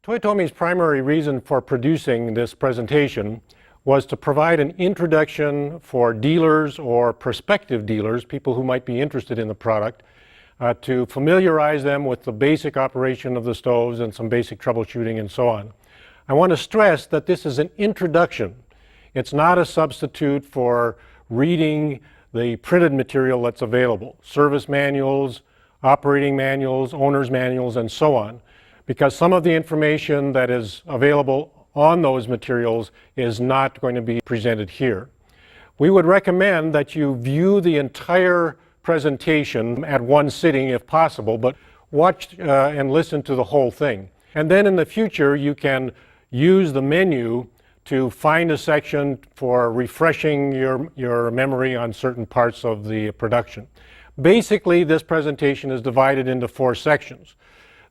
Toyotomi's primary reason for producing this presentation was to provide an introduction for dealers or prospective dealers, people who might be interested in the product, to familiarize them with the basic operation of the stoves and some basic troubleshooting and so on. I want to stress that this is an introduction. It's not a substitute for reading the printed material that's available, service manuals, operating manuals, owner's manuals, and so on, because some of the information that is available on those materials is not going to be presented here. We would recommend that you view the entire presentation at one sitting if possible, but watch and listen to the whole thing. And then in the future you can use the menu to find a section for refreshing your memory on certain parts of the production. Basically, this presentation is divided into 4 sections.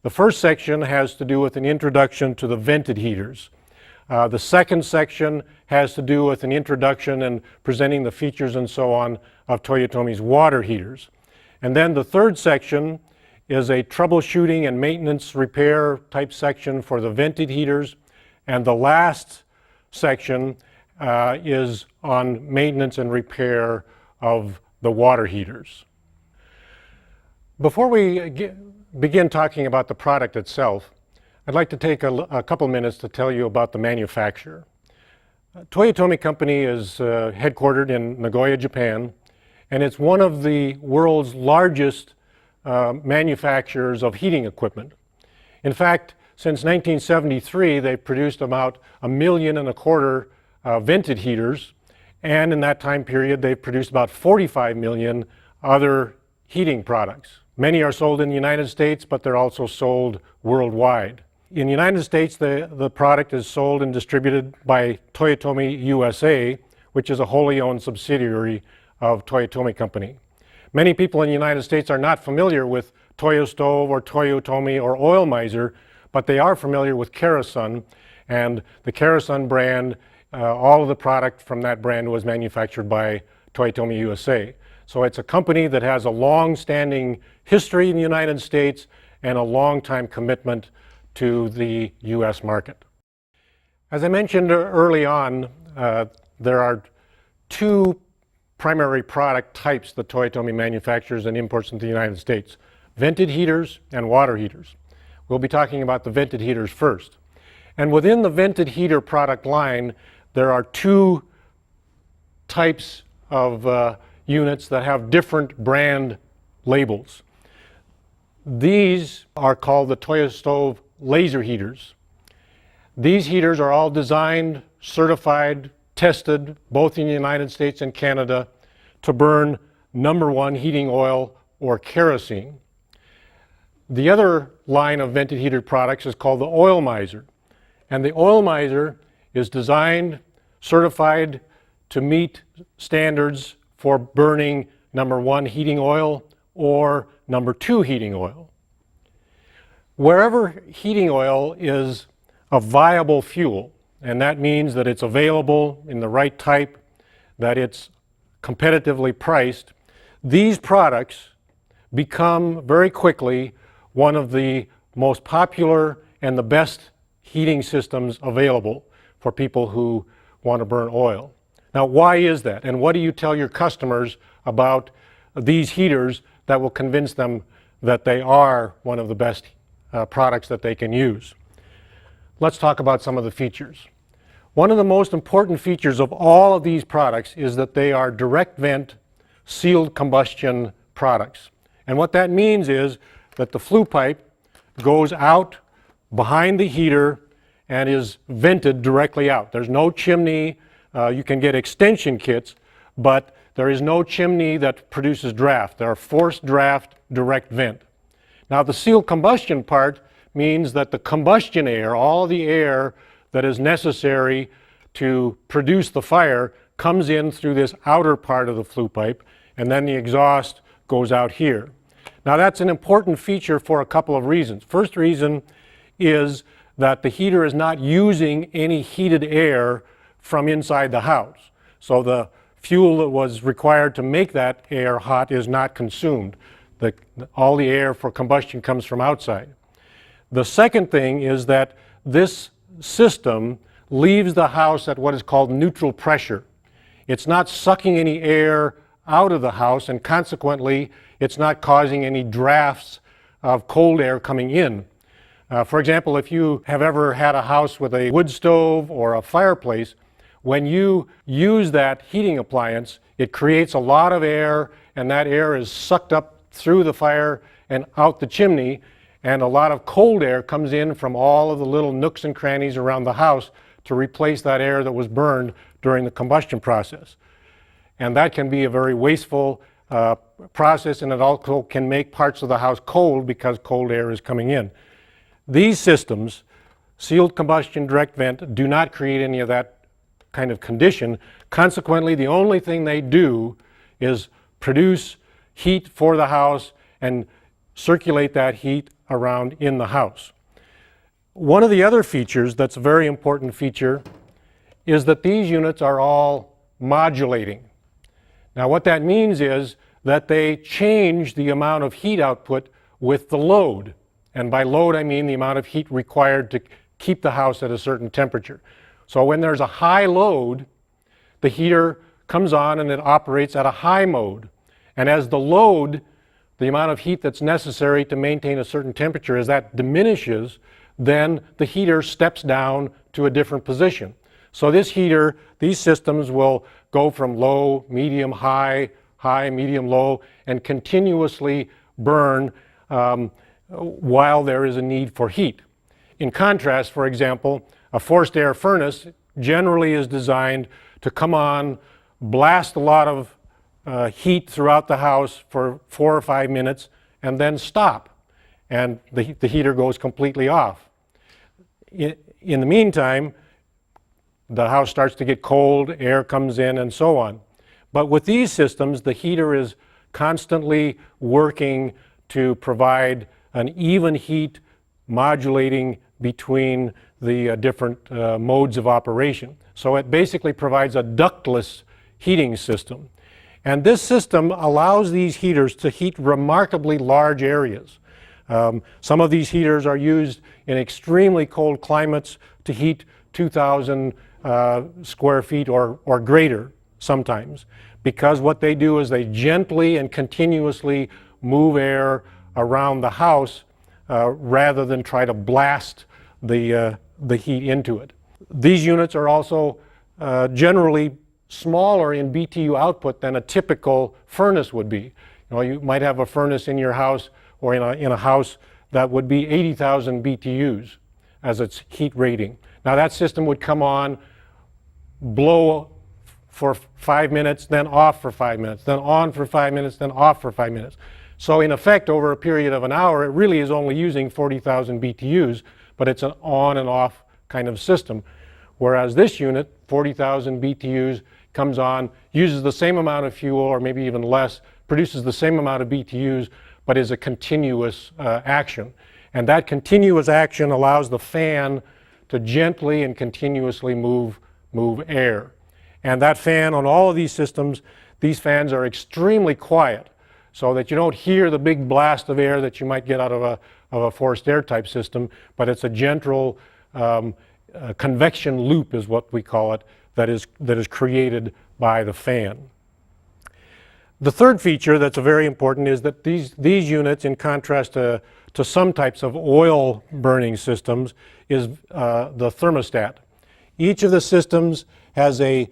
The first section has to do with an introduction to the vented heaters. The second section has to do with an introduction and presenting the features and so on of Toyotomi's water heaters. And then the third section is a troubleshooting and maintenance repair type section for the vented heaters. And the last section is on maintenance and repair of the water heaters. Before we begin talking about the product itself, I'd like to take a couple minutes to tell you about the manufacturer. Toyotomi Company is headquartered in Nagoya, Japan, and it's one of the world's largest manufacturers of heating equipment. In fact, since 1973, they've produced about 1.25 million vented heaters, and in that time period, they've produced about 45 million other heating products. Many are sold in the United States, but they're also sold worldwide. In the United States, the product is sold and distributed by Toyotomi USA, which is a wholly owned subsidiary of Toyotomi Company. Many people in the United States are not familiar with Toyo Stove or Toyotomi or Oil Miser, but they are familiar with Kerasun, and the Kerasun brand, all of the product from that brand was manufactured by Toyotomi USA. So it's a company that has a long-standing history in the United States and a long-time commitment to the U.S. market. As I mentioned early on, there are 2 primary product types that Toyotomi manufactures and imports into the United States: vented heaters and water heaters. We'll be talking about the vented heaters first. And within the vented heater product line, there are 2 types of units that have different brand labels. These are called the Toyo Stove laser heaters. These heaters are all designed, certified, tested, both in the United States and Canada, to burn #1 heating oil or kerosene. The other line of vented heater products is called the Oil Miser. And the Oil Miser is designed, certified to meet standards for burning #1 heating oil or #2 heating oil. Wherever heating oil is a viable fuel, and that means that it's available in the right type, that it's competitively priced, these products become very quickly one of the most popular and the best heating systems available for people who want to burn oil. Now, why is that? And what do you tell your customers about these heaters that will convince them that they are one of the best products that they can use? Let's talk about some of the features. One of the most important features of all of these products is that they are direct vent, sealed combustion products. And what that means is that the flue pipe goes out behind the heater and is vented directly out. There's no chimney. You can get extension kits, but there is no chimney that produces draft. There are forced draft direct vent. Now, the sealed combustion part means that the combustion air, all the air that is necessary to produce the fire, comes in through this outer part of the flue pipe, and then the exhaust goes out here. Now, that's an important feature for a couple of reasons. First reason is that the heater is not using any heated air from inside the house. So the fuel that was required to make that air hot is not consumed. All the air for combustion comes from outside. The second thing is that this system leaves the house at what is called neutral pressure. It's not sucking any air out of the house, and consequently it's not causing any drafts of cold air coming in. For example, if you have ever had a house with a wood stove or a fireplace, when you use that heating appliance, it creates a lot of air, and that air is sucked up through the fire and out the chimney, and a lot of cold air comes in from all of the little nooks and crannies around the house to replace that air that was burned during the combustion process. And that can be a very wasteful process, and it also can make parts of the house cold because cold air is coming in. These systems, sealed combustion, direct vent, do not create any of that kind of condition. Consequently, the only thing they do is produce heat for the house and circulate that heat around in the house. One of the other features that's a very important feature is that these units are all modulating. Now what that means is that they change the amount of heat output with the load. And by load I mean the amount of heat required to keep the house at a certain temperature. So when there's a high load, the heater comes on and it operates at a high mode. And as the load, the amount of heat that's necessary to maintain a certain temperature, as that diminishes, then the heater steps down to a different position. So this heater, these systems will go from low, medium, high, high, medium, low, and continuously burn while there is a need for heat. In contrast, for example, a forced air furnace generally is designed to come on, blast a lot of heat throughout the house for 4 or 5 minutes, and then stop. And the heater goes completely off. In the meantime, the house starts to get cold, air comes in, and so on. But with these systems, the heater is constantly working to provide an even heat modulating between the different modes of operation. So it basically provides a ductless heating system. And this system allows these heaters to heat remarkably large areas. Some of these heaters are used in extremely cold climates to heat 2,000 square feet or greater sometimes, because what they do is they gently and continuously move air around the house rather than try to blast the heat into it. These units are also generally smaller in BTU output than a typical furnace would be. You might have a furnace in your house or in a house that would be 80,000 BTUs as its heat rating. Now that system would come on, blow for 5 minutes, then off for 5 minutes, then on for 5 minutes, then off for 5 minutes. So in effect, over a period of an hour, it really is only using 40,000 BTUs, but it's an on and off kind of system. Whereas this unit, 40,000 BTUs, comes on, uses the same amount of fuel or maybe even less, produces the same amount of BTUs, but is a continuous action. And that continuous action allows the fan to gently and continuously move air. And that fan on all of these systems, these fans are extremely quiet, so that you don't hear the big blast of air that you might get out of a forced air type system, but it's a gentle convection loop is what we call it, that is created by the fan. The third feature that's very important is that these units, in contrast to some types of oil burning systems, is the thermostat. Each of the systems has a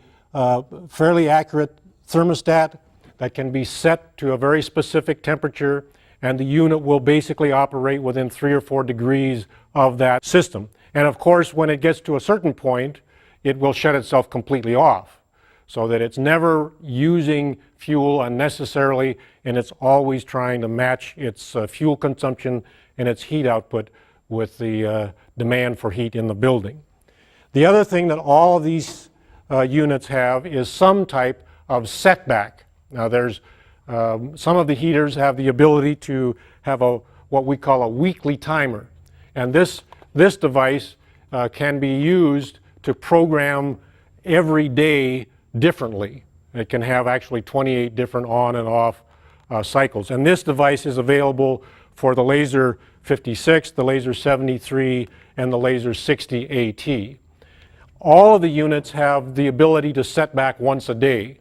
fairly accurate thermostat that can be set to a very specific temperature, and the unit will basically operate within 3 or 4 degrees of that system. And of course, when it gets to a certain point, it will shut itself completely off, so that it's never using fuel unnecessarily, and it's always trying to match its fuel consumption and its heat output with the demand for heat in the building. The other thing that all of these units have is some type of setback. Now there's some of the heaters have the ability to have what we call a weekly timer, and this device can be used to program every day differently. It can have actually 28 different on and off cycles, and this device is available for the Laser 56, the Laser 73, and the Laser 60 AT. All of the units have the ability to set back once a day.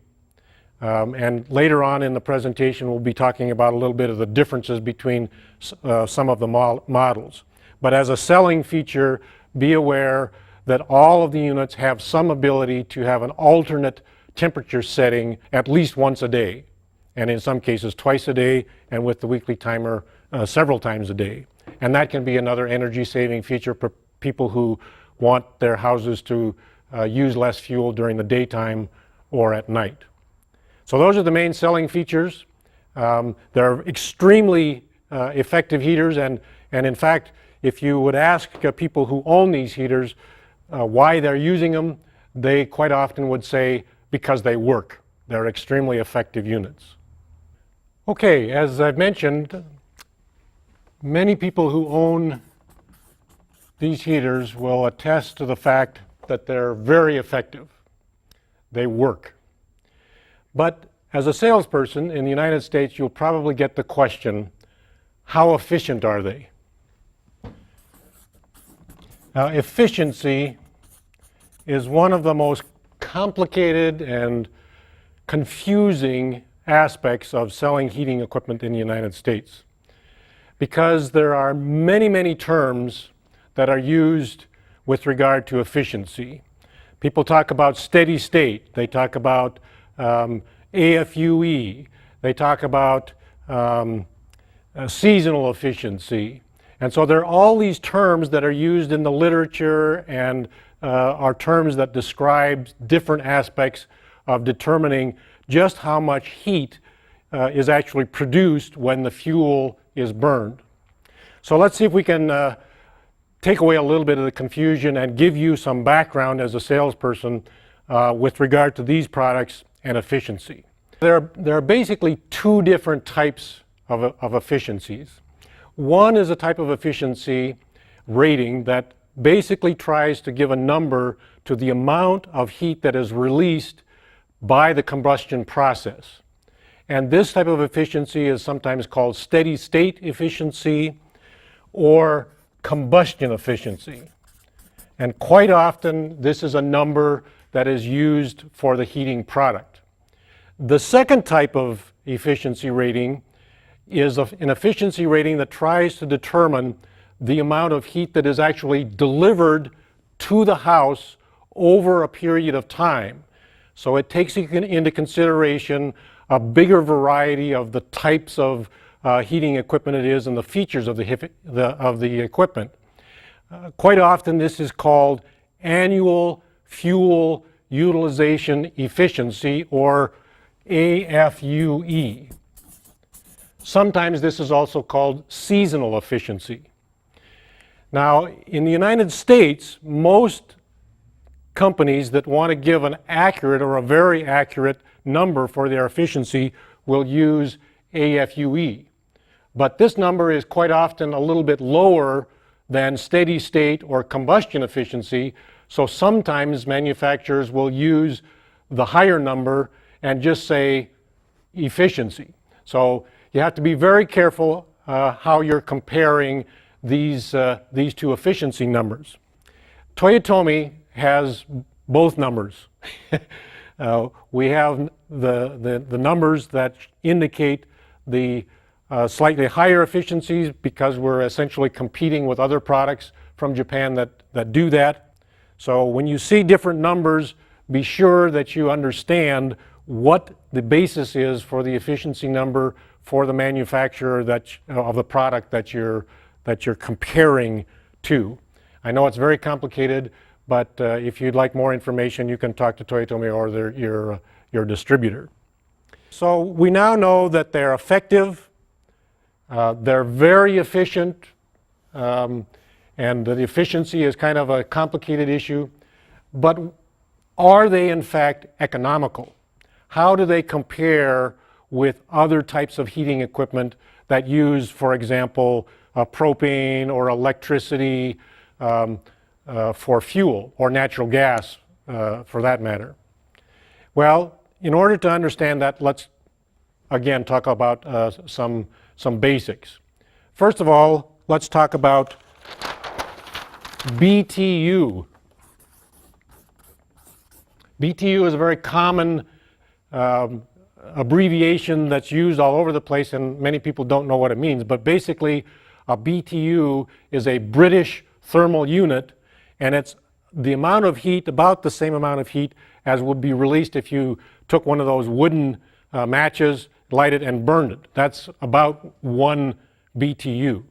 And later on in the presentation, we'll be talking about a little bit of the differences between some of the models. But as a selling feature, be aware that all of the units have some ability to have an alternate temperature setting at least once a day, and in some cases twice a day, and with the weekly timer several times a day. And that can be another energy saving feature for people who want their houses to use less fuel during the daytime or at night. So those are the main selling features. They're extremely effective heaters, and in fact, if you would ask people who own these heaters why they're using them, they quite often would say because they work. They're extremely effective units. Okay, as I've mentioned, many people who own these heaters will attest to the fact that they're very effective. They work. But as a salesperson in the United States, you'll probably get the question, how efficient are they? Now, efficiency is one of the most complicated and confusing aspects of selling heating equipment in the United States, because there are many, many terms that are used with regard to efficiency. People talk about steady state, they talk about AFUE, they talk about seasonal efficiency. And so there are all these terms that are used in the literature and are terms that describe different aspects of determining just how much heat is actually produced when the fuel is burned. So let's see if we can take away a little bit of the confusion and give you some background as a salesperson with regard to these products and efficiency. There are basically two different types of efficiencies. One is a type of efficiency rating that basically tries to give a number to the amount of heat that is released by the combustion process. And this type of efficiency is sometimes called steady state efficiency or combustion efficiency. And quite often this is a number that is used for the heating product. The second type of efficiency rating is an efficiency rating that tries to determine the amount of heat that is actually delivered to the house over a period of time. So it takes into consideration a bigger variety of the types of heating equipment it is and the features of the equipment. Quite often this is called annual fuel utilization efficiency, or AFUE. Sometimes this is also called seasonal efficiency. Now, in the United States, most companies that want to give an accurate or a very accurate number for their efficiency will use AFUE. But this number is quite often a little bit lower than steady state or combustion efficiency, so sometimes manufacturers will use the higher number and just say efficiency. So you have to be very careful how you're comparing these two efficiency numbers. Toyotomi has both numbers. We have the numbers that indicate the slightly higher efficiencies because we're essentially competing with other products from Japan that do that. So when you see different numbers, be sure that you understand what the basis is for the efficiency number for the manufacturer of the product that you're comparing to. I know it's very complicated, but if you'd like more information, you can talk to Toyotomi or your distributor. So we now know that they're effective, they're very efficient, and the efficiency is kind of a complicated issue, but are they in fact economical? How do they compare with other types of heating equipment that use, for example, propane or electricity for fuel, or natural gas for that matter? Well, in order to understand that, let's again talk about some basics. First of all, let's talk about BTU. BTU is a very common abbreviation that's used all over the place, and many people don't know what it means. But basically, a BTU is a British thermal unit, and it's the amount of heat, about the same amount of heat as would be released if you took one of those wooden matches, lighted and burned it. That's about 1 BTU.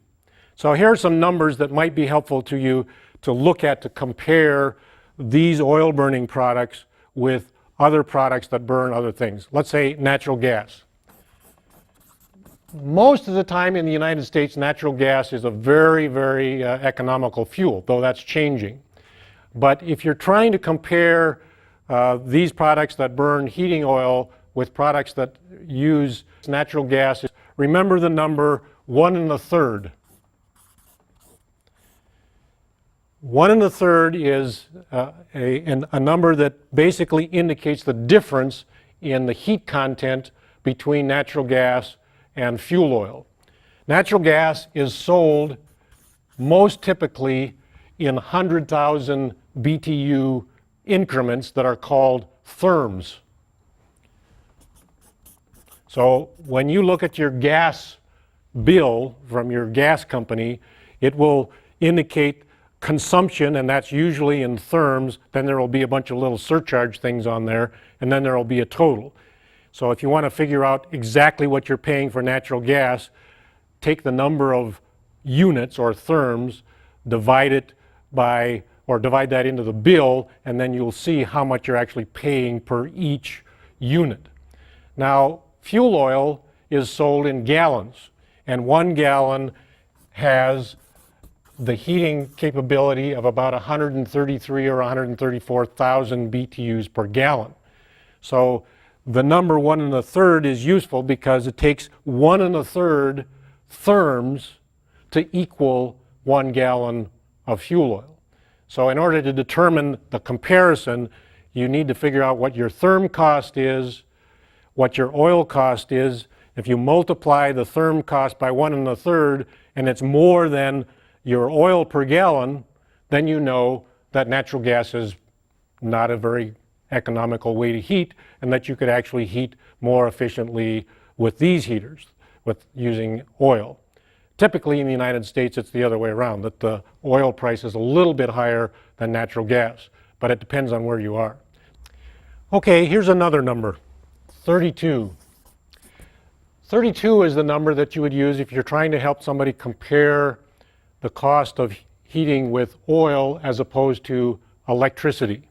So here are some numbers that might be helpful to you to look at to compare these oil burning products with other products that burn other things. Let's say natural gas. Most of the time in the United States, natural gas is a very, very economical fuel, though that's changing. But if you're trying to compare these products that burn heating oil with products that use natural gas, remember the number 1 1/3. 1 1/3 is a number that basically indicates the difference in the heat content between natural gas and fuel oil. Natural gas is sold most typically in 100,000 BTU increments that are called therms. So when you look at your gas bill from your gas company, it will indicate consumption, and that's usually in therms. Then there will be a bunch of little surcharge things on there, and then there will be a total. So if you want to figure out exactly what you're paying for natural gas, take the number of units or therms, divide it by, or divide that into the bill, and then you'll see how much you're actually paying per each unit. Now, fuel oil is sold in gallons, and 1 gallon has the heating capability of about 133 or 134,000 BTUs per gallon. So the number 1 1/3 is useful because it takes 1 1/3 therms to equal 1 gallon of fuel oil. So in order to determine the comparison, you need to figure out what your therm cost is, what your oil cost is. If you multiply the therm cost by 1 1/3 and it's more than your oil per gallon, then you know that natural gas is not a very economical way to heat, and that you could actually heat more efficiently with these heaters, with using oil. Typically in the United States, it's the other way around, that the oil price is a little bit higher than natural gas, but it depends on where you are. Okay, here's another number, 32. 32 is the number that you would use if you're trying to help somebody compare the cost of heating with oil as opposed to electricity.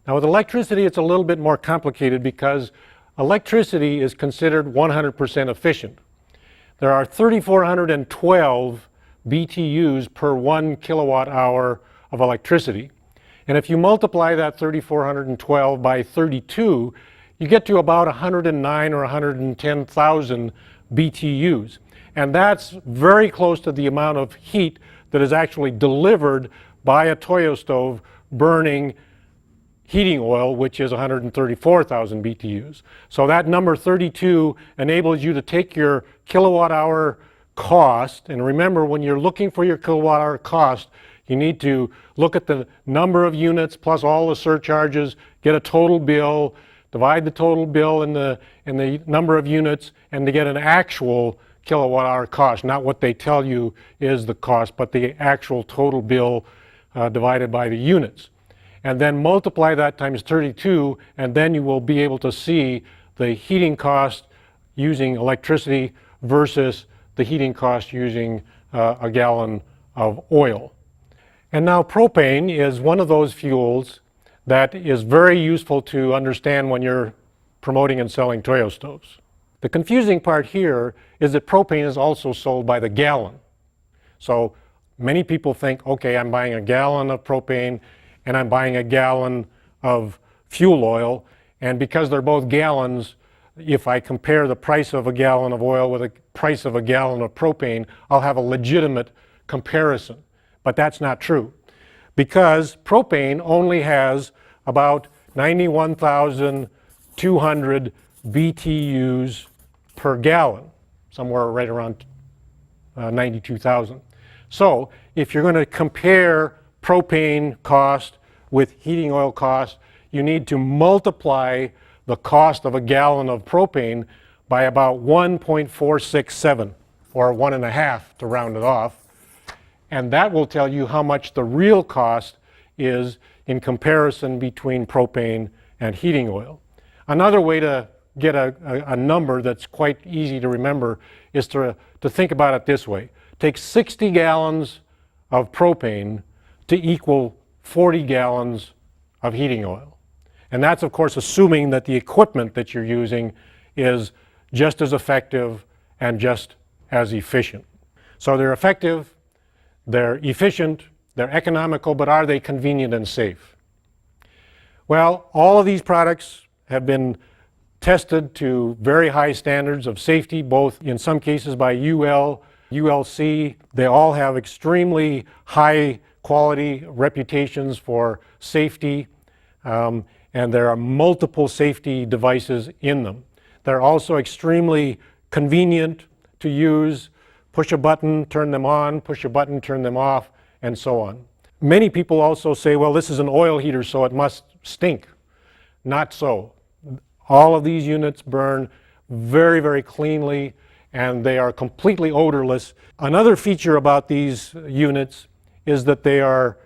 Now with electricity, it's a little bit more complicated because electricity is considered 100% efficient. There are 3,412 BTUs per 1 kilowatt hour of electricity. And if you multiply that 3,412 by 32, you get to about 109 or 110,000 BTUs. And that's very close to the amount of heat that is actually delivered by a Toyo stove burning heating oil, which is 134,000 BTUs. So that number 32 enables you to take your kilowatt hour cost, and remember, when you're looking for your kilowatt hour cost, you need to look at the number of units plus all the surcharges, get a total bill, divide the total bill in the number of units, and to get an actual kilowatt hour cost, not what they tell you is the cost, but the actual total bill divided by the units. And then multiply that times 32, and then you will be able to see the heating cost using electricity versus the heating cost using a gallon of oil. And now propane is one of those fuels that is very useful to understand when you're promoting and selling Toyo stoves. The confusing part here is that propane is also sold by the gallon. So many people think, okay, I'm buying a gallon of propane and I'm buying a gallon of fuel oil, and because they're both gallons, if I compare the price of a gallon of oil with the price of a gallon of propane, I'll have a legitimate comparison. But that's not true, because propane only has about 91,200 BTUs per gallon, somewhere right around $92,000. So if you're going to compare propane cost with heating oil cost, you need to multiply the cost of a gallon of propane by about 1.467, or 1.5 to round it off. And that will tell you how much the real cost is in comparison between propane and heating oil. Another way to get a number that's quite easy to remember is to think about it this way. Take 60 gallons of propane to equal 40 gallons of heating oil. And that's, of course, assuming that the equipment that you're using is just as effective and just as efficient. So they're effective, they're efficient, they're economical, but are they convenient and safe? Well, all of these products have been tested to very high standards of safety, both in some cases by UL, ULC. They all have extremely high quality reputations for safety, and there are multiple safety devices in them. They're also extremely convenient to use. Push a button, turn them on, push a button, turn them off, and so on. Many people also say, well, this is an oil heater, so it must stink. Not so. All of these units burn very, very cleanly, and they are completely odorless. Another feature about these units is that they are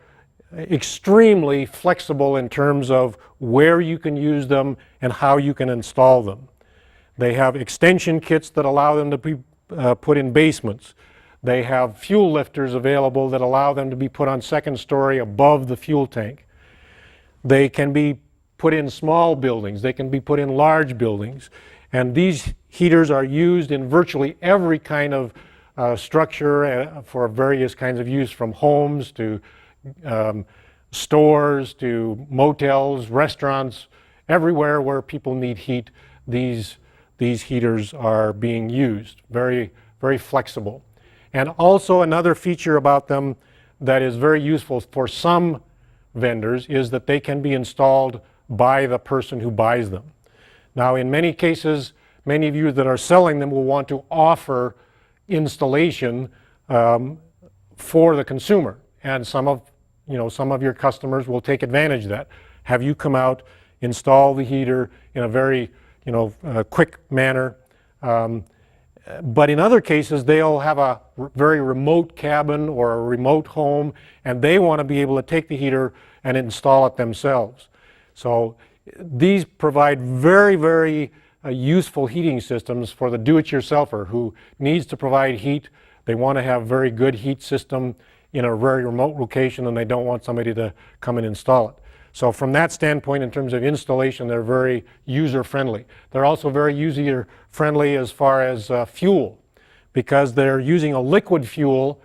extremely flexible in terms of where you can use them and how you can install them. They have extension kits that allow them to be put in basements. They have fuel lifters available that allow them to be put on second story above the fuel tank. They can be put in small buildings. They can be put in large buildings. And these heaters are used in virtually every kind of structure for various kinds of use, from homes to stores to motels, restaurants. Everywhere where people need heat, these heaters are being used. Very, very flexible. And also another feature about them that is very useful for some vendors is that they can be installed by the person who buys them. Now, in many cases, many of you that are selling them will want to offer installation for the consumer, and some of your customers will take advantage of that. Have you come out, install the heater in a very quick manner. But in other cases, they'll have a very remote cabin or a remote home, and they want to be able to take the heater and install it themselves. So these provide very, very useful heating systems for the do-it-yourselfer who needs to provide heat. They want to have very good heat system in a very remote location, and they don't want somebody to come and install it. So from that standpoint, in terms of installation, they're very user-friendly. They're also very user-friendly as far as fuel, because they're using a liquid fuel.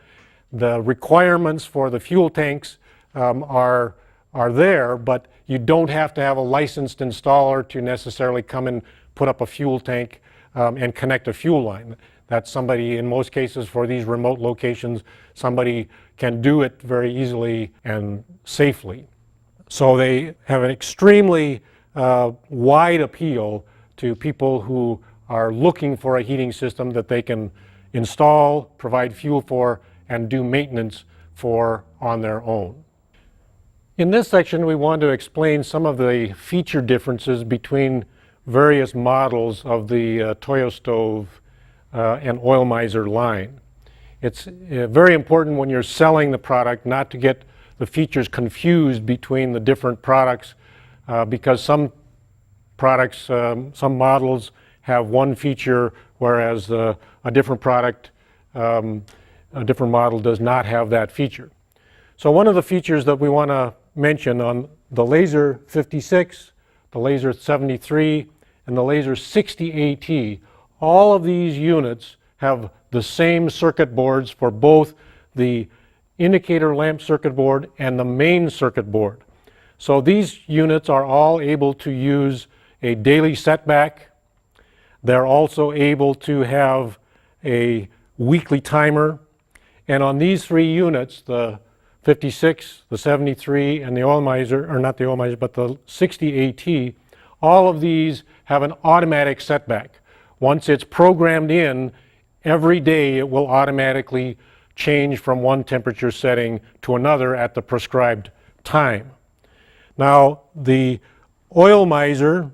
The requirements for the fuel tanks are there, but you don't have to have a licensed installer to necessarily come and put up a fuel tank and connect a fuel line. That's somebody, in most cases for these remote locations, somebody can do it very easily and safely. So they have an extremely wide appeal to people who are looking for a heating system that they can install, provide fuel for, and do maintenance for on their own. In this section, we want to explain some of the feature differences between various models of the Toyo stove and Oil Miser line. It's very important when you're selling the product not to get the features confused between the different products, because some products, some models have one feature, whereas a different product, a different model does not have that feature. So one of the features that we want to mention on the Laser 56, the Laser 73, and the Laser 60 AT, all of these units have the same circuit boards for both the indicator lamp circuit board and the main circuit board. So these units are all able to use a daily setback. They're also able to have a weekly timer. And on these three units, the 56, the 73, and the Oil Miser, or not the Oil Miser, but the 60 AT, all of these have an automatic setback. Once it's programmed in, every day it will automatically change from one temperature setting to another at the prescribed time. Now, the oil miser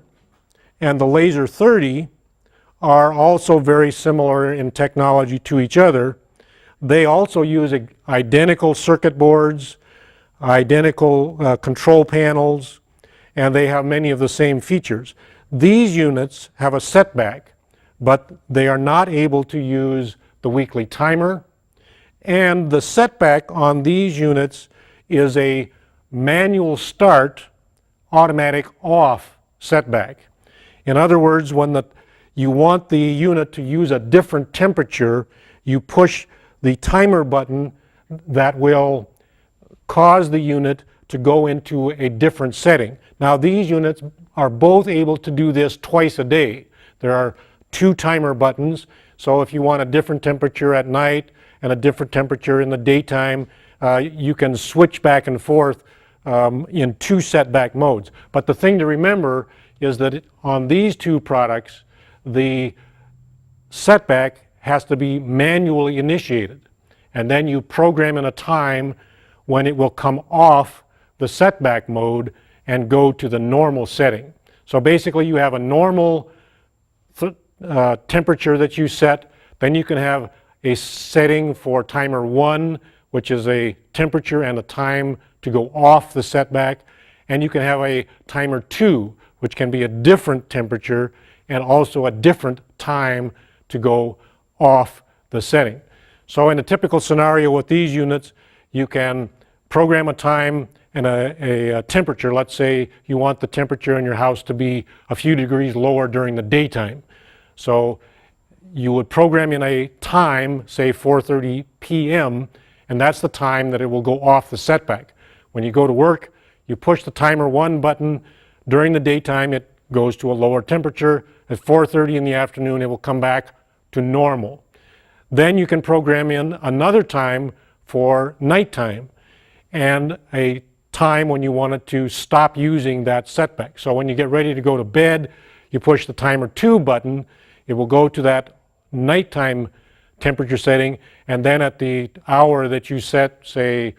and the laser 30 are also very similar in technology to each other. They also use identical circuit boards, identical control panels, and they have many of the same features. These units have a setback, but they are not able to use the weekly timer, and the setback on these units is a manual start, automatic off setback. In other words, when you want the unit to use a different temperature, you push the timer button that will cause the unit to go into a different setting. Now, these units are both able to do this twice a day. There are 2 timer buttons, so if you want a different temperature at night and a different temperature in the daytime, you can switch back and forth in 2 setback modes. But the thing to remember is that on these 2 products, the setback has to be manually initiated, and then you program in a time when it will come off the setback mode and go to the normal setting. So basically you have a normal temperature that you set, then you can have a setting for timer 1, which is a temperature and a time to go off the setback, and you can have a timer 2, which can be a different temperature and also a different time to go off the setting. So in a typical scenario with these units, you can program a time and a temperature. Let's say you want the temperature in your house to be a few degrees lower during the daytime. So you would program in a time, say 4:30 p.m., and that's the time that it will go off the setback. When you go to work, you push the timer 1 button. During the daytime, it goes to a lower temperature. At 4:30 in the afternoon, it will come back to normal. Then you can program in another time for nighttime and a time when you want it to stop using that setback. So when you get ready to go to bed, you push the timer 2 button. It will go to that nighttime temperature setting, and then at the hour that you set, say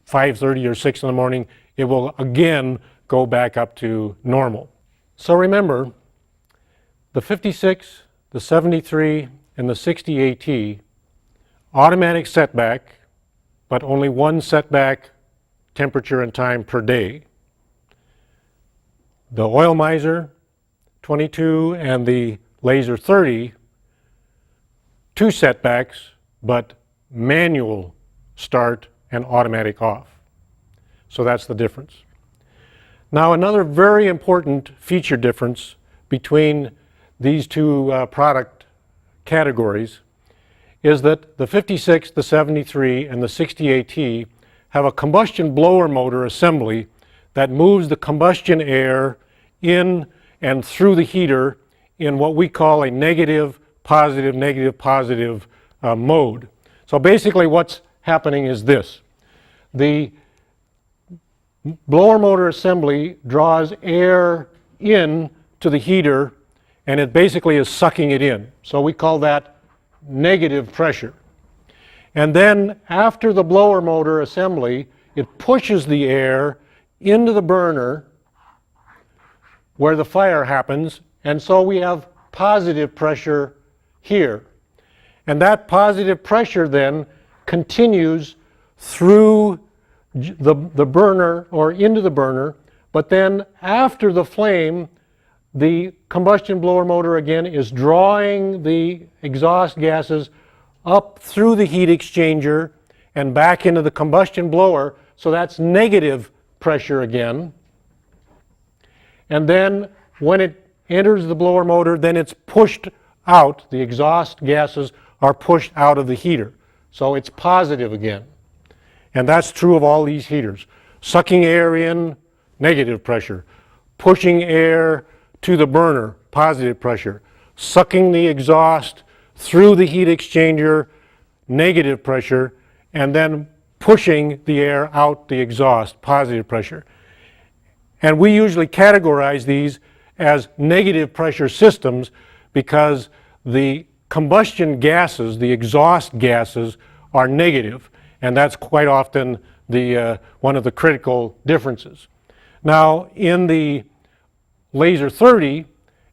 5:30 or 6 in the morning, it will again go back up to normal. So remember, the 56, the 73, and the 60 AT, automatic setback, but only 1 setback temperature and time per day. The oil miser 22 and the laser 30, 2 setbacks, but manual start and automatic off. So that's the difference. Now, another very important feature difference between these 2 product categories is that the 56, the 73, and the 60 AT have a combustion blower motor assembly that moves the combustion air in and through the heater in what we call a negative, positive, negative, positive mode. So basically what's happening is this. The blower motor assembly draws air in to the heater, and it basically is sucking it in. So we call that negative pressure. And then after the blower motor assembly, it pushes the air into the burner where the fire happens, and so we have positive pressure here. And that positive pressure then continues through the burner or into the burner, but then after the flame, the combustion blower motor again is drawing the exhaust gases up through the heat exchanger and back into the combustion blower, so that's negative pressure again. And then when it enters the blower motor, then it's pushed out, the exhaust gases are pushed out of the heater. So it's positive again. And that's true of all these heaters. Sucking air in, negative pressure. Pushing air to the burner, positive pressure. Sucking the exhaust through the heat exchanger, negative pressure, and then pushing the air out the exhaust, positive pressure. And we usually categorize these as negative pressure systems because the combustion gases, the exhaust gases, are negative, and that's quite often one of the critical differences. Now, in the Laser 30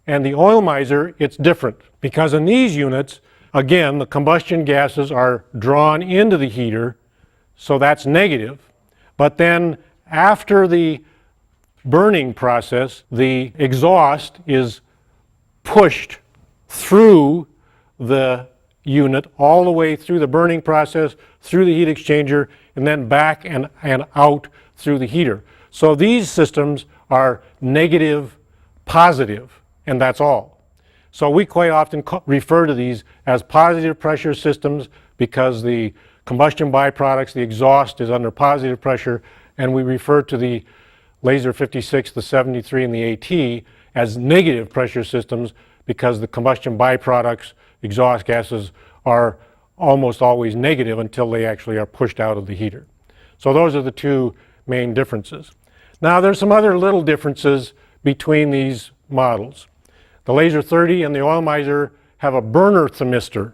and the Oil Miser, it's different, because in these units, again, the combustion gases are drawn into the heater, so that's negative. But then after the burning process, the exhaust is pushed through the unit all the way through the burning process, through the heat exchanger, and then back and out through the heater. So these systems are negative, positive, and that's all. So we quite often refer to these as positive pressure systems, because the combustion byproducts, the exhaust, is under positive pressure, and we refer to the Laser 56, the 73, and the AT as negative pressure systems, because the combustion byproducts, exhaust gases, are almost always negative until they actually are pushed out of the heater. So those are the two main differences. Now there's some other little differences between these models. The Laser 30 and the Oil Miser have a burner thermistor,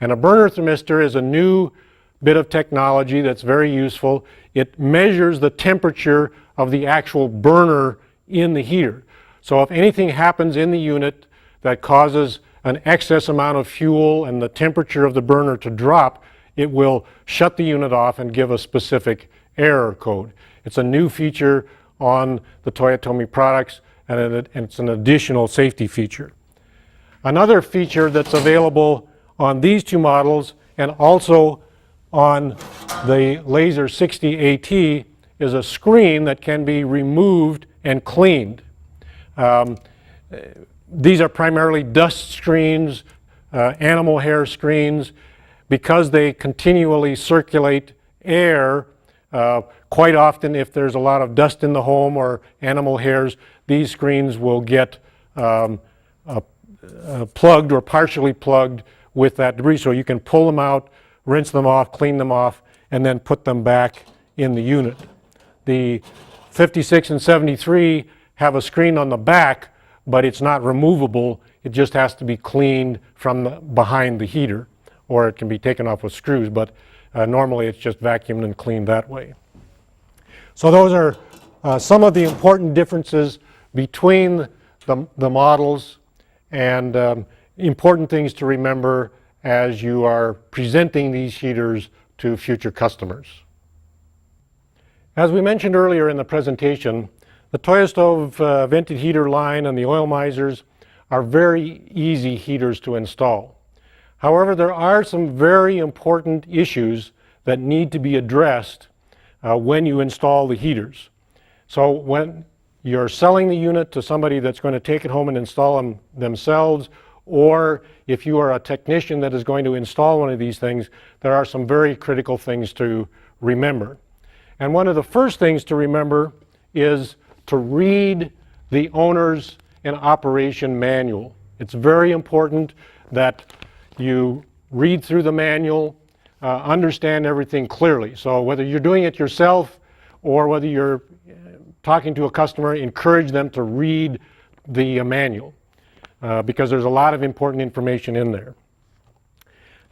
and a burner thermistor is a new bit of technology that's very useful. It measures the temperature of the actual burner in the heater. So if anything happens in the unit that causes an excess amount of fuel and the temperature of the burner to drop, it will shut the unit off and give a specific error code. It's a new feature on the Toyotomi products, and it's an additional safety feature. Another feature that's available on these two models and also on the Laser 60 AT is a screen that can be removed and cleaned. These are primarily dust screens, animal hair screens. Because they continually circulate air, quite often if there's a lot of dust in the home or animal hairs, these screens will get plugged or partially plugged with that debris. So you can pull them out, rinse them off, clean them off, and then put them back in the unit. The 56 and 73 have a screen on the back, but it's not removable. It just has to be cleaned from behind the heater, or it can be taken off with screws, but normally it's just vacuumed and cleaned that way. So those are some of the important differences between the models, and important things to remember as you are presenting these heaters to future customers. As we mentioned earlier in the presentation, the Toyostove vented heater line and the Oil Misers are very easy heaters to install. However, there are some very important issues that need to be addressed when you install the heaters. So when you're selling the unit to somebody that's going to take it home and install them themselves, or if you are a technician that is going to install one of these things, there are some very critical things to remember. And one of the first things to remember is to read the owner's and operation manual. It's very important that you read through the manual, understand everything clearly. So whether you're doing it yourself or whether you're talking to a customer, encourage them to read the manual because there's a lot of important information in there.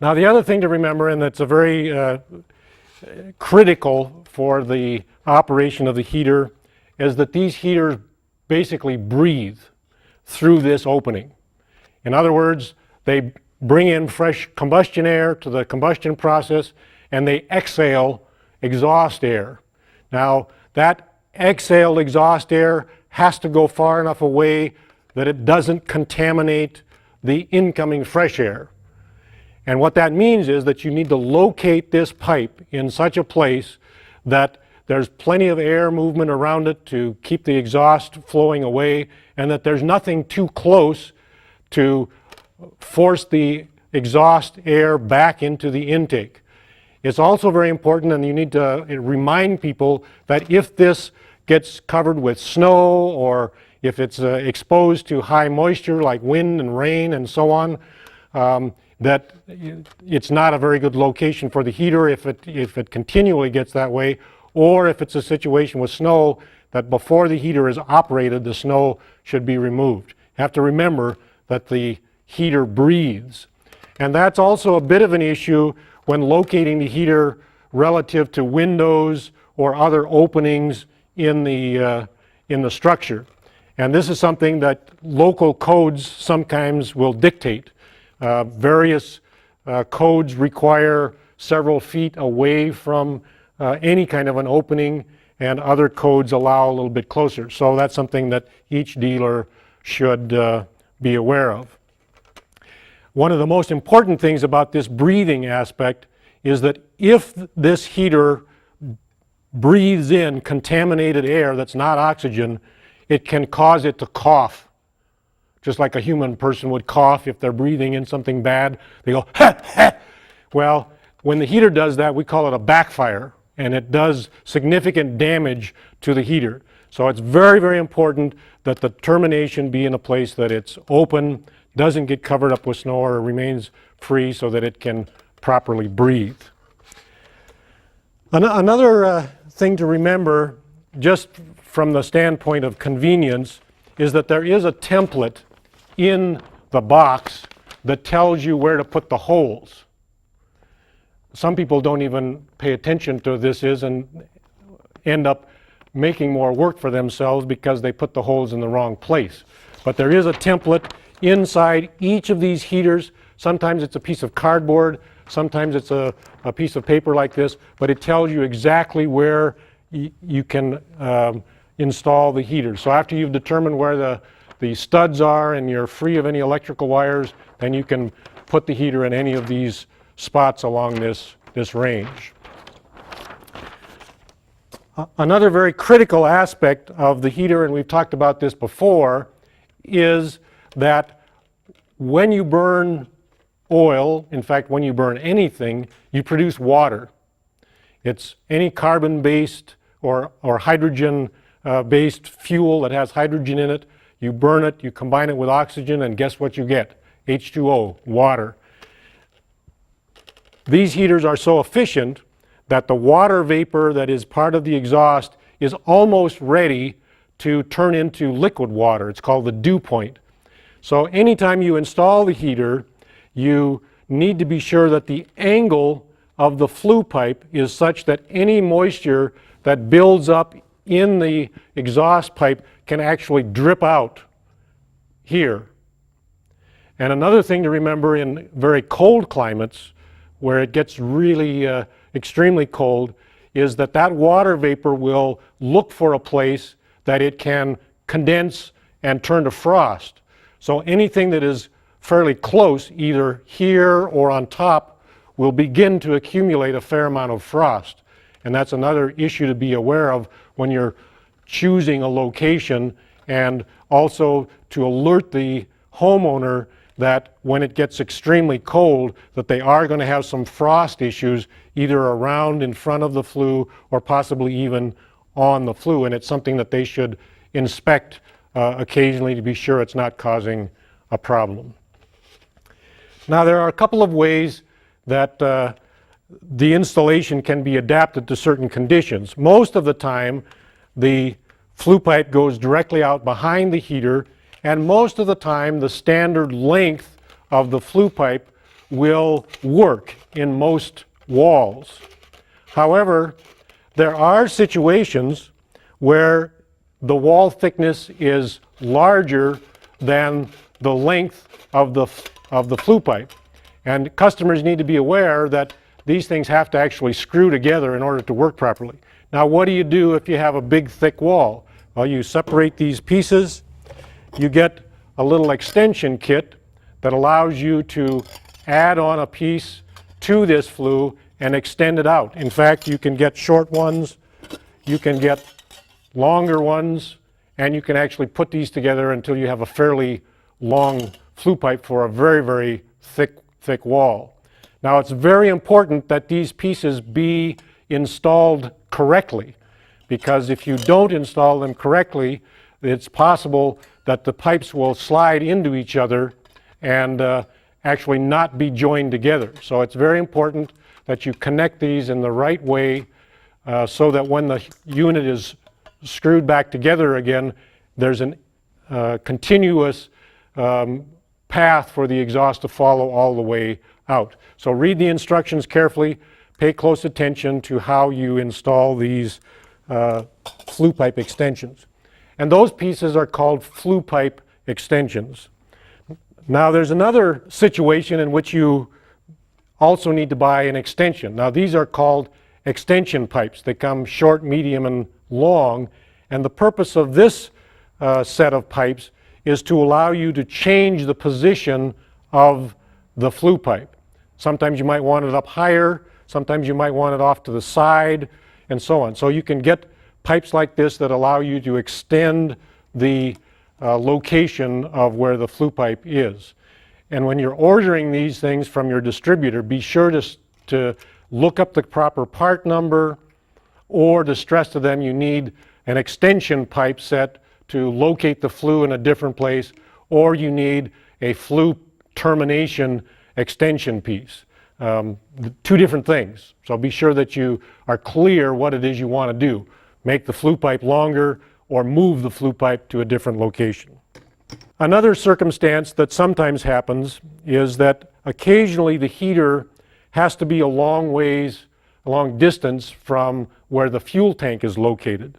Now the other thing to remember, and that's a very critical for the operation of the heater, is that these heaters basically breathe through this opening. In other words, they bring in fresh combustion air to the combustion process, and they exhale exhaust air. Now, that exhaled exhaust air has to go far enough away that it doesn't contaminate the incoming fresh air. And what that means is that you need to locate this pipe in such a place that there's plenty of air movement around it to keep the exhaust flowing away, and that there's nothing too close to force the exhaust air back into the intake. It's also very important, and you need to remind people that if this gets covered with snow, or if it's exposed to high moisture like wind and rain and so on, that it's not a very good location for the heater if it continually gets that way, or if it's a situation with snow that before the heater is operated, the snow should be removed. You have to remember that the heater breathes. And that's also a bit of an issue when locating the heater relative to windows or other openings in the structure. And this is something that local codes sometimes will dictate. Various codes require several feet away from any kind of an opening, and other codes allow a little bit closer. So that's something that each dealer should be aware of. One of the most important things about this breathing aspect is that if this heater breathes in contaminated air that's not oxygen, it can cause it to cough. Just like a human person would cough if they're breathing in something bad. They go, ha, ha. Well, when the heater does that, we call it a backfire, and it does significant damage to the heater. So it's very, very important that the termination be in a place that it's open, doesn't get covered up with snow, or remains free so that it can properly breathe. Another thing to remember, just from the standpoint of convenience, is that there is a template in the box that tells you where to put the holes. Some people don't even pay attention to this and end up making more work for themselves because they put the holes in the wrong place. But there is a template inside each of these heaters. Sometimes it's a piece of cardboard, sometimes it's a piece of paper like this, but it tells you exactly where you can install the heater. So after you've determined where the studs are and you're free of any electrical wires, then you can put the heater in any of these spots along this range. Another very critical aspect of the heater, and we've talked about this before, is that when you burn oil, in fact when you burn anything, you produce water. It's any carbon-based or hydrogen-based fuel that has hydrogen in it. You burn it, you combine it with oxygen, and guess what you get? H2O, water. These heaters are so efficient that the water vapor that is part of the exhaust is almost ready to turn into liquid water. It's called the dew point. So anytime you install the heater, you need to be sure that the angle of the flue pipe is such that any moisture that builds up in the exhaust pipe can actually drip out here. And another thing to remember in very cold climates, where it gets really extremely cold, is that that water vapor will look for a place that it can condense and turn to frost. So anything that is fairly close, either here or on top, will begin to accumulate a fair amount of frost. And that's another issue to be aware of when you're choosing a location, and also to alert the homeowner that when it gets extremely cold, that they are going to have some frost issues either around in front of the flue or possibly even on the flue, and it's something that they should inspect occasionally to be sure it's not causing a problem. Now there are a couple of ways that the installation can be adapted to certain conditions. Most of the time the flue pipe goes directly out behind the heater, and most of the time the standard length of the flue pipe will work in most walls. However, there are situations where the wall thickness is larger than the length of the flue pipe, and customers need to be aware that these things have to actually screw together in order to work properly. Now what do you do if you have a big thick wall? Well, you separate these pieces. You get a little extension kit that allows you to add on a piece to this flue and extend it out. In fact, you can get short ones, you can get longer ones, and you can actually put these together until you have a fairly long flue pipe for a very, very thick wall. Now it's very important that these pieces be installed correctly, because if you don't install them correctly, it's possible that the pipes will slide into each other and actually not be joined together. So it's very important that you connect these in the right way so that when the unit is screwed back together again, there's a continuous path for the exhaust to follow all the way out. So read the instructions carefully, pay close attention to how you install these flue pipe extensions. And those pieces are called flue pipe extensions. Now there's another situation in which you also need to buy an extension. Now these are called extension pipes. They come short, medium, and long, and the purpose of this set of pipes is to allow you to change the position of the flue pipe. Sometimes you might want it up higher, sometimes you might want it off to the side, and so on. So you can get pipes like this that allow you to extend the location of where the flue pipe is. And when you're ordering these things from your distributor, be sure to look up the proper part number, or to stress to them you need an extension pipe set to locate the flue in a different place, or you need a flue termination extension piece. Two different things. So be sure that you are clear what it is you want to do. Make the flue pipe longer or move the flue pipe to a different location. Another circumstance that sometimes happens is that occasionally the heater has to be a long distance from where the fuel tank is located.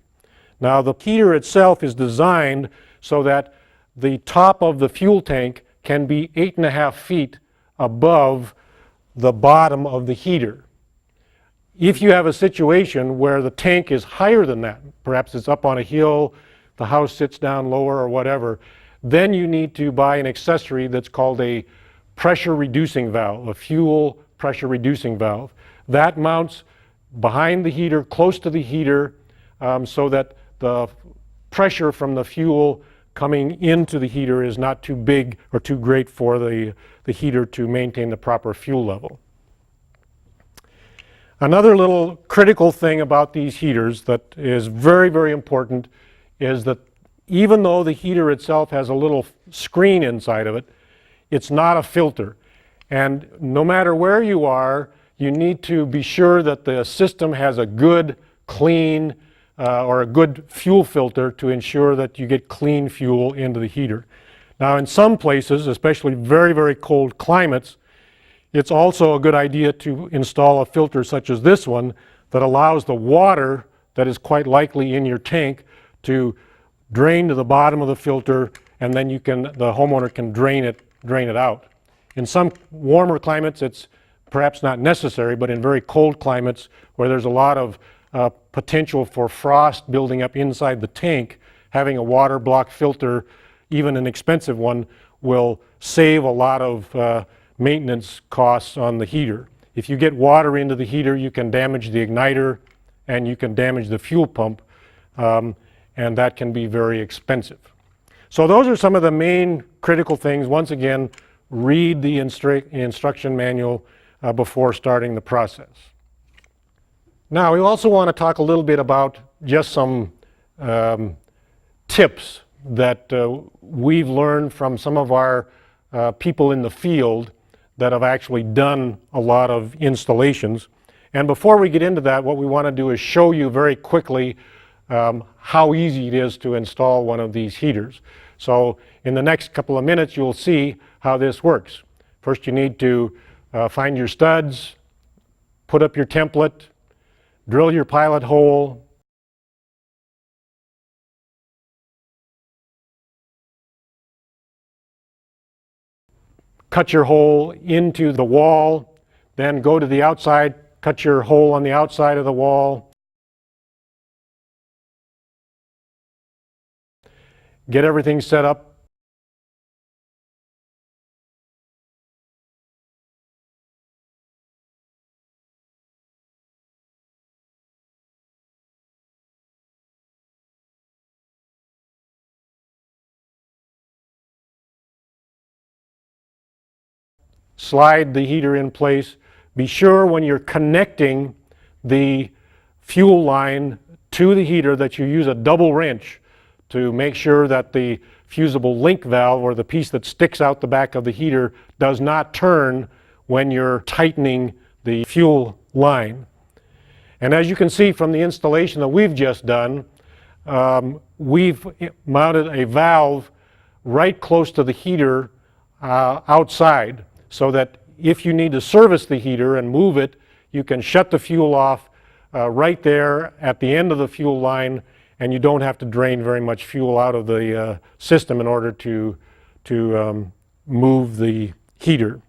Now the heater itself is designed so that the top of the fuel tank can be 8.5 feet above the bottom of the heater. If you have a situation where the tank is higher than that, perhaps it's up on a hill, the house sits down lower or whatever, then you need to buy an accessory that's called a pressure reducing valve, a fuel pressure reducing valve. That mounts behind the heater, close to the heater, so that the pressure from the fuel coming into the heater is not too big or too great for the heater to maintain the proper fuel level. Another little critical thing about these heaters that is very, very important is that even though the heater itself has a little screen inside of it, it's not a filter. And no matter where you are, you need to be sure that the system has a good, clean, or a good fuel filter to ensure that you get clean fuel into the heater. Now in some places, especially very, very cold climates, it's also a good idea to install a filter such as this one that allows the water that is quite likely in your tank to drain to the bottom of the filter, and then the homeowner can drain it out. In some warmer climates it's perhaps not necessary, but in very cold climates where there's a lot of potential for frost building up inside the tank, having a water block filter, even an expensive one, will save a lot of maintenance costs on the heater. If you get water into the heater, you can damage the igniter and you can damage the fuel pump, and that can be very expensive. So those are some of the main critical things. Once again, read the instruction manual before starting the process. Now we also want to talk a little bit about just some tips that we've learned from some of our people in the field that have actually done a lot of installations. And before we get into that, what we want to do is show you very quickly how easy it is to install one of these heaters. So in the next couple of minutes you'll see how this works. First you need to find your studs, put up your template, drill your pilot hole, cut your hole into the wall, then go to the outside, cut your hole on the outside of the wall, get everything set up. Slide the heater in place. Be sure when you're connecting the fuel line to the heater that you use a double wrench to make sure that the fusible link valve, or the piece that sticks out the back of the heater, does not turn when you're tightening the fuel line. And as you can see from the installation that we've just done, we've mounted a valve right close to the heater outside, so that if you need to service the heater and move it, you can shut the fuel off right there at the end of the fuel line, and you don't have to drain very much fuel out of the system in order to move the heater.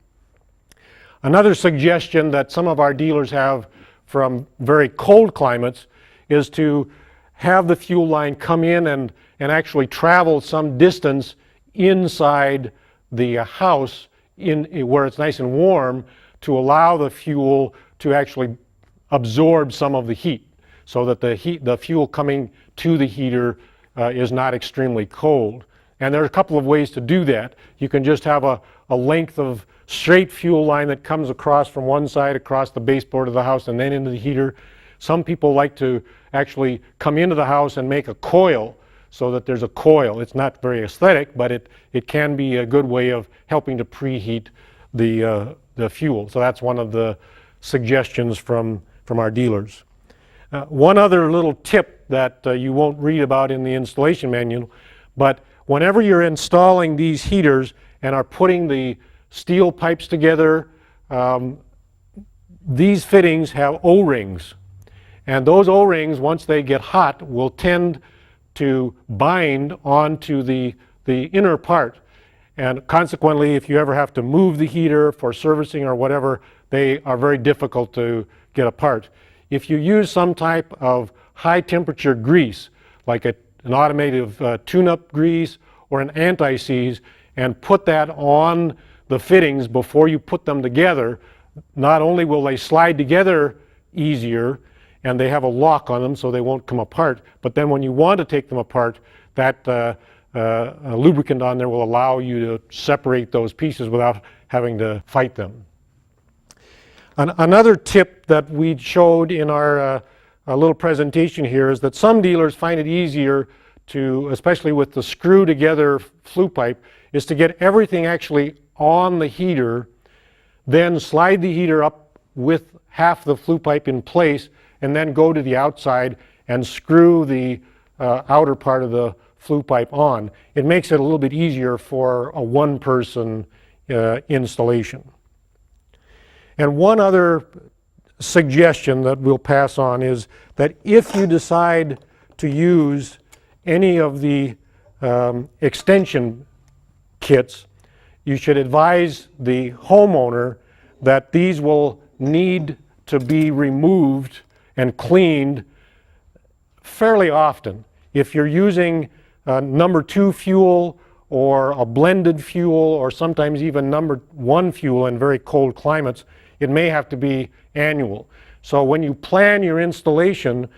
Another suggestion that some of our dealers have from very cold climates is to have the fuel line come in and actually travel some distance inside the house where it's nice and warm, to allow the fuel to actually absorb some of the heat, so that the fuel coming to the heater is not extremely cold. And there are a couple of ways to do that. You can just have a length of straight fuel line that comes across from one side across the baseboard of the house and then into the heater. Some people like to actually come into the house and make a coil, so that there's a coil. It's not very aesthetic, but it can be a good way of helping to preheat the fuel. So that's one of the suggestions from our dealers. One other little tip that you won't read about in the installation manual, but whenever you're installing these heaters and are putting the steel pipes together, these fittings have O-rings. And those O-rings, once they get hot, will tend to bind onto the inner part. And consequently, if you ever have to move the heater for servicing or whatever, they are very difficult to get apart. If you use some type of high temperature grease, like an automated tune-up grease or an anti-seize, and put that on the fittings before you put them together, not only will they slide together easier, and they have a lock on them so they won't come apart, but then when you want to take them apart, that lubricant on there will allow you to separate those pieces without having to fight them. Another tip that we showed in our little presentation here is that some dealers find it easier to, especially with the screw together flue pipe, is to get everything actually on the heater, then slide the heater up with half the flue pipe in place, and then go to the outside and screw the outer part of the flue pipe on. It makes it a little bit easier for a one-person installation. And one other suggestion that we'll pass on is that if you decide to use any of the extension kits, you should advise the homeowner that these will need to be removed and cleaned fairly often. If you're using number 2 fuel or a blended fuel, or sometimes even number 1 fuel in very cold climates, it may have to be annual. So when you plan your installation,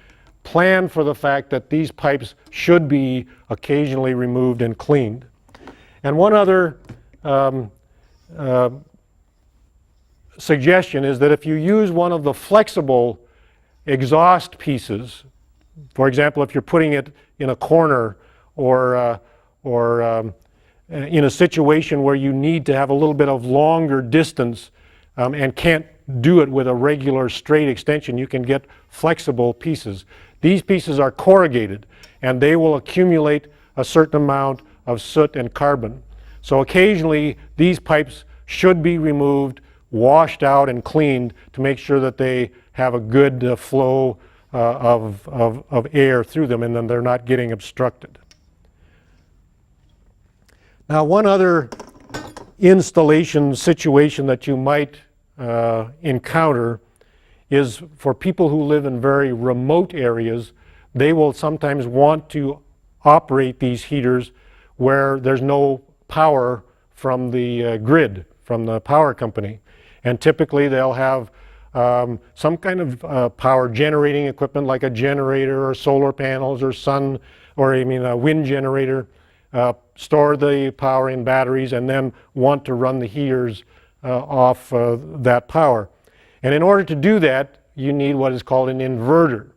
plan for the fact that these pipes should be occasionally removed and cleaned. And one other suggestion is that if you use one of the flexible exhaust pieces, for example, if you're putting it in a corner or in a situation where you need to have a little bit of longer distance and can't do it with a regular straight extension, you can get flexible pieces. These pieces are corrugated and they will accumulate a certain amount of soot and carbon. So occasionally these pipes should be removed, washed out and cleaned to make sure that they have a good flow of air through them, and then they're not getting obstructed. Now, one other installation situation that you might encounter is for people who live in very remote areas. They will sometimes want to operate these heaters where there's no power from the grid, from the power company. And typically they'll have some kind of power generating equipment like a generator or solar panels or a wind generator, store the power in batteries, and then want to run the heaters off that power. And in order to do that, you need what is called an inverter.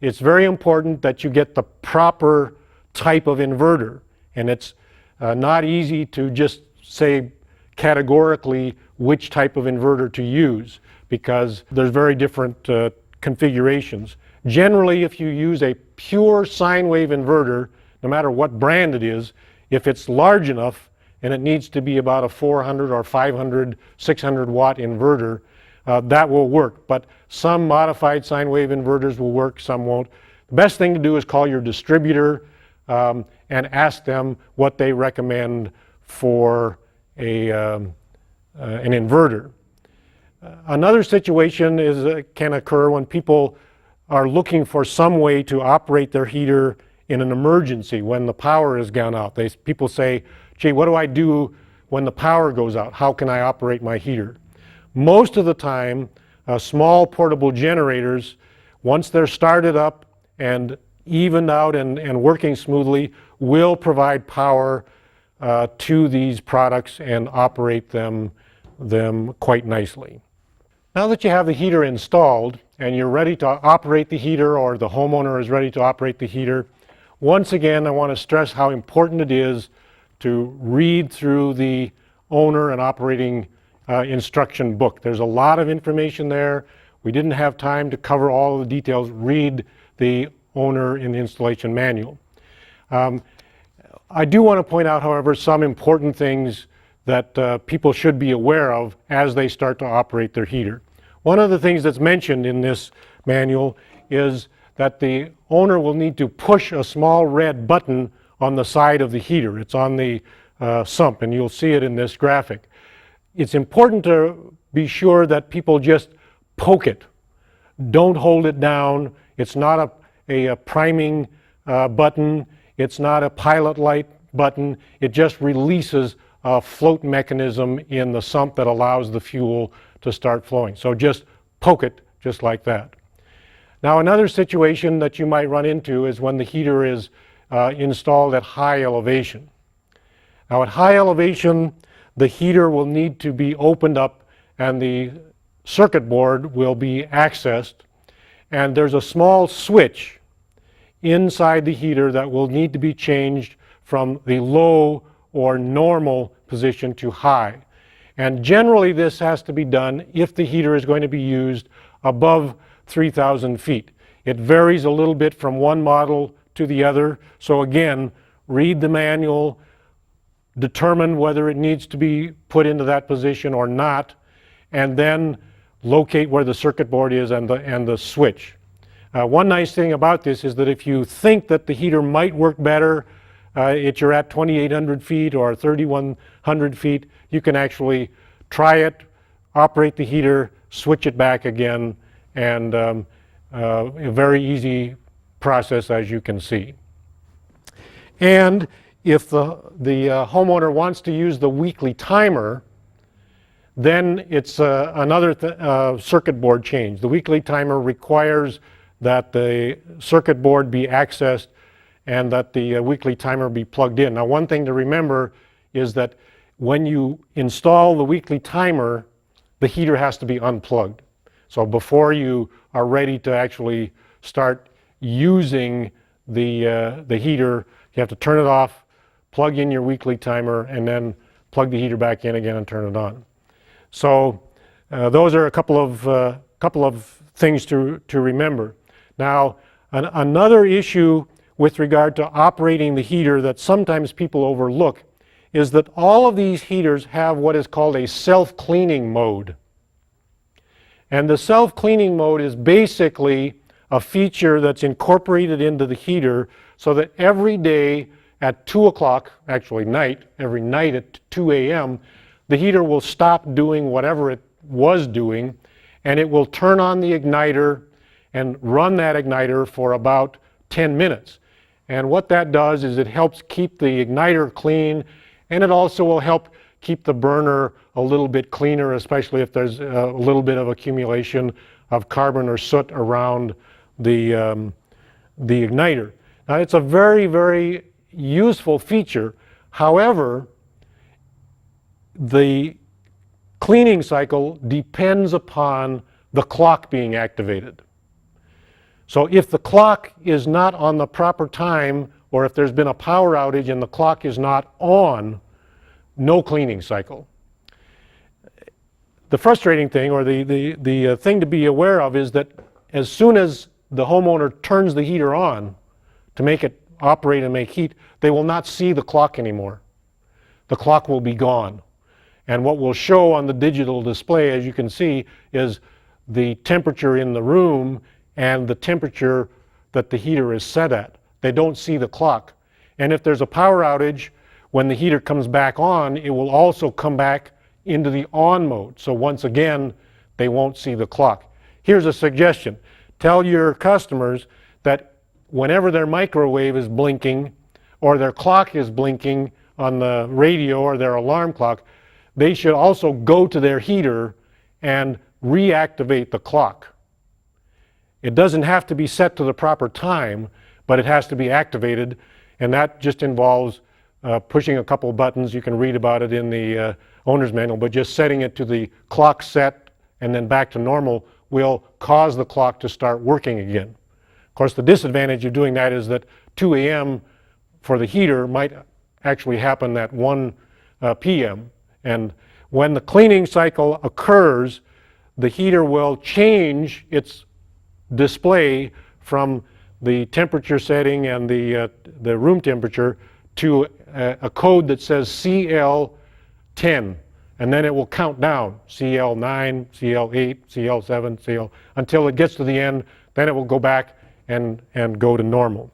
It's very important that you get the proper type of inverter, and it's not easy to just say categorically which type of inverter to use, because there's very different configurations. Generally, if you use a pure sine wave inverter, no matter what brand it is, if it's large enough and it needs to be about a 400 or 500, 600 watt inverter, that will work. But some modified sine wave inverters will work, some won't. The best thing to do is call your distributor and ask them what they recommend for an inverter. Another situation can occur when people are looking for some way to operate their heater in an emergency when the power has gone out. People say, gee, what do I do when the power goes out? How can I operate my heater? Most of the time, small portable generators, once they're started up and evened out and working smoothly, will provide power to these products and operate them quite nicely. Now that you have the heater installed and you're ready to operate the heater, or the homeowner is ready to operate the heater, once again I want to stress how important it is to read through the owner and operating instruction book. There's a lot of information there. We didn't have time to cover all of the details. Read the owner in the installation manual. I do want to point out, however, some important things that people should be aware of as they start to operate their heater. One of the things that's mentioned in this manual is that the owner will need to push a small red button on the side of the heater. It's on the sump, and you'll see it in this graphic. It's important to be sure that people just poke it. Don't hold it down. It's not a priming button. It's not a pilot light button. It just releases a float mechanism in the sump that allows the fuel to start flowing. So just poke it just like that. Now another situation that you might run into is when the heater is installed at high elevation. Now at high elevation, the heater will need to be opened up and the circuit board will be accessed, and there's a small switch inside the heater that will need to be changed from the low or normal position to high. And generally this has to be done if the heater is going to be used above 3,000 feet. It varies a little bit from one model to the other. So again, read the manual, determine whether it needs to be put into that position or not, and then locate where the circuit board is and the switch. One nice thing about this is that if you think that the heater might work better you're at 2,800 feet or 3,100 feet, you can actually try it, operate the heater, switch it back again, and a very easy process, as you can see. And if the homeowner wants to use the weekly timer, then it's another circuit board change. The weekly timer requires that the circuit board be accessed and that the weekly timer be plugged in. Now one thing to remember is that when you install the weekly timer, the heater has to be unplugged. So before you are ready to actually start using the heater, you have to turn it off, plug in your weekly timer, and then plug the heater back in again and turn it on. So those are a couple of things to remember. Now another issue with regard to operating the heater that sometimes people overlook is that all of these heaters have what is called a self-cleaning mode. And the self-cleaning mode is basically a feature that's incorporated into the heater so that every day at 2 o'clock, actually every night at 2 a.m., the heater will stop doing whatever it was doing, and it will turn on the igniter and run that igniter for about 10 minutes. And what that does is it helps keep the igniter clean, and it also will help keep the burner a little bit cleaner, especially if there's a little bit of accumulation of carbon or soot around the igniter. Now it's a very, very useful feature. However, the cleaning cycle depends upon the clock being activated. So if the clock is not on the proper time, or if there's been a power outage and the clock is not on, no cleaning cycle. The frustrating thing, or the thing to be aware of, is that as soon as the homeowner turns the heater on to make it operate and make heat, they will not see the clock anymore. the clock will be gone. And what will show on the digital display, as you can see, is the temperature in the room and the temperature that the heater is set at. They don't see the clock. And if there's a power outage, when the heater comes back on, it will also come back into the on mode. So once again, they won't see the clock. Here's a suggestion. Tell your customers that whenever their microwave is blinking or their clock is blinking on the radio or their alarm clock, they should also go to their heater and reactivate the clock. It doesn't have to be set to the proper time, but it has to be activated, and that just involves pushing a couple buttons. You can read about it in the owner's manual, but just setting it to the clock set and then back to normal will cause the clock to start working again. Of course, the disadvantage of doing that is that 2 a.m. for the heater might actually happen at 1 p.m. And when the cleaning cycle occurs, the heater will change its display from the temperature setting and the room temperature to a code that says CL10, and then it will count down, CL9, CL8, CL7, CL, until it gets to the end. Then it will go back and go to normal.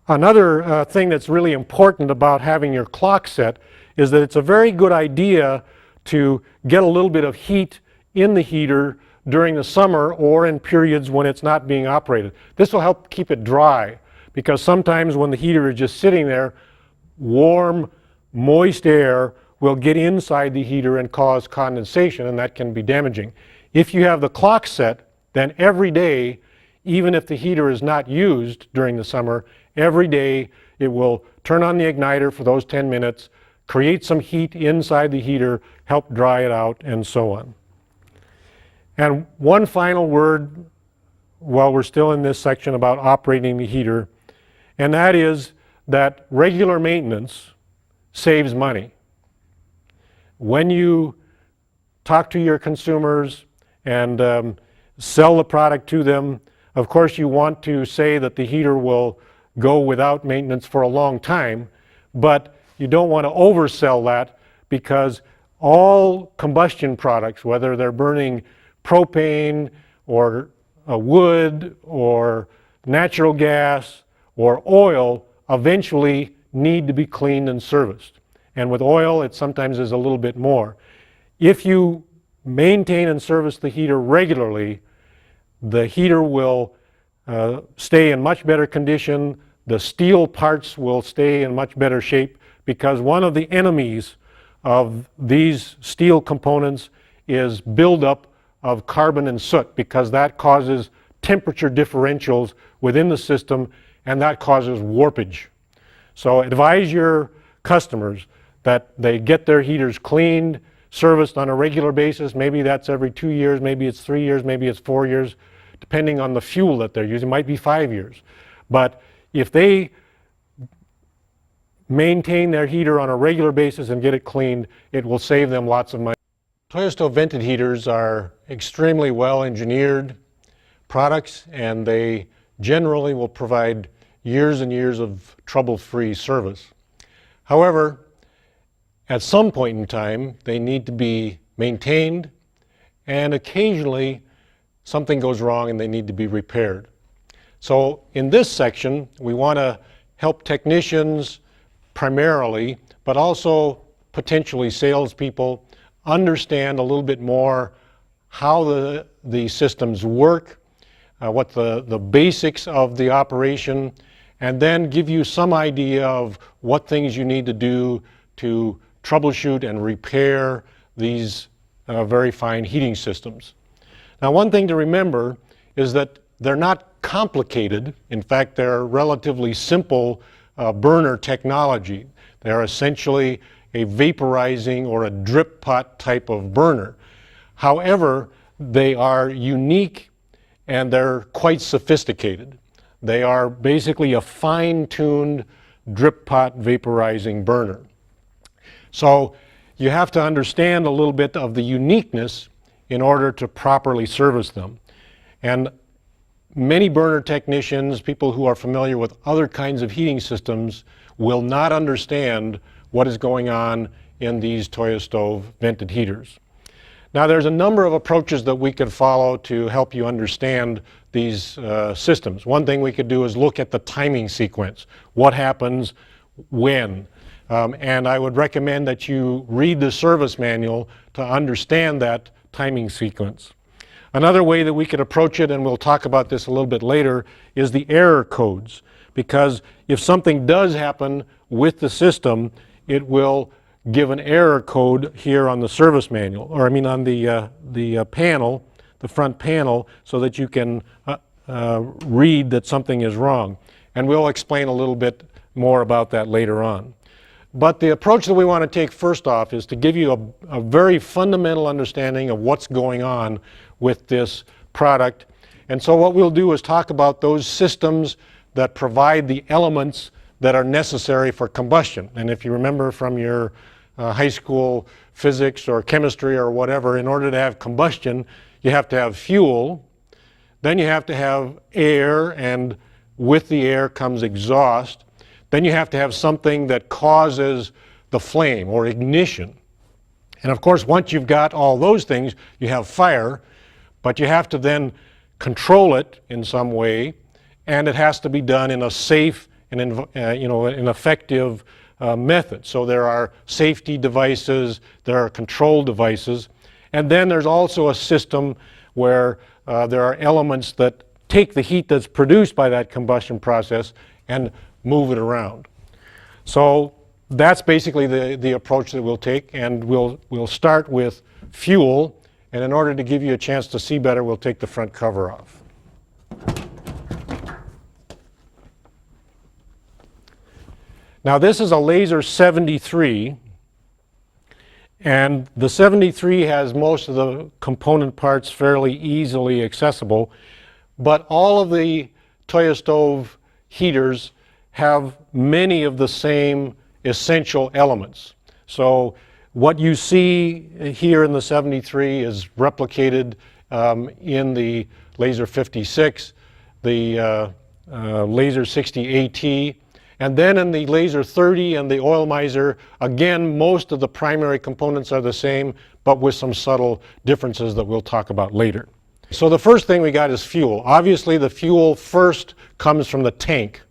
Another thing that's really important about having your clock set is that it's a very good idea to get a little bit of heat in the heater during the summer or in periods when it's not being operated. This will help keep it dry, because sometimes when the heater is just sitting there, warm, moist air will get inside the heater and cause condensation, and that can be damaging. If you have the clock set, then every day, even if the heater is not used during the summer, every day it will turn on the igniter for those 10 minutes, create some heat inside the heater, help dry it out, and so on. And one final word while we're still in this section about operating the heater, and that is that regular maintenance saves money. When you talk to your consumers and sell the product to them, of course you want to say that the heater will go without maintenance for a long time, but you don't want to oversell that, because all combustion products, whether they're burning propane or wood or natural gas or oil, eventually need to be cleaned and serviced. And with oil, it sometimes is a little bit more. If you maintain and service the heater regularly, the heater will stay in much better condition. The steel parts will stay in much better shape, because one of the enemies of these steel components is buildup of carbon and soot, because that causes temperature differentials within the system, and that causes warpage. So advise your customers that they get their heaters cleaned, serviced on a regular basis. Maybe that's every 2 years, maybe it's 3 years, maybe it's 4 years, depending on the fuel that they're using. It might be 5 years. But if they maintain their heater on a regular basis and get it cleaned, it will save them lots of money. Toyo vented heaters are extremely well engineered products, and they generally will provide years and years of trouble-free service. However, at some point in time, they need to be maintained, and occasionally something goes wrong and they need to be repaired. So in this section, we want to help technicians primarily, but also potentially salespeople, understand a little bit more how the systems work, what the basics of the operation, and then give you some idea of what things you need to do to troubleshoot and repair these very fine heating systems. Now, one thing to remember is that they're not complicated. In fact, they're relatively simple burner technology. They're essentially a vaporizing or a drip pot type of burner. However, they are unique and they're quite sophisticated. They are basically a fine-tuned drip pot vaporizing burner. So you have to understand a little bit of the uniqueness in order to properly service them. And many burner technicians, people who are familiar with other kinds of heating systems, will not understand what is going on in these Toyo stove vented heaters. Now there's a number of approaches that we could follow to help you understand these systems. One thing we could do is look at the timing sequence. What happens when? And I would recommend that you read the service manual to understand that timing sequence. Another way that we could approach it, and we'll talk about this a little bit later, is the error codes. Because if something does happen with the system, it will give an error code here on the service manual, or I mean on the panel, the front panel, so that you can read that something is wrong. And we'll explain a little bit more about that later on. But the approach that we want to take first off is to give you a very fundamental understanding of what's going on with this product. And so what we'll do is talk about those systems that provide the elements that are necessary for combustion. And if you remember from your high school physics or chemistry or whatever, in order to have combustion, you have to have fuel, then you have to have air, and with the air comes exhaust. Then you have to have something that causes the flame or ignition. And of course, once you've got all those things, you have fire, but you have to then control it in some way, and it has to be done in a safe and an effective method. So there are safety devices, there are control devices, and then there's also a system where there are elements that take the heat that's produced by that combustion process and move it around. So that's basically the approach that we'll take, and we'll start with fuel, and in order to give you a chance to see better, we'll take the front cover off. Now this is a Laser 73, and the 73 has most of the component parts fairly easily accessible, but all of the Toyo stove heaters have many of the same essential elements. So what you see here in the 73 is replicated in the Laser 56, the Laser 60 AT, and then in the Laser 30 and the Oil Miser, again, most of the primary components are the same, but with some subtle differences that we'll talk about later. So the first thing we got is fuel. Obviously, the fuel first comes from the tank.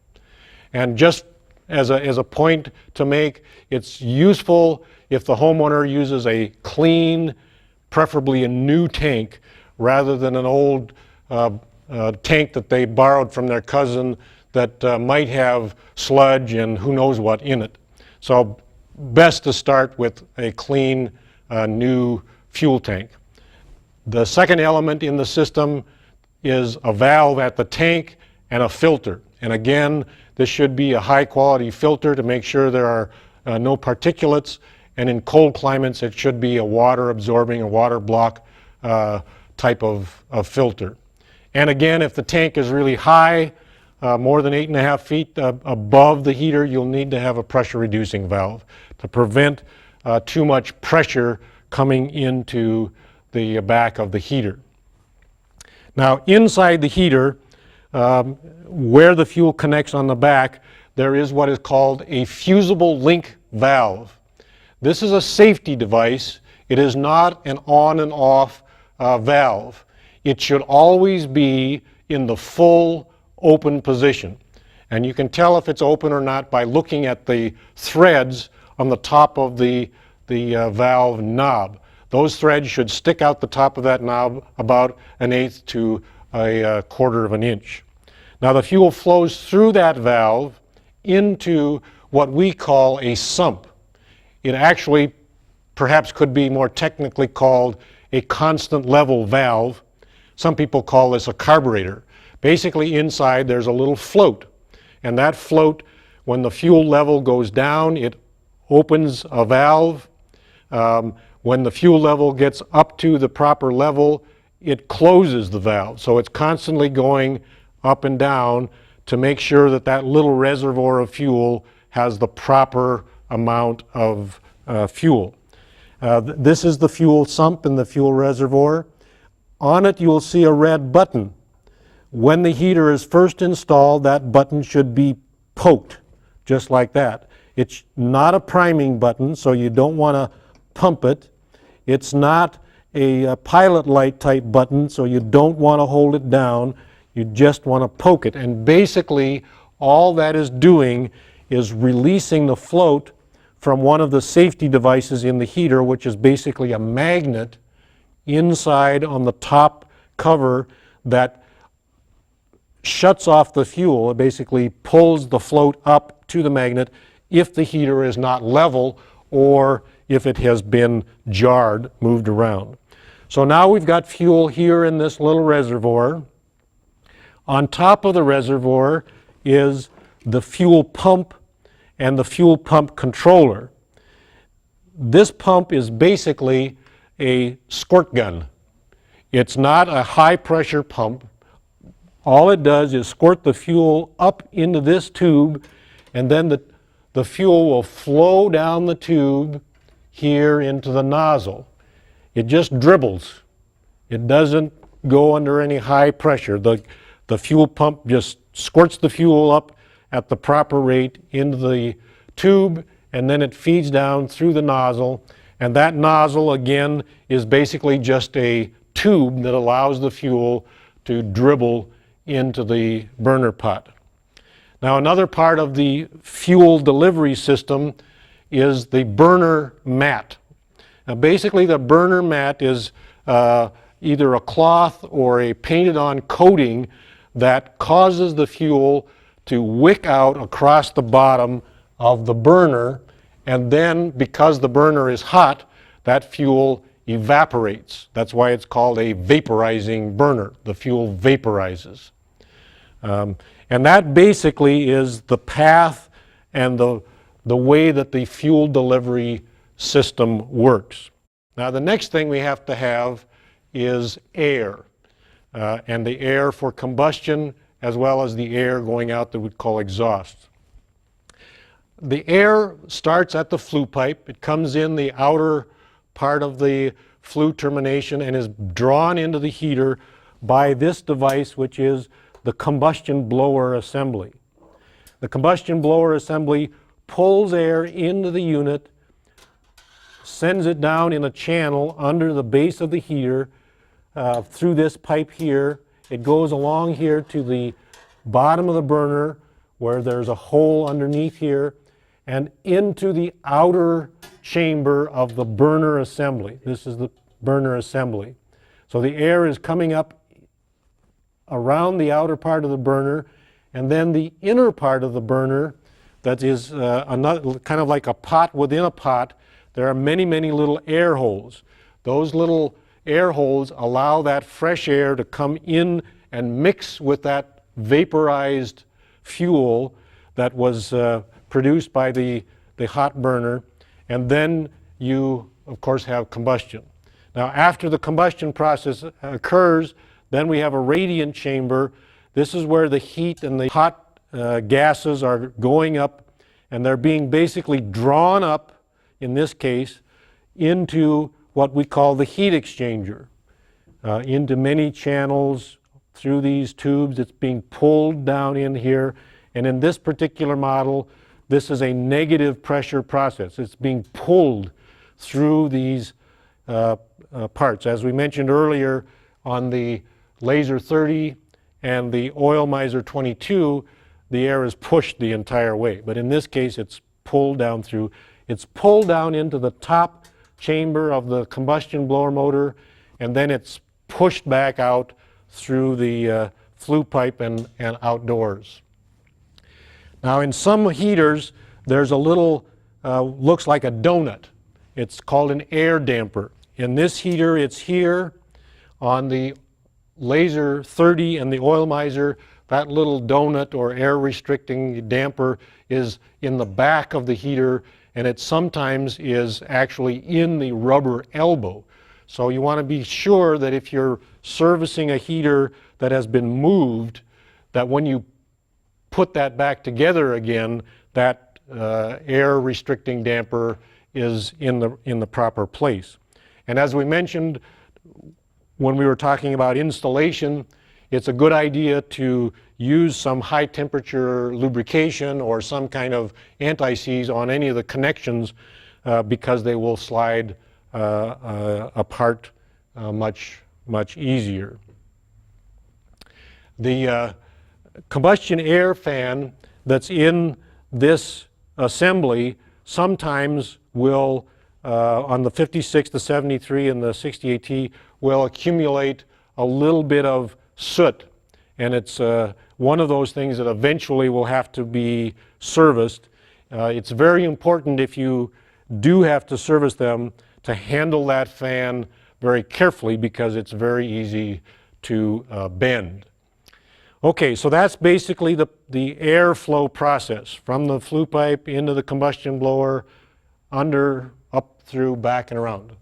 And just as a point to make, it's useful if the homeowner uses a clean, preferably a new tank, rather than an old tank that they borrowed from their cousin that might have sludge and who knows what in it. So best to start with a clean, new fuel tank. The second element in the system is a valve at the tank and a filter. And again, this should be a high quality filter to make sure there are no particulates, and in cold climates it should be a water absorbing, a water block type of filter. And again, if the tank is really high, more than 8.5 feet above the heater, you'll need to have a pressure reducing valve to prevent too much pressure coming into the back of the heater. Now inside the heater, where the fuel connects on the back, there is what is called a fusible link valve. This is a safety device. It is not an on and off valve. It should always be in the full open position. And you can tell if it's open or not by looking at the threads on the top of the valve knob. Those threads should stick out the top of that knob about 1/8 to a 1/4 of an inch. Now the fuel flows through that valve into what we call a sump. It actually perhaps could be more technically called a constant level valve. Some people call this a carburetor. Basically inside there's a little float, and that float, when the fuel level goes down, it opens a valve. When the fuel level gets up to the proper level, it closes the valve. So it's constantly going up and down to make sure that that little reservoir of fuel has the proper amount of fuel. This is the fuel sump and the fuel reservoir. On it you'll see a red button. When the heater is first installed, that button should be poked, just like that. It's not a priming button, so you don't want to pump it. It's not a pilot light type button, so you don't want to hold it down. You just want to poke it. And basically, all that is doing is releasing the float from one of the safety devices in the heater, which is basically a magnet inside on the top cover that shuts off the fuel. It basically pulls the float up to the magnet if the heater is not level or if it has been jarred, moved around. So now we've got fuel here in this little reservoir. On top of the reservoir is the fuel pump and the fuel pump controller. This pump is basically a squirt gun. It's not a high pressure pump. All it does is squirt the fuel up into this tube, and then the fuel will flow down the tube here into the nozzle. It just dribbles. It doesn't go under any high pressure. The fuel pump just squirts the fuel up at the proper rate into the tube, and then it feeds down through the nozzle. And that nozzle, again, is basically just a tube that allows the fuel to dribble into the burner pot. Now, another part of the fuel delivery system is the burner mat. Now, basically, the burner mat is either a cloth or a painted-on coating that causes the fuel to wick out across the bottom of the burner, and then because the burner is hot, that fuel evaporates. That's why it's called a vaporizing burner. The fuel vaporizes. And that basically is the path and the way that the fuel delivery system works. Now, the next thing we have to have is air, and the air for combustion as well as the air going out that we call exhaust. The air starts at the flue pipe. It comes in the outer part of the flue termination and is drawn into the heater by this device, which is the combustion blower assembly. The combustion blower assembly pulls air into the unit, sends it down in a channel under the base of the heater through this pipe here. It goes along here to the bottom of the burner where there's a hole underneath here and into the outer chamber of the burner assembly. This is the burner assembly. So the air is coming up around the outer part of the burner, and then the inner part of the burner that is another, kind of like a pot within a pot. There are many, many little air holes. Those little air holes allow that fresh air to come in and mix with that vaporized fuel that was produced by the hot burner, and then you, of course, have combustion. Now, after the combustion process occurs, then we have a radiant chamber. This is where the heat and the hot gases are going up, and they're being basically drawn up, in this case, into what we call the heat exchanger, into many channels through these tubes. It's being pulled down in here, and in this particular model, this is a negative pressure process. It's being pulled through these parts. As we mentioned earlier, on the Laser 30 and the Oil Miser 22, the air is pushed the entire way. But in this case, it's pulled down through. It's pulled down into the top chamber of the combustion blower motor, and then it's pushed back out through the flue pipe and outdoors. Now, in some heaters, there's a little, looks like a donut. It's called an air damper. In this heater, it's here. On the Laser 30 and the Oil Miser, that little donut or air restricting damper is in the back of the heater, and it sometimes is actually in the rubber elbow. So you want to be sure that if you're servicing a heater that has been moved, that when you put that back together again, that air restricting damper is in the proper place. And as we mentioned when we were talking about installation, it's a good idea to use some high temperature lubrication or some kind of anti-seize on any of the connections because they will slide apart much easier. The combustion air fan that's in this assembly sometimes will, on the 56, the 73, and the 68T, will accumulate a little bit of soot. And it's one of those things that eventually will have to be serviced. It's very important, if you do have to service them, to handle that fan very carefully because it's very easy to bend. Okay, so that's basically the airflow process from the flue pipe into the combustion blower, under, up through, back and around.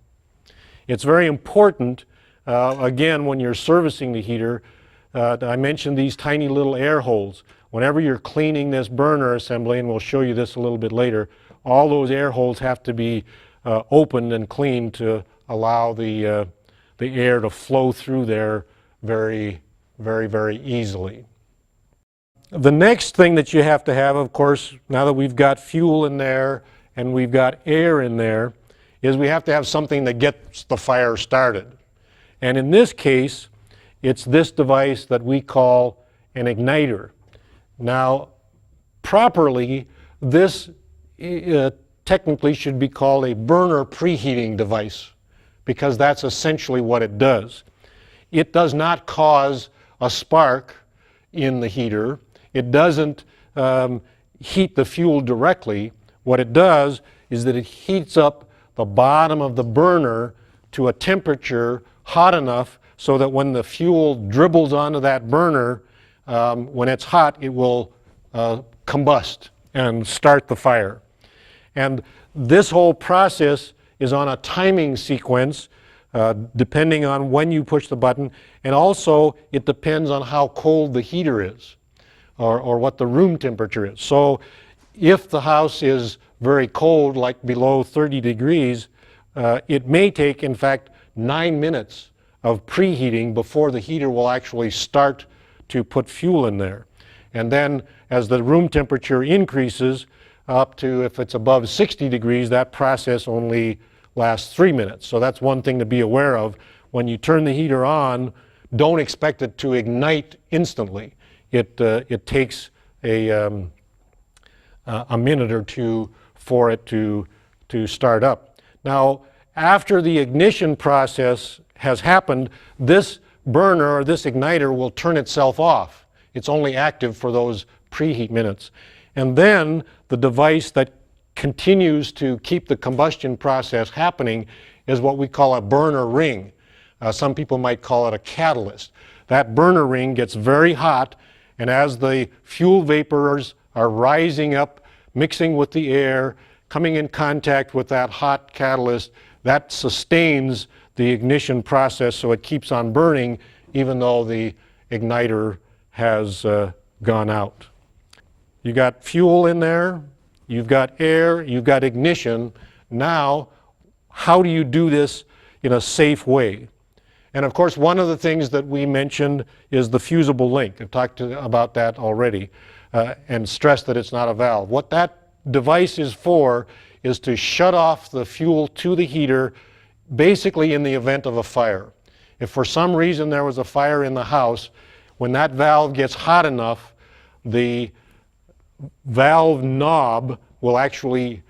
It's very important, again, when you're servicing the heater, I mentioned these tiny little air holes. Whenever you're cleaning this burner assembly, and we'll show you this a little bit later, all those air holes have to be opened and cleaned to allow the air to flow through there very easily. The next thing that you have to have, of course, now that we've got fuel in there and we've got air in there, is we have to have something that gets the fire started. And in this case, it's this device that we call an igniter. Now, properly, this technically should be called a burner preheating device, because that's essentially what it does. It does not cause a spark in the heater. It doesn't heat the fuel directly. What it does is that it heats up the bottom of the burner to a temperature hot enough so that when the fuel dribbles onto that burner, when it's hot, it will combust and start the fire. And this whole process is on a timing sequence depending on when you push the button, and also it depends on how cold the heater is or what the room temperature is. So if the house is very cold, like below 30 degrees, it may take, in fact, 9 minutes of preheating before the heater will actually start to put fuel in there. And then as the room temperature increases up to, if it's above 60 degrees, that process only lasts 3 minutes. So that's one thing to be aware of. When you turn the heater on, don't expect it to ignite instantly. It takes a minute or two for it to start up. Now, after the ignition process has happened, this burner or this igniter will turn itself off. It's only active for those preheat minutes. And then the device that continues to keep the combustion process happening is what we call a burner ring. Some people might call it a catalyst. That burner ring gets very hot, and as the fuel vapors are rising up, mixing with the air, coming in contact with that hot catalyst, that sustains the ignition process so it keeps on burning even though the igniter has gone out. You got fuel in there, you've got air, you've got ignition. Now, how do you do this in a safe way? And of course, one of the things that we mentioned is the fusible link. I've talked about that already and stressed that it's not a valve. What that device is for is to shut off the fuel to the heater basically in the event of a fire. If for some reason there was a fire in the house, when that valve gets hot enough, the valve knob will actually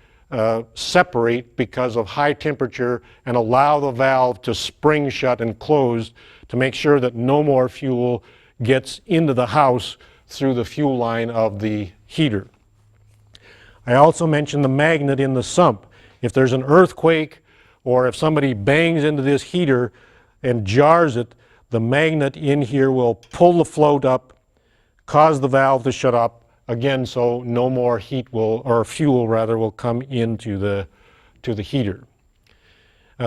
separate because of high temperature and allow the valve to spring shut and close to make sure that no more fuel gets into the house through the fuel line of the heater. I also mentioned the magnet in the sump. If there's an earthquake or if somebody bangs into this heater and jars it, the magnet in here will pull the float up, cause the valve to shut up, again, so no more heat will, or fuel rather, will come into the heater.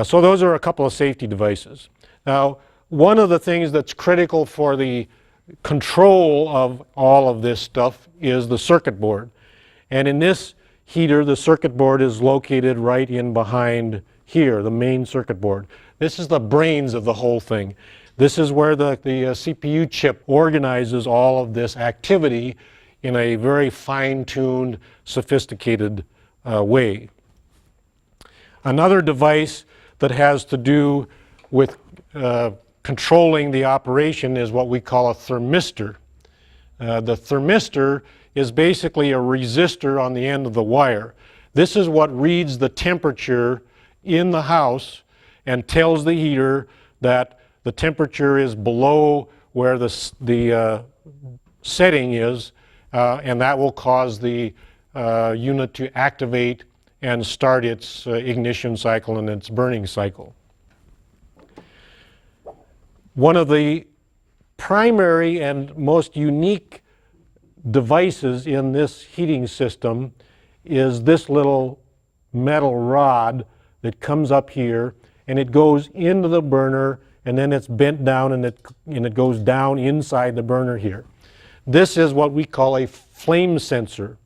So those are a couple of safety devices. Now, one of the things that's critical for the control of all of this stuff is the circuit board. And in this heater, the circuit board is located right in behind here, the main circuit board. This is the brains of the whole thing. This is where the CPU chip organizes all of this activity in a very fine-tuned, sophisticated way. Another device that has to do with controlling the operation is what we call a thermistor. The thermistor is basically a resistor on the end of the wire. This is what reads the temperature in the house and tells the heater that the temperature is below where the setting is, and that will cause the unit to activate and start its ignition cycle and its burning cycle. One of the primary and most unique devices in this heating system is this little metal rod that comes up here, and it goes into the burner, and then it's bent down and it goes down inside the burner here. This is what we call a flame sensor,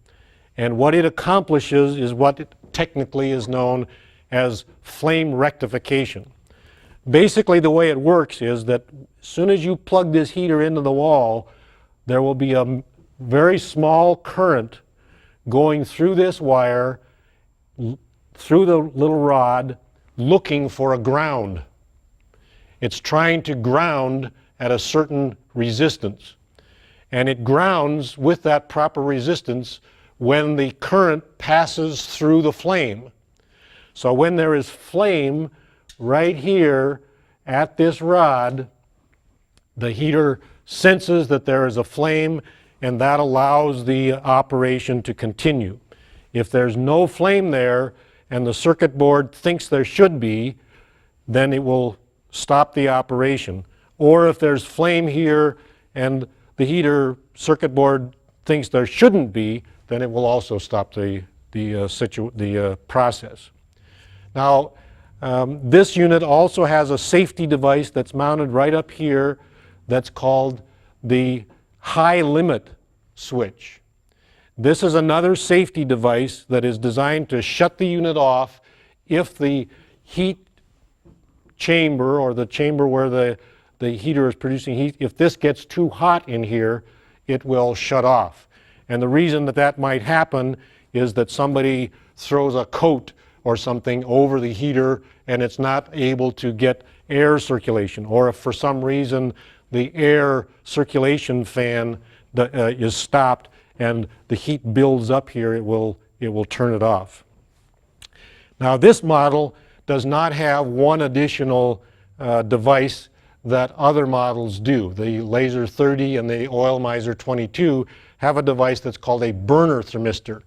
and what it accomplishes is what technically is known as flame rectification. Basically, the way it works is that as soon as you plug this heater into the wall, there will be a very small current going through this wire, through the little rod, looking for a ground. It's trying to ground at a certain resistance. And it grounds with that proper resistance when the current passes through the flame. So when there is flame right here at this rod, the heater senses that there is a flame, and that allows the operation to continue. If there's no flame there and the circuit board thinks there should be, then it will stop the operation. Or if there's flame here and the heater circuit board thinks there shouldn't be, then it will also stop the process. Now, this unit also has a safety device that's mounted right up here that's called the high limit switch. This is another safety device that is designed to shut the unit off if the heat chamber, or the chamber where the heater is producing heat, if this gets too hot in here, it will shut off. And the reason that that might happen is that somebody throws a coat or something over the heater and it's not able to get air circulation, or if for some reason the air circulation fan is stopped and the heat builds up here, it will turn it off. Now, this model does not have one additional device that other models do. The Laser 30 and the Oil Miser 22 have a device that's called a burner thermistor.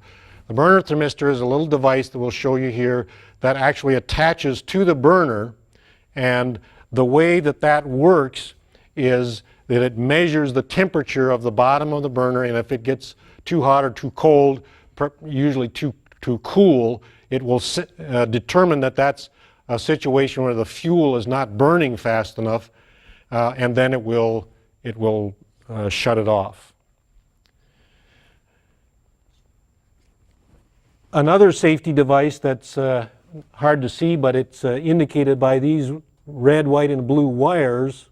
The burner thermistor is a little device that we'll show you here that actually attaches to the burner, and the way that that works is that it measures the temperature of the bottom of the burner, and if it gets too hot or too cold, usually too cool, it will determine that that's a situation where the fuel is not burning fast enough, and then it will shut it off. Another safety device that's hard to see, but it's indicated by these red, white, and blue wires,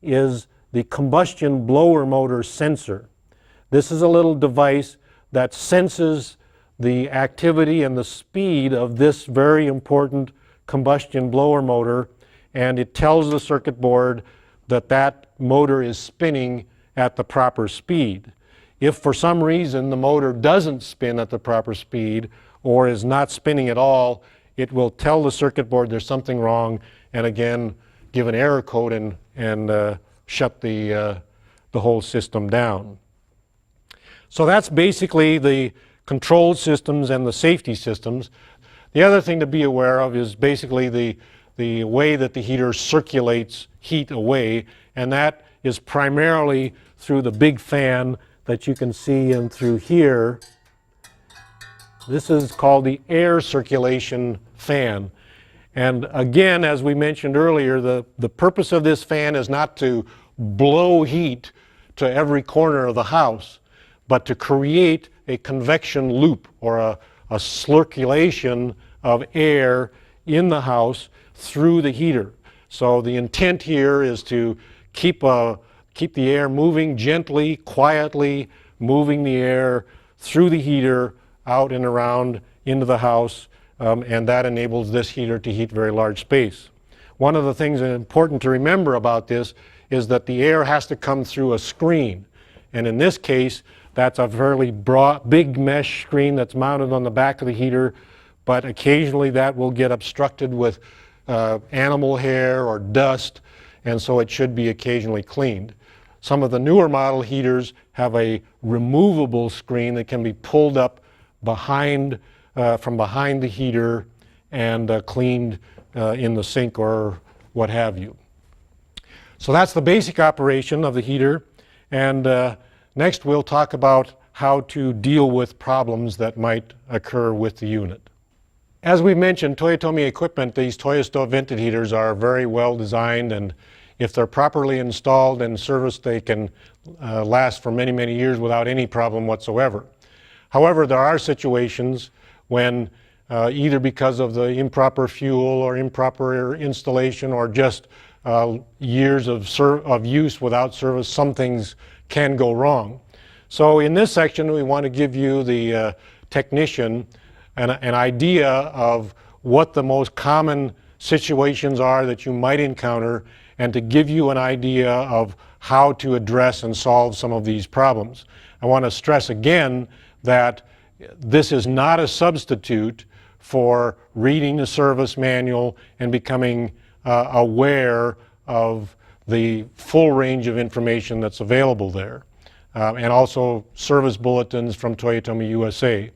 is the combustion blower motor sensor. This is a little device that senses the activity and the speed of this very important combustion blower motor, and it tells the circuit board that that motor is spinning at the proper speed. If for some reason the motor doesn't spin at the proper speed or is not spinning at all, it will tell the circuit board there's something wrong, and again give an error code and shut the whole system down. So that's basically the control systems and the safety systems. The other thing to be aware of is basically the way that the heater circulates heat away, and that is primarily through the big fan that you can see in through here. This is called the air circulation fan. And again, as we mentioned earlier, the purpose of this fan is not to blow heat to every corner of the house, but to create a convection loop, or a circulation of air in the house through the heater. So the intent here is to keep the air moving gently, quietly, moving the air through the heater, out and around into the house, and that enables this heater to heat very large space. One of the things that's important to remember about this is that the air has to come through a screen. And in this case, that's a fairly broad, big mesh screen that's mounted on the back of the heater, but occasionally that will get obstructed with animal hair or dust, and so it should be occasionally cleaned. Some of the newer model heaters have a removable screen that can be pulled up behind, from behind the heater and cleaned in the sink or what have you. So that's the basic operation of the heater, and next we'll talk about how to deal with problems that might occur with the unit. As we mentioned, Toyotomi equipment, these Toyo stove vented heaters are very well designed, and if they're properly installed and serviced, they can last for many, many years without any problem whatsoever. However, there are situations when either because of the improper fuel or improper installation or just years of use without service, some things can go wrong. So in this section, we want to give you, the technician, an idea of what the most common situations are that you might encounter, and to give you an idea of how to address and solve some of these problems. I want to stress again that this is not a substitute for reading the service manual and becoming aware of the full range of information that's available there, and also service bulletins from Toyotomi USA.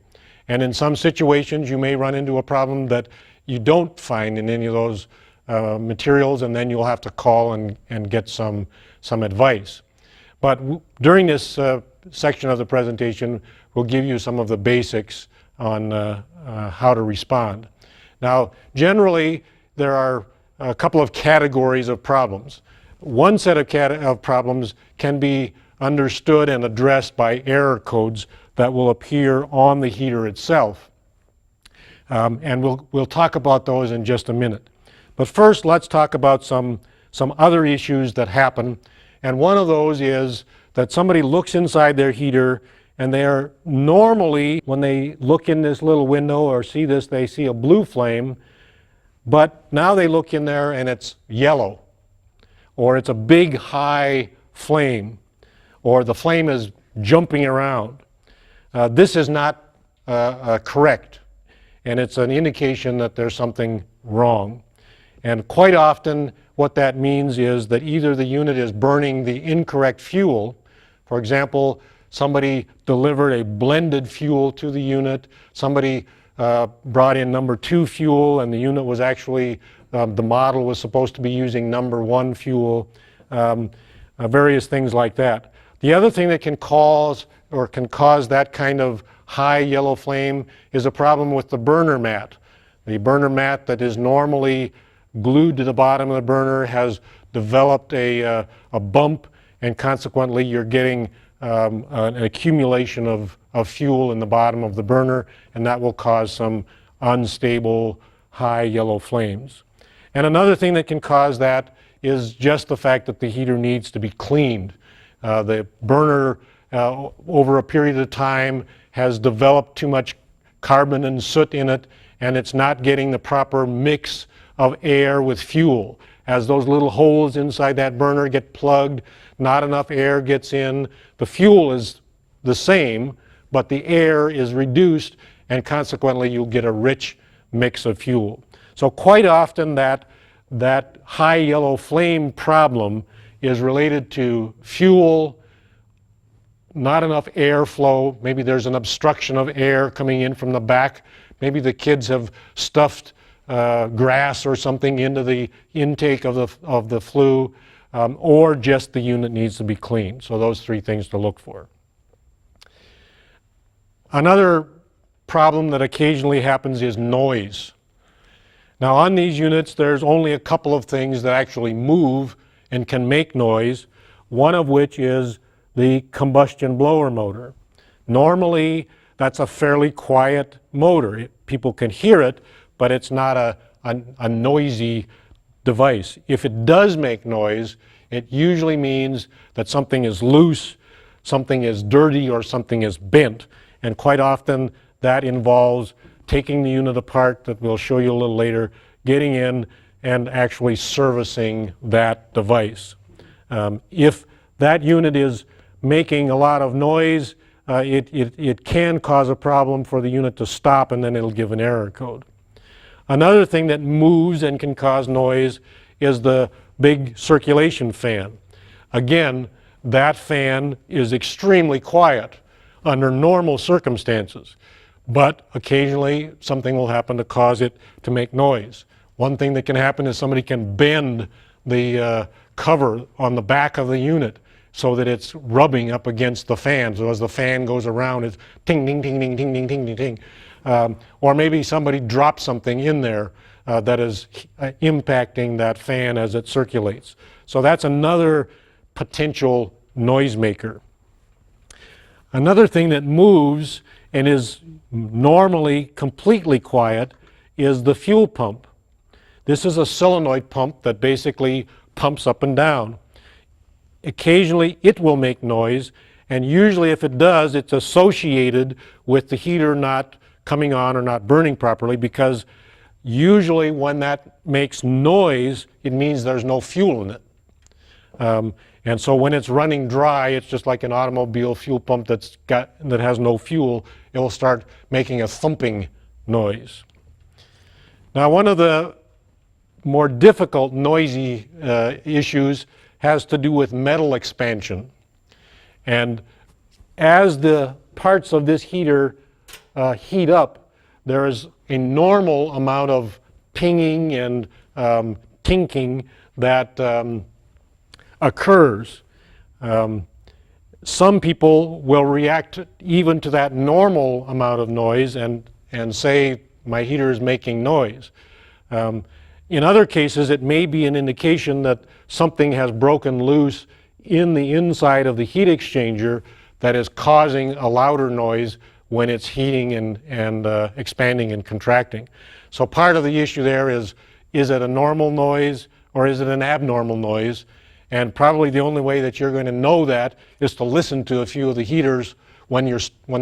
And in some situations, you may run into a problem that you don't find in any of those materials, and then you'll have to call and get some advice. But during this section of the presentation, we'll give you some of the basics on how to respond. Now, generally, there are a couple of categories of problems. One set of problems can be understood and addressed by error codes that will appear on the heater itself. And we'll talk about those in just a minute. But first, let's talk about some other issues that happen. And one of those is that somebody looks inside their heater, and they're normally, when they look in this little window or see this, they see a blue flame, but now they look in there and it's yellow, or it's a big high flame, or the flame is jumping around. This is not correct, and it's an indication that there's something wrong. And quite often what that means is that either the unit is burning the incorrect fuel. For example, somebody delivered a blended fuel to the unit, somebody brought in number 2 fuel, and the unit was actually, the model was supposed to be using number 1 fuel, various things like that. The other thing that can cause that kind of high yellow flame is a problem with the burner mat. The burner mat that is normally glued to the bottom of the burner has developed a bump, and consequently you're getting an accumulation of fuel in the bottom of the burner, and that will cause some unstable high yellow flames. And another thing that can cause that is just the fact that the heater needs to be cleaned. The burner over a period of time has developed too much carbon and soot in it, and it's not getting the proper mix of air with fuel. As those little holes inside that burner get plugged, not enough air gets in. The fuel is the same, but the air is reduced, and consequently you'll get a rich mix of fuel. So quite often that high yellow flame problem is related to fuel, not enough airflow. Maybe there's an obstruction of air coming in from the back. Maybe the kids have stuffed grass or something into the intake of the flue, or just the unit needs to be cleaned. So those 3 things to look for. Another problem that occasionally happens is noise. Now on these units, there's only a couple of things that actually move and can make noise, one of which is the combustion blower motor. Normally, that's a fairly quiet motor. People can hear it, but it's not a noisy device. If it does make noise, it usually means that something is loose, something is dirty, or something is bent. And quite often that involves taking the unit apart, that we'll show you a little later, getting in and actually servicing that device. If that unit is making a lot of noise, it can cause a problem for the unit to stop, and then it'll give an error code. Another thing that moves and can cause noise is the big circulation fan. Again, that fan is extremely quiet under normal circumstances, but occasionally something will happen to cause it to make noise. One thing that can happen is somebody can bend the cover on the back of the unit so that it's rubbing up against the fan. So as the fan goes around, it's ting, ting, ting, ting, ting, ting, ting, ting, ting. Or maybe somebody drops something in there that is impacting that fan as it circulates. So that's another potential noisemaker. Another thing that moves and is normally completely quiet is the fuel pump. This is a solenoid pump that basically pumps up and down. Occasionally it will make noise, and usually if it does, it's associated with the heater not coming on or not burning properly, because usually when that makes noise, it means there's no fuel in it. And so when it's running dry, it's just like an automobile fuel pump that has no fuel. It will start making a thumping noise. Now, one of the more difficult noisy issues has to do with metal expansion. And as the parts of this heater heat up, there is a normal amount of pinging and tinking that occurs. Some people will react even to that normal amount of noise and say, my heater is making noise. In other cases, it may be an indication that something has broken loose in the inside of the heat exchanger that is causing a louder noise when it's heating and expanding and contracting. So part of the issue there is it a normal noise or is it an abnormal noise? And probably the only way that you're going to know that is to listen to a few of the heaters when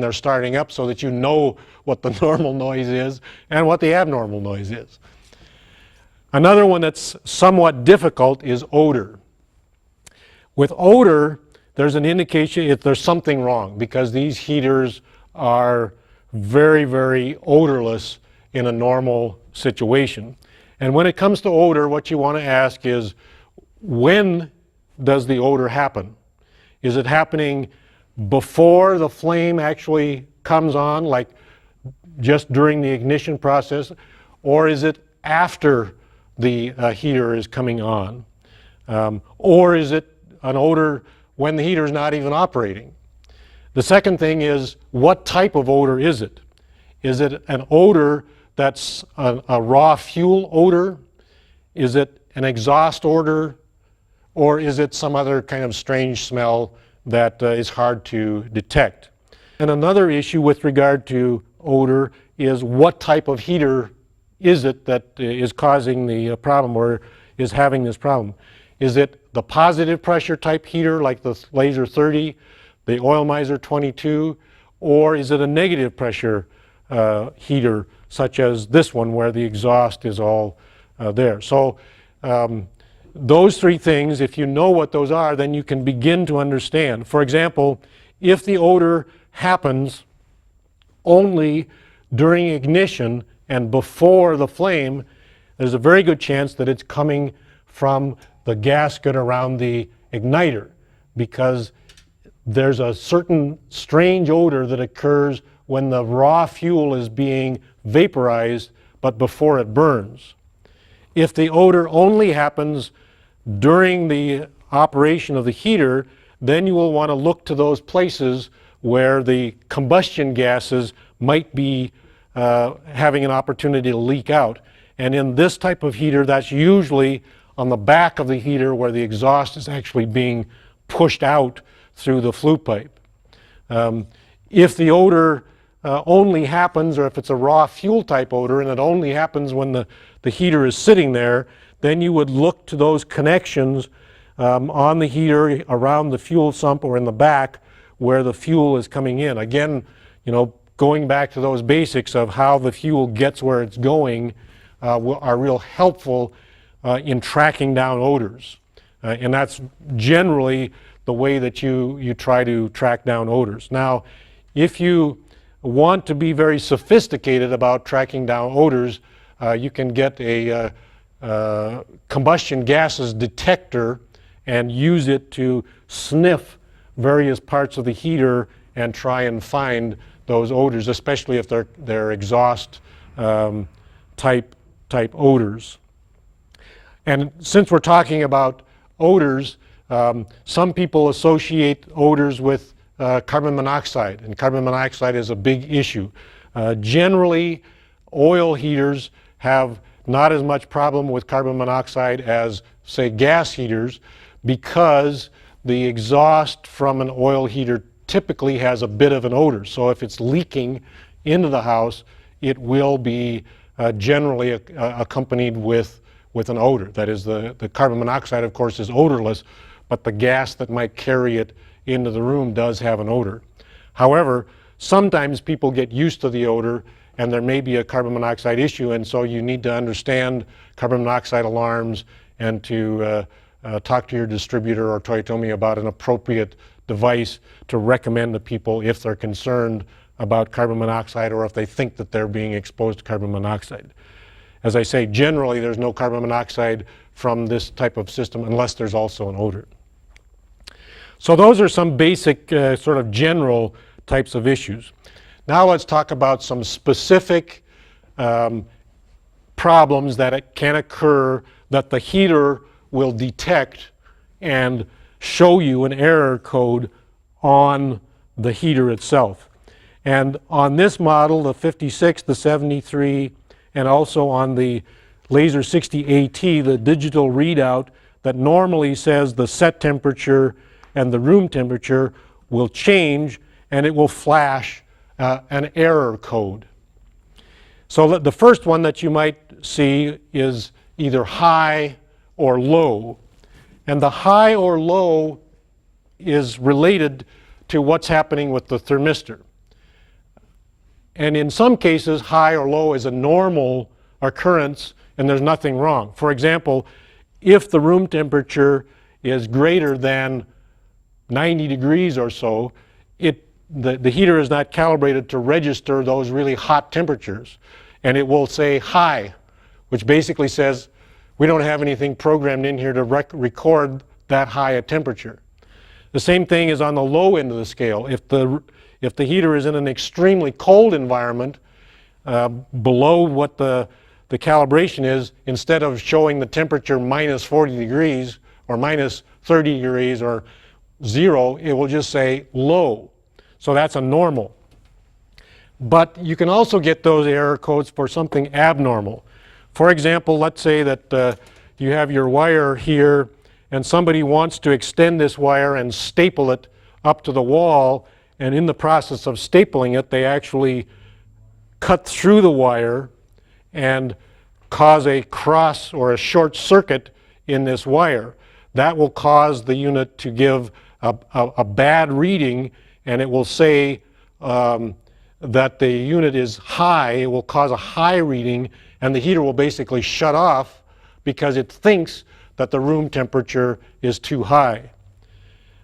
they're starting up, so that you know what the normal noise is and what the abnormal noise is. Another one that's somewhat difficult is odor. With odor, there's an indication if there's something wrong, because these heaters are very, very odorless in a normal situation. And when it comes to odor, what you want to ask is, when does the odor happen? Is it happening before the flame actually comes on, like just during the ignition process, or is it after the heater is coming on? Or is it an odor when the heater is not even operating? The second thing is, what type of odor is it? Is it an odor that's a raw fuel odor? Is it an exhaust odor? Or is it some other kind of strange smell that is hard to detect? And another issue with regard to odor is, what type of heater is it that is causing the problem or is having this problem? Is it the positive pressure type heater like the Laser 30, the Oil Miser 22, or is it a negative pressure heater such as this one where the exhaust is all there? So those three things, if you know what those are, then you can begin to understand. For example, if the odor happens only during ignition and before the flame, there's a very good chance that it's coming from the gasket around the igniter, because there's a certain strange odor that occurs when the raw fuel is being vaporized but before it burns. If the odor only happens during the operation of the heater, then you will want to look to those places where the combustion gases might be having an opportunity to leak out. And in this type of heater, that's usually on the back of the heater where the exhaust is actually being pushed out through the flue pipe. If the odor only happens, or if it's a raw fuel type odor and it only happens when the heater is sitting there, then you would look to those connections on the heater, around the fuel sump, or in the back where the fuel is coming in. Again, going back to those basics of how the fuel gets where it's going are real helpful in tracking down odors. And that's generally the way that you try to track down odors. Now, if you want to be very sophisticated about tracking down odors, you can get a combustion gases detector and use it to sniff various parts of the heater and try and find those odors, especially if they're exhaust type odors. And since we're talking about odors, some people associate odors with carbon monoxide, and carbon monoxide is a big issue. Generally, oil heaters have not as much problem with carbon monoxide as, say, gas heaters, because the exhaust from an oil heater typically has a bit of an odor. So if it's leaking into the house, it will be generally accompanied with an odor. That is, the carbon monoxide, of course, is odorless, but the gas that might carry it into the room does have an odor. However, sometimes people get used to the odor and there may be a carbon monoxide issue, and so you need to understand carbon monoxide alarms and to talk to your distributor or Toyotomi about an appropriate device to recommend to people if they're concerned about carbon monoxide or if they think that they're being exposed to carbon monoxide. As I say, generally there's no carbon monoxide from this type of system unless there's also an odor. So those are some basic sort of general types of issues. Now let's talk about some specific problems that can occur that the heater will detect and show you an error code on the heater itself. And on this model, the 56, the 73, and also on the Laser 60 AT, the digital readout that normally says the set temperature and the room temperature will change, and it will flash an error code. So the first one that you might see is either high or low. And the high or low is related to what's happening with the thermistor. And in some cases, high or low is a normal occurrence and there's nothing wrong. For example, if the room temperature is greater than 90 degrees or so, the heater is not calibrated to register those really hot temperatures. And it will say high, which basically says we don't have anything programmed in here to record that high a temperature. The same thing is on the low end of the scale. If the heater is in an extremely cold environment, below what the calibration is, instead of showing the temperature minus 40 degrees or minus 30 degrees or 0, it will just say low. So that's a normal. But you can also get those error codes for something abnormal. For example, let's say that you have your wire here and somebody wants to extend this wire and staple it up to the wall, and in the process of stapling it, they actually cut through the wire and cause a cross or a short circuit in this wire. That will cause the unit to give a bad reading, and it will say that the unit is high. It will cause a high reading, and the heater will basically shut off because it thinks that the room temperature is too high.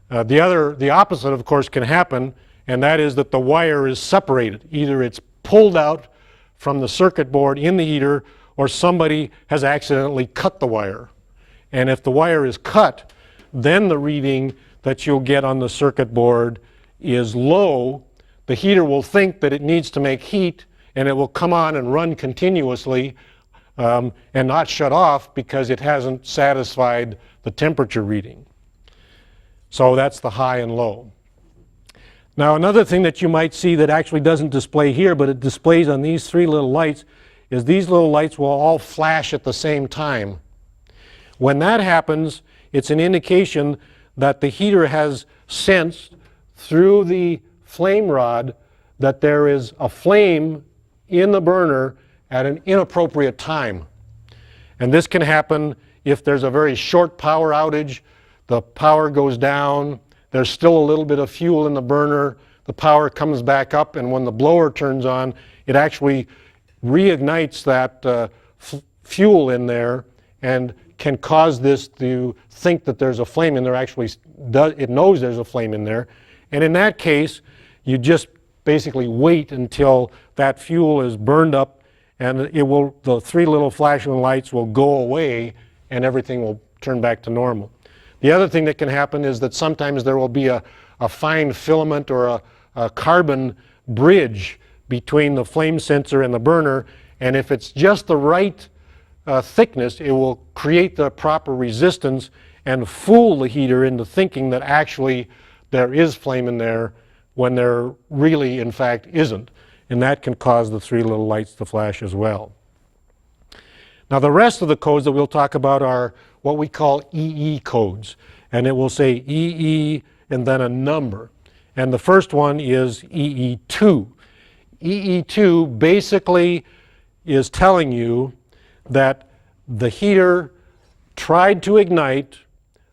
The opposite, of course, can happen, and that is that the wire is separated. Either it's pulled out from the circuit board in the heater, or somebody has accidentally cut the wire. And if the wire is cut, then the reading that you'll get on the circuit board is low. The heater will think that it needs to make heat, and it will come on and run continuously and not shut off because it hasn't satisfied the temperature reading. So that's the high and low. Now, another thing that you might see that actually doesn't display here, but it displays on these three little lights, is these little lights will all flash at the same time. When that happens, it's an indication that the heater has sensed through the flame rod that there is a flame in the burner at an inappropriate time. And this can happen if there's a very short power outage, the power goes down, there's still a little bit of fuel in the burner, the power comes back up, and when the blower turns on, it actually reignites that fuel in there and can cause this to think that there's a flame in there. Actually, it knows there's a flame in there. And in that case, you just basically wait until that fuel is burned up, and the three little flashing lights will go away and everything will turn back to normal. The other thing that can happen is that sometimes there will be a fine filament or a carbon bridge between the flame sensor and the burner, and if it's just the right thickness, it will create the proper resistance and fool the heater into thinking that actually there is flame in there when there really, in fact, isn't. And that can cause the three little lights to flash as well. Now, the rest of the codes that we'll talk about are what we call EE codes. And it will say EE and then a number. And the first one is EE2. EE2 basically is telling you that the heater tried to ignite,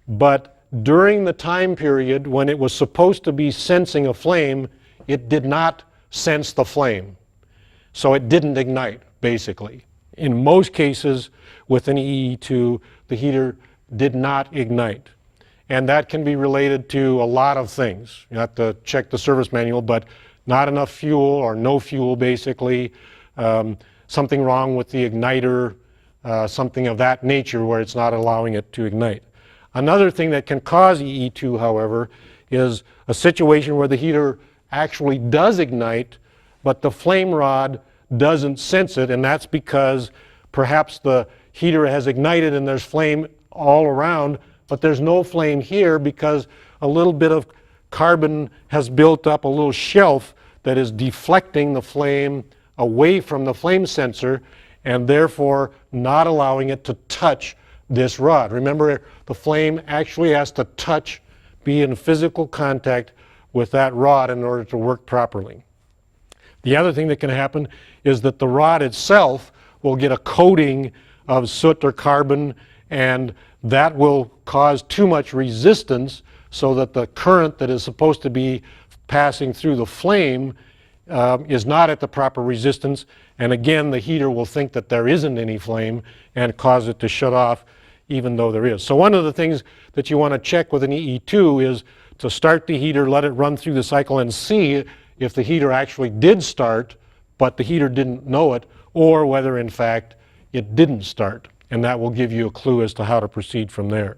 but during the time period when it was supposed to be sensing a flame, it did not sense the flame. So it didn't ignite, basically. In most cases with an EE2, the heater did not ignite. And that can be related to a lot of things. You have to check the service manual, but not enough fuel or no fuel, basically. Something wrong with the igniter, something of that nature where it's not allowing it to ignite. Another thing that can cause EE2, however, is a situation where the heater actually does ignite, but the flame rod doesn't sense it, and that's because perhaps the heater has ignited and there's flame all around, but there's no flame here because a little bit of carbon has built up, a little shelf that is deflecting the flame away from the flame sensor and therefore not allowing it to touch this rod. Remember, the flame actually has to be in physical contact with that rod in order to work properly. The other thing that can happen is that the rod itself will get a coating of soot or carbon, and that will cause too much resistance so that the current that is supposed to be passing through the flame is not at the proper resistance, and again the heater will think that there isn't any flame and cause it to shut off even though there is. So one of the things that you want to check with an EE2 is to start the heater, let it run through the cycle and see if the heater actually did start but the heater didn't know it, or whether in fact it didn't start, and that will give you a clue as to how to proceed from there.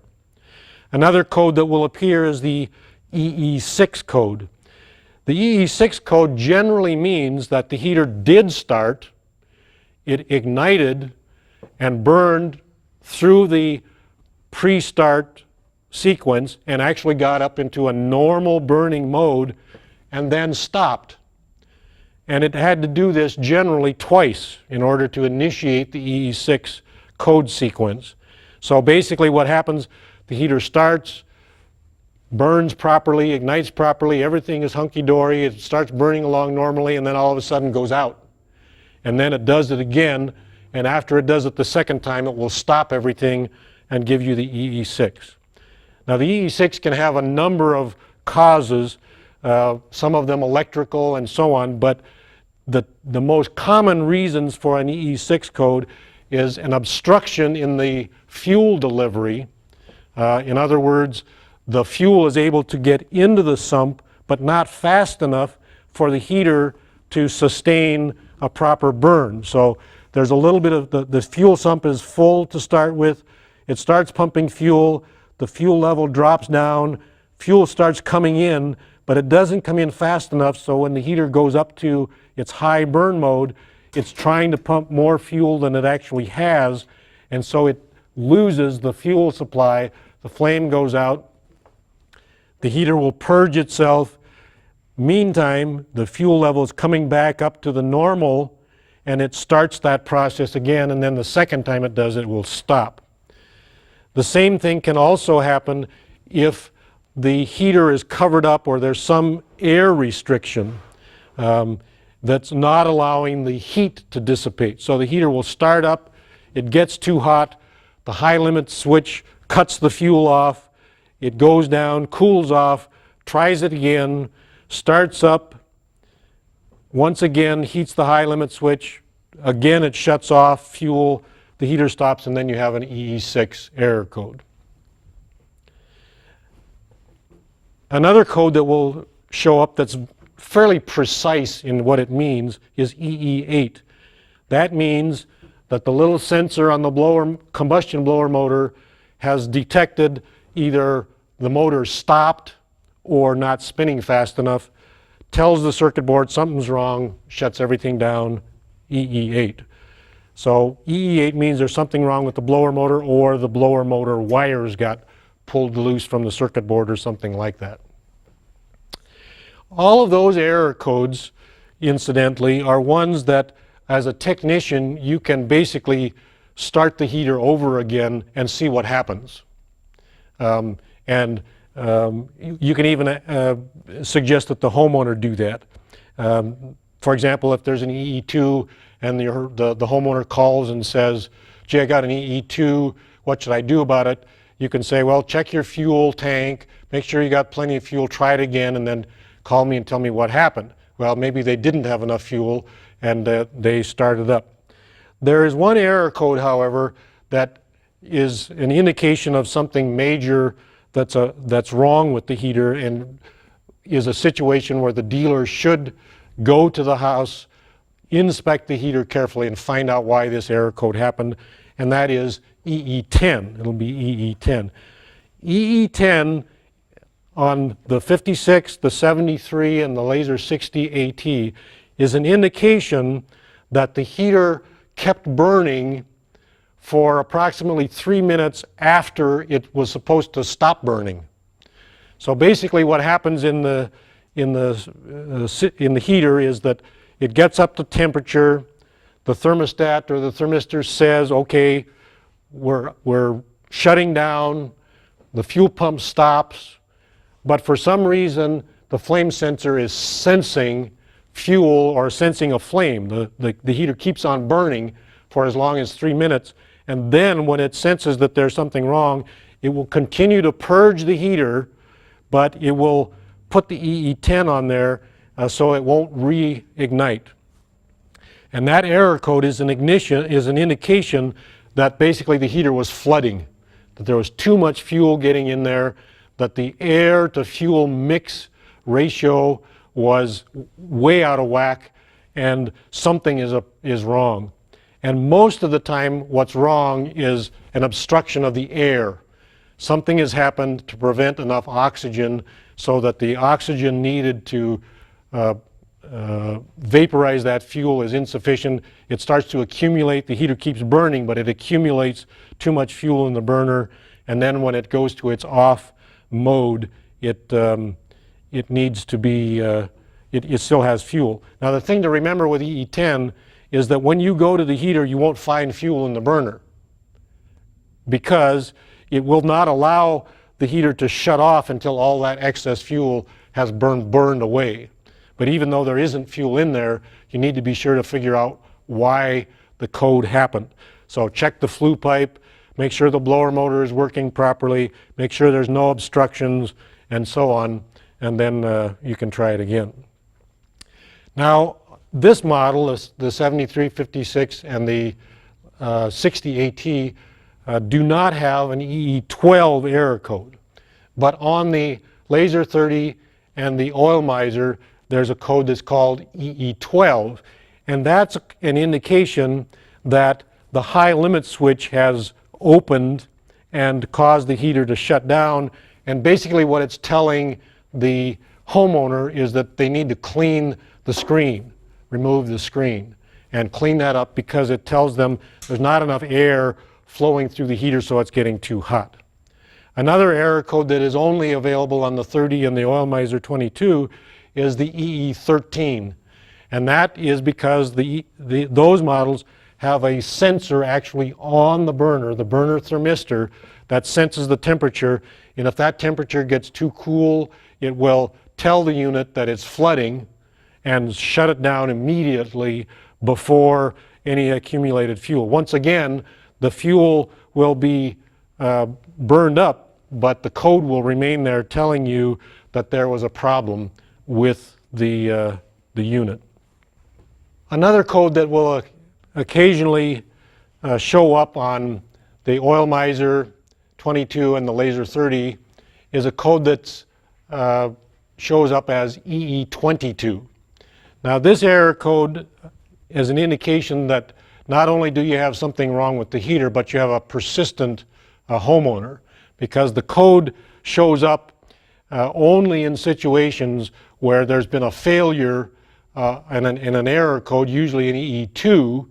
Another code that will appear is the EE6 code. The EE6 code generally means that the heater did start, it ignited and burned through the pre-start sequence and actually got up into a normal burning mode and then stopped. And it had to do this generally twice in order to initiate the EE6 code sequence. So basically what happens, the heater starts, burns properly, ignites properly, everything is hunky-dory, it starts burning along normally, and then all of a sudden goes out. And then it does it again, and after it does it the second time, it will stop everything and give you the EE6. Now the EE6 can have a number of causes, some of them electrical and so on, but the most common reasons for an EE6 code is an obstruction in the fuel delivery. In other words, the fuel is able to get into the sump, but not fast enough for the heater to sustain a proper burn. So there's a little bit of the fuel sump is full to start with. It starts pumping fuel, the fuel level drops down, fuel starts coming in, but it doesn't come in fast enough, so when the heater goes up to its high burn mode, it's trying to pump more fuel than it actually has, and so it loses the fuel supply. The flame goes out, the heater will purge itself. Meantime, the fuel level is coming back up to the normal, and it starts that process again, and then the second time it does it will stop. The same thing can also happen if the heater is covered up or there's some air restriction that's not allowing the heat to dissipate. So the heater will start up, it gets too hot, the high limit switch cuts the fuel off, it goes down, cools off, tries it again, starts up, once again heats the high limit switch, again it shuts off fuel, the heater stops, and then you have an EE6 error code. Another code that will show up that's fairly precise in what it means is EE8. That means that the little sensor on the combustion blower motor has detected either the motor stopped or not spinning fast enough, tells the circuit board something's wrong, shuts everything down, EE8. So EE8 means there's something wrong with the blower motor, or the blower motor wires got pulled loose from the circuit board or something like that. All of those error codes, incidentally, are ones that as a technician you can basically start the heater over again and see what happens. You can even suggest that the homeowner do that. For example, if there's an EE2 and the homeowner calls and says, gee, I got an EE2, what should I do about it? You can say, well, check your fuel tank, make sure you got plenty of fuel, try it again, and then call me and tell me what happened. Well, maybe they didn't have enough fuel and they started up. There is one error code, however, that is an indication of something major that's wrong with the heater, and is a situation where the dealer should go to the house, inspect the heater carefully, and find out why this error code happened, and that is EE10. It'll be EE10. EE10 on the 56, the 73, and the Laser 60 AT is an indication that the heater kept burning for approximately 3 minutes after it was supposed to stop burning. So basically what happens in the heater is that it gets up to temperature, the thermostat or the thermistor says, okay, we're shutting down, the fuel pump stops, but for some reason the flame sensor is sensing fuel or sensing a flame. The heater keeps on burning for as long as 3 minutes, and then when it senses that there's something wrong, it will continue to purge the heater, but it will put the EE10 on there so it won't reignite. And that error code is an indication that basically the heater was flooding, that there was too much fuel getting in there, that the air to fuel mix ratio was way out of whack, and something is wrong. And most of the time what's wrong is an obstruction of the air. Something has happened to prevent enough oxygen so that the oxygen needed to vaporize that fuel is insufficient. It starts to accumulate. The heater keeps burning, but it accumulates too much fuel in the burner, and then when it goes to its off mode, it needs to be, it still has fuel. Now the thing to remember with EE10 is that when you go to the heater, you won't find fuel in the burner, because it will not allow the heater to shut off until all that excess fuel has burned away. But even though there isn't fuel in there, you need to be sure to figure out why the code happened. So check the flue pipe, make sure the blower motor is working properly, make sure there's no obstructions, and so on, and then you can try it again. Now, this model, the 7356 and the 60 AT, do not have an EE12 error code. But on the Laser 30 and the Oil Miser, there's a code that's called EE12. And that's an indication that the high limit switch has opened and caused the heater to shut down. And basically what it's telling the homeowner is that they need to clean the screen, remove the screen, and clean that up, because it tells them there's not enough air flowing through the heater, so it's getting too hot. Another error code that is only available on the 30 and the Oil Miser 22 is the EE13. And that is because those models have a sensor actually on the burner thermistor, that senses the temperature, and if that temperature gets too cool, it will tell the unit that it's flooding and shut it down immediately before any accumulated fuel. Once again, the fuel will be burned up, but the code will remain there telling you that there was a problem with the unit. Another code that will occasionally show up on the Oil Miser 22 and the Laser 30 is a code that shows up as EE22. Now this error code is an indication that not only do you have something wrong with the heater, but you have a persistent homeowner, because the code shows up only in situations where there's been a failure in an error code, usually in EE2,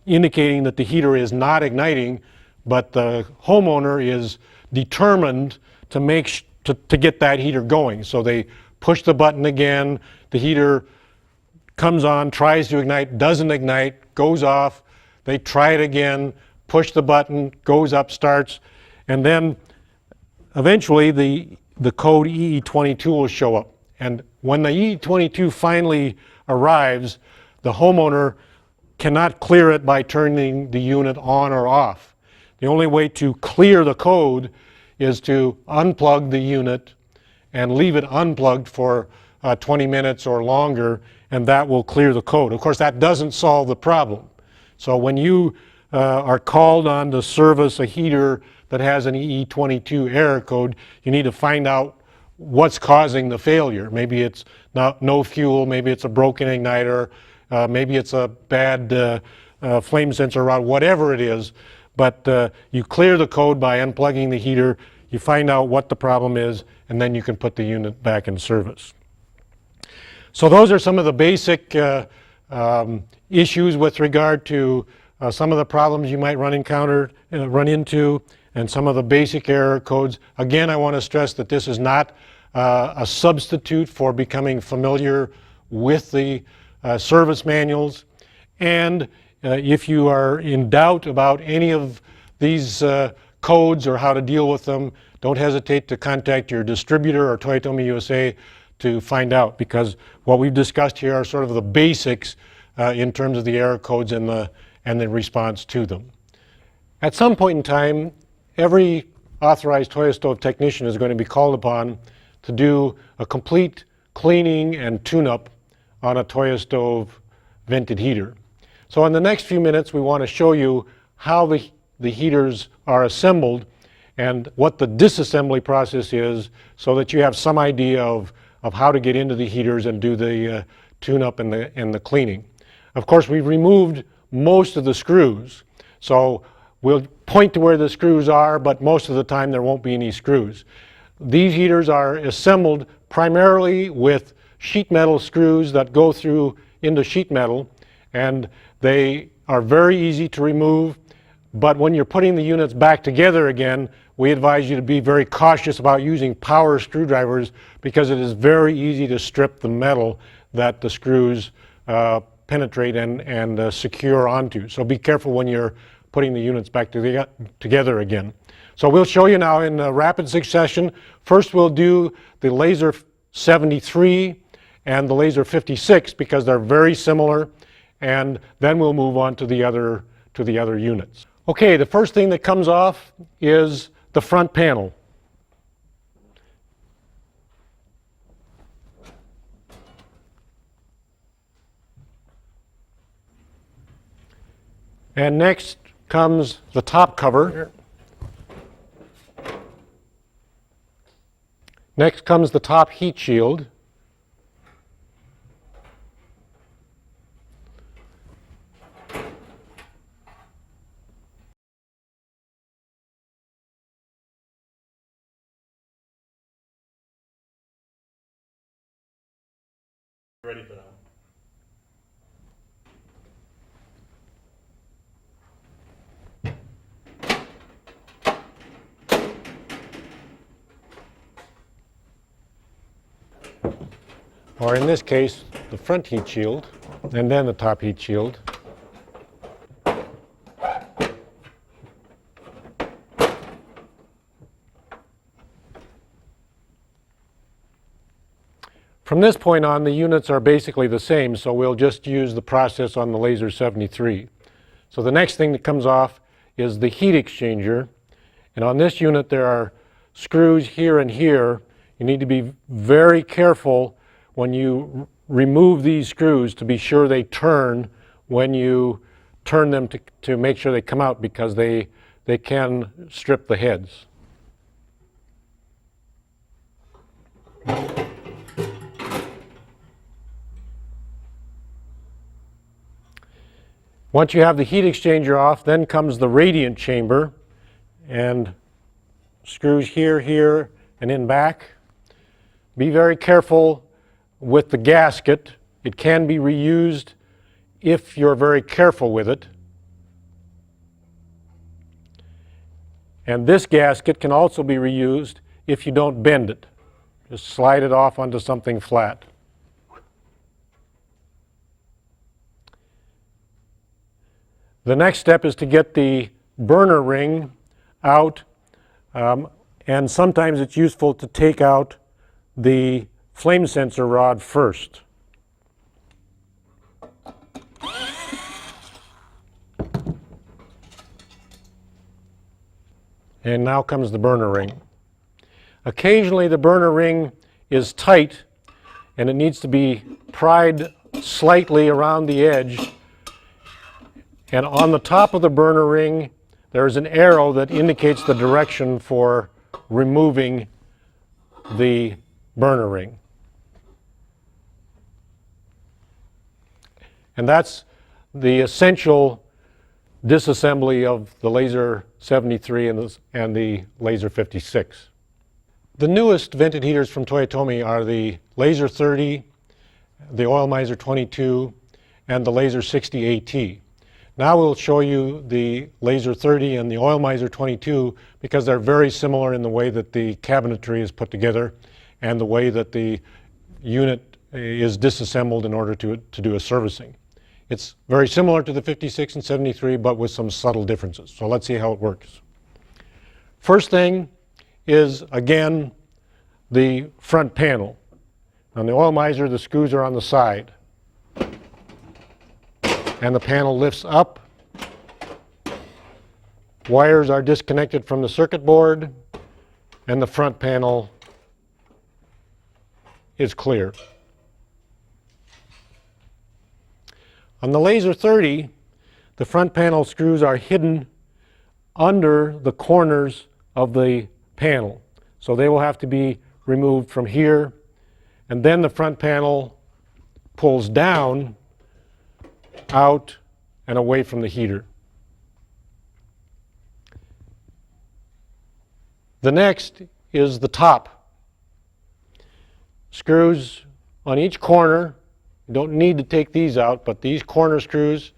indicating that the heater is not igniting, but the homeowner is determined to to get that heater going. So they push the button again, the heater comes on, tries to ignite, doesn't ignite, goes off, they try it again, push the button, goes up, starts, and then eventually the code EE22 will show up. And when the EE22 finally arrives, the homeowner cannot clear it by turning the unit on or off. The only way to clear the code is to unplug the unit and leave it unplugged for 20 minutes or longer, and that will clear the code. Of course, that doesn't solve the problem. So when you are called on to service a heater that has an EE22 error code, you need to find out what's causing the failure. Maybe it's no fuel, maybe it's a broken igniter, maybe it's a bad flame sensor rod, whatever it is. But you clear the code by unplugging the heater, you find out what the problem is, and then you can put the unit back in service. So those are some of the basic issues with regard to some of the problems you might run into, and some of the basic error codes. Again, I want to stress that this is not a substitute for becoming familiar with the service manuals. And if you are in doubt about any of these codes or how to deal with them, don't hesitate to contact your distributor or Toyotomi USA to find out, because what we've discussed here are sort of the basics in terms of the error codes and the response to them. At some point in time, every authorized Toyo stove technician is going to be called upon to do a complete cleaning and tune-up on a Toyo stove vented heater. So in the next few minutes, we want to show you how the heaters are assembled and what the disassembly process is, so that you have some idea of how to get into the heaters and do the tune-up and the cleaning. Of course, we've removed most of the screws, so we'll point to where the screws are, but most of the time there won't be any screws. These heaters are assembled primarily with sheet metal screws that go through into sheet metal, and they are very easy to remove. But when you're putting the units back together again, we advise you to be very cautious about using power screwdrivers, because it is very easy to strip the metal that the screws penetrate and secure onto. So be careful when you're putting the units back together again. So we'll show you now in rapid succession. First we'll do the Laser 73 and the Laser 56, because they're very similar, and then we'll move on to the other units. Okay, the first thing that comes off is the front panel. And next comes the top cover. Next comes the top heat shield. Ready for that. Or in this case, the front heat shield, and then the top heat shield. From this point on, the units are basically the same, so we'll just use the process on the Laser 73. So the next thing that comes off is the heat exchanger. And on this unit there are screws here and here. You need to be very careful when you remove these screws to be sure they turn when you turn them to make sure they come out, because they can strip the heads. Once you have the heat exchanger off, then comes the radiant chamber, and screws here, here, and in back. Be very careful with the gasket. It can be reused if you're very careful with it. And this gasket can also be reused if you don't bend it. Just slide it off onto something flat. The next step is to get the burner ring out, and sometimes it's useful to take out the flame sensor rod first. And now comes the burner ring. Occasionally the burner ring is tight and it needs to be pried slightly around the edge. And on the top of the burner ring there is an arrow that indicates the direction for removing the burner ring. And that's the essential disassembly of the Laser 73 and the Laser 56. The newest vented heaters from Toyotomi are the Laser 30, the Oil Miser 22, and the Laser 60 AT. Now we'll show you the Laser 30 and the Oil Miser 22 because they're very similar in the way that the cabinetry is put together and the way that the unit is disassembled in order to do a servicing. It's very similar to the 56 and 73, but with some subtle differences. So let's see how it works. First thing is, again, the front panel. On the Oil Miser, the screws are on the side. And the panel lifts up. Wires are disconnected from the circuit board, and the front panel is clear. On the Laser 30, the front panel screws are hidden under the corners of the panel. So they will have to be removed from here, and then the front panel pulls down, out, and away from the heater. The next is the top. Screws on each corner. You don't need to take these out, but these corner screws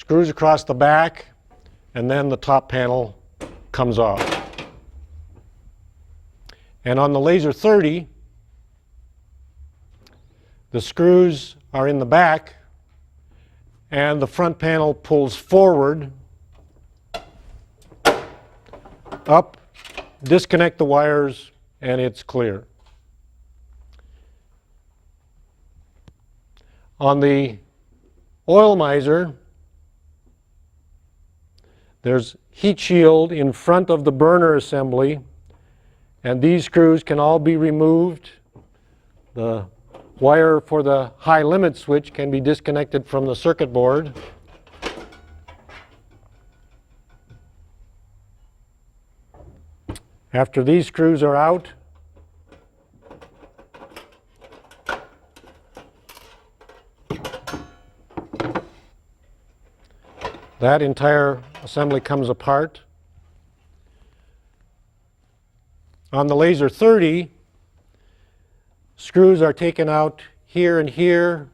across the back, and then the top panel comes off. And on the Laser 30, the screws are in the back, and the front panel pulls forward, up, disconnect the wires, and it's clear. On the Oil Miser, there's heat shield in front of the burner assembly, and these screws can all be removed. The wire for the high limit switch can be disconnected from the circuit board. After these screws are out, that entire assembly comes apart. On the Laser 30, screws are taken out here and here,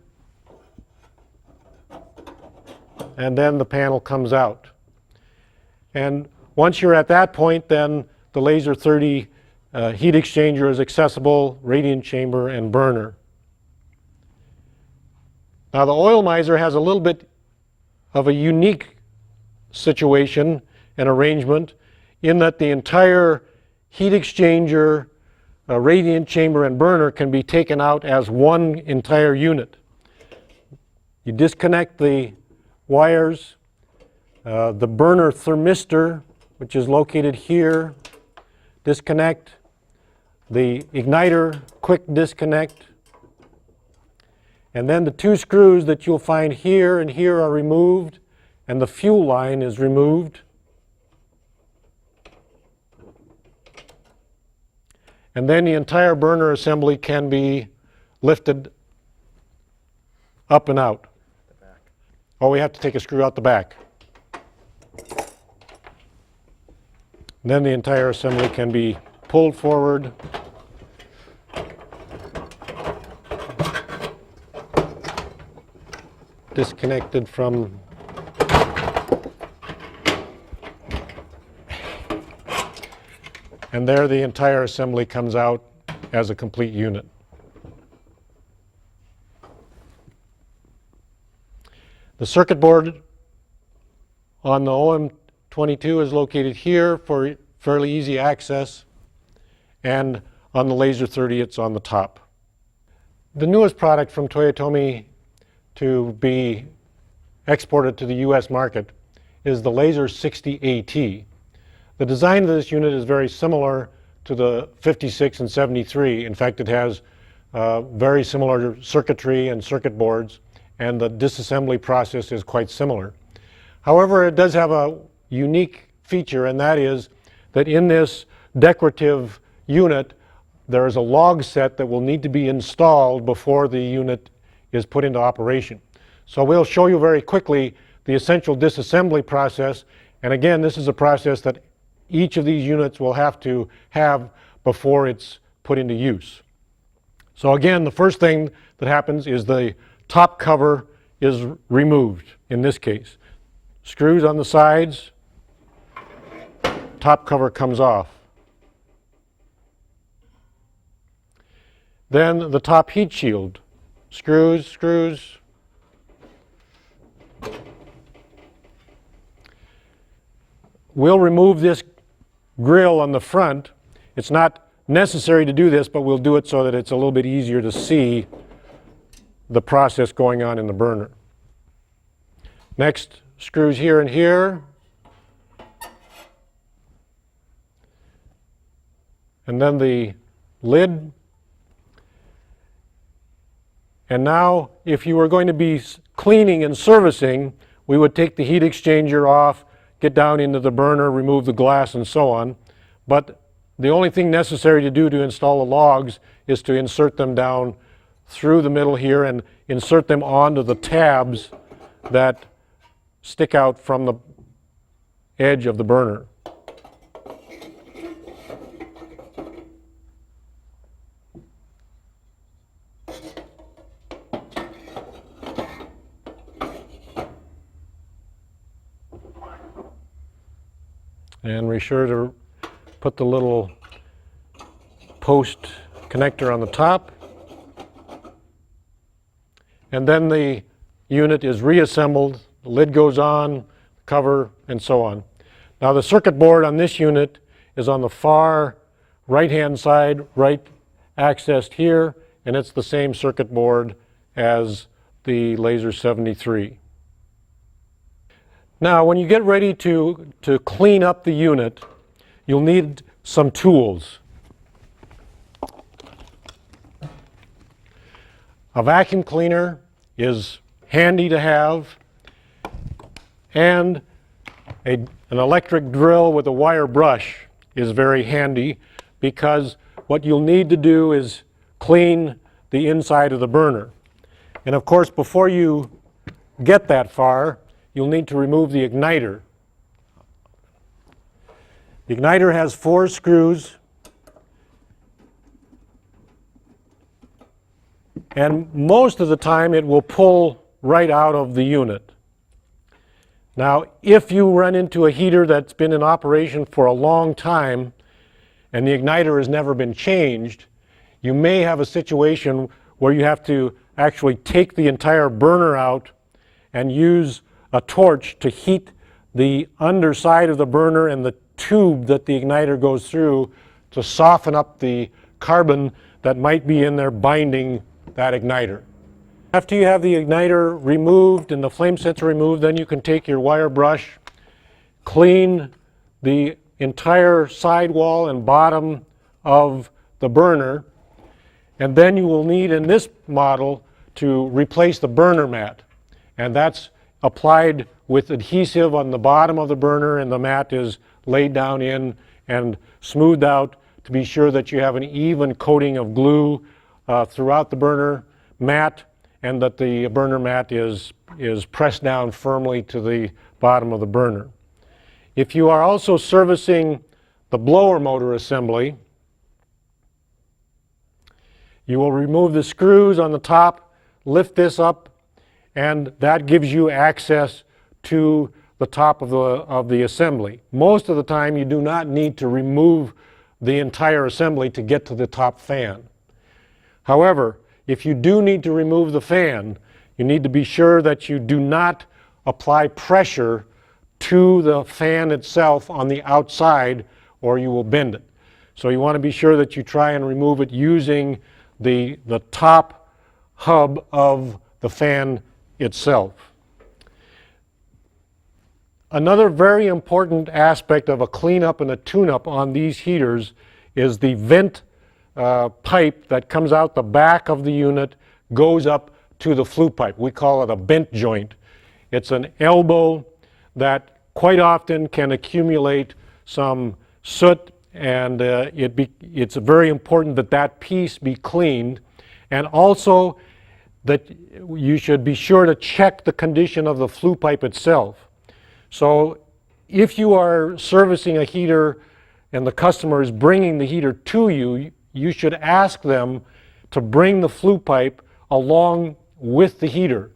and then the panel comes out. And once you're at that point, then the Laser 30 heat exchanger is accessible, radiant chamber, and burner. Now the Oil Miser has a little bit of a unique situation and arrangement in that the entire heat exchanger, radiant chamber, and burner can be taken out as one entire unit. You disconnect the wires The burner thermistor, which is located here, disconnect. The igniter quick disconnect. And then the two screws that you'll find here and here are removed, and the fuel line is removed. And then the entire burner assembly can be lifted up and out. Oh, we have to take a screw out the back. Then the entire assembly can be pulled forward. Disconnected from and there the entire assembly comes out as a complete unit. The circuit board on the OM22 is located here for fairly easy access, and on the Laser 30 it's on the top. The newest product from Toyotomi to be exported to the US market is the Laser 60 AT. The design of this unit is very similar to the 56 and 73. In fact, it has very similar circuitry and circuit boards, and the disassembly process is quite similar. However, it does have a unique feature, and that is that in this decorative unit, there is a log set that will need to be installed before the unit is put into operation. So we'll show you very quickly the essential disassembly process, and again, this is a process that each of these units will have to have before it's put into use. So again, the first thing that happens is the top cover is removed in this case. Screws on the sides, top cover comes off. Then the top heat shield, screws. We'll remove this grill on the front. It's not necessary to do this, but we'll do it so that it's a little bit easier to see the process going on in the burner. Next, screws here and here. And then the lid. And now, if you were going to be cleaning and servicing, we would take the heat exchanger off, get down into the burner, remove the glass and so on. But the only thing necessary to do to install the logs is to insert them down through the middle here and insert them onto the tabs that stick out from the edge of the burner. And be sure to put the little post connector on the top. And then the unit is reassembled, the lid goes on, cover, and so on. Now the circuit board on this unit is on the far right-hand side, right accessed here, and it's the same circuit board as the Laser 73. Now, when you get ready to clean up the unit, you'll need some tools. A vacuum cleaner is handy to have, and an electric drill with a wire brush is very handy, because what you'll need to do is clean the inside of the burner. And of course, before you get that far, you'll need to remove the igniter. The igniter has 4 screws, and most of the time it will pull right out of the unit. Now, if you run into a heater that's been in operation for a long time and the igniter has never been changed, you may have a situation where you have to actually take the entire burner out and use a torch to heat the underside of the burner and the tube that the igniter goes through to soften up the carbon that might be in there binding that igniter. After you have the igniter removed and the flame sensor removed, then you can take your wire brush, clean the entire sidewall and bottom of the burner, and then you will need in this model to replace the burner mat, and that's applied with adhesive on the bottom of the burner, and the mat is laid down in and smoothed out to be sure that you have an even coating of glue throughout the burner mat, and that the burner mat is pressed down firmly to the bottom of the burner. If you are also servicing the blower motor assembly, you will remove the screws on the top, lift this up, and that gives you access to the top of the assembly. Most of the time you do not need to remove the entire assembly to get to the top fan. However, if you do need to remove the fan, you need to be sure that you do not apply pressure to the fan itself on the outside, or you will bend it. So you want to be sure that you try and remove it using the top hub of the fan itself. Another very important aspect of a cleanup and a tune-up on these heaters is the vent pipe that comes out the back of the unit, goes up to the flue pipe. We call it a bent joint. It's an elbow that quite often can accumulate some soot, and it's very important that that piece be cleaned, and also that you should be sure to check the condition of the flue pipe itself. So if you are servicing a heater and the customer is bringing the heater to you, you should ask them to bring the flue pipe along with the heater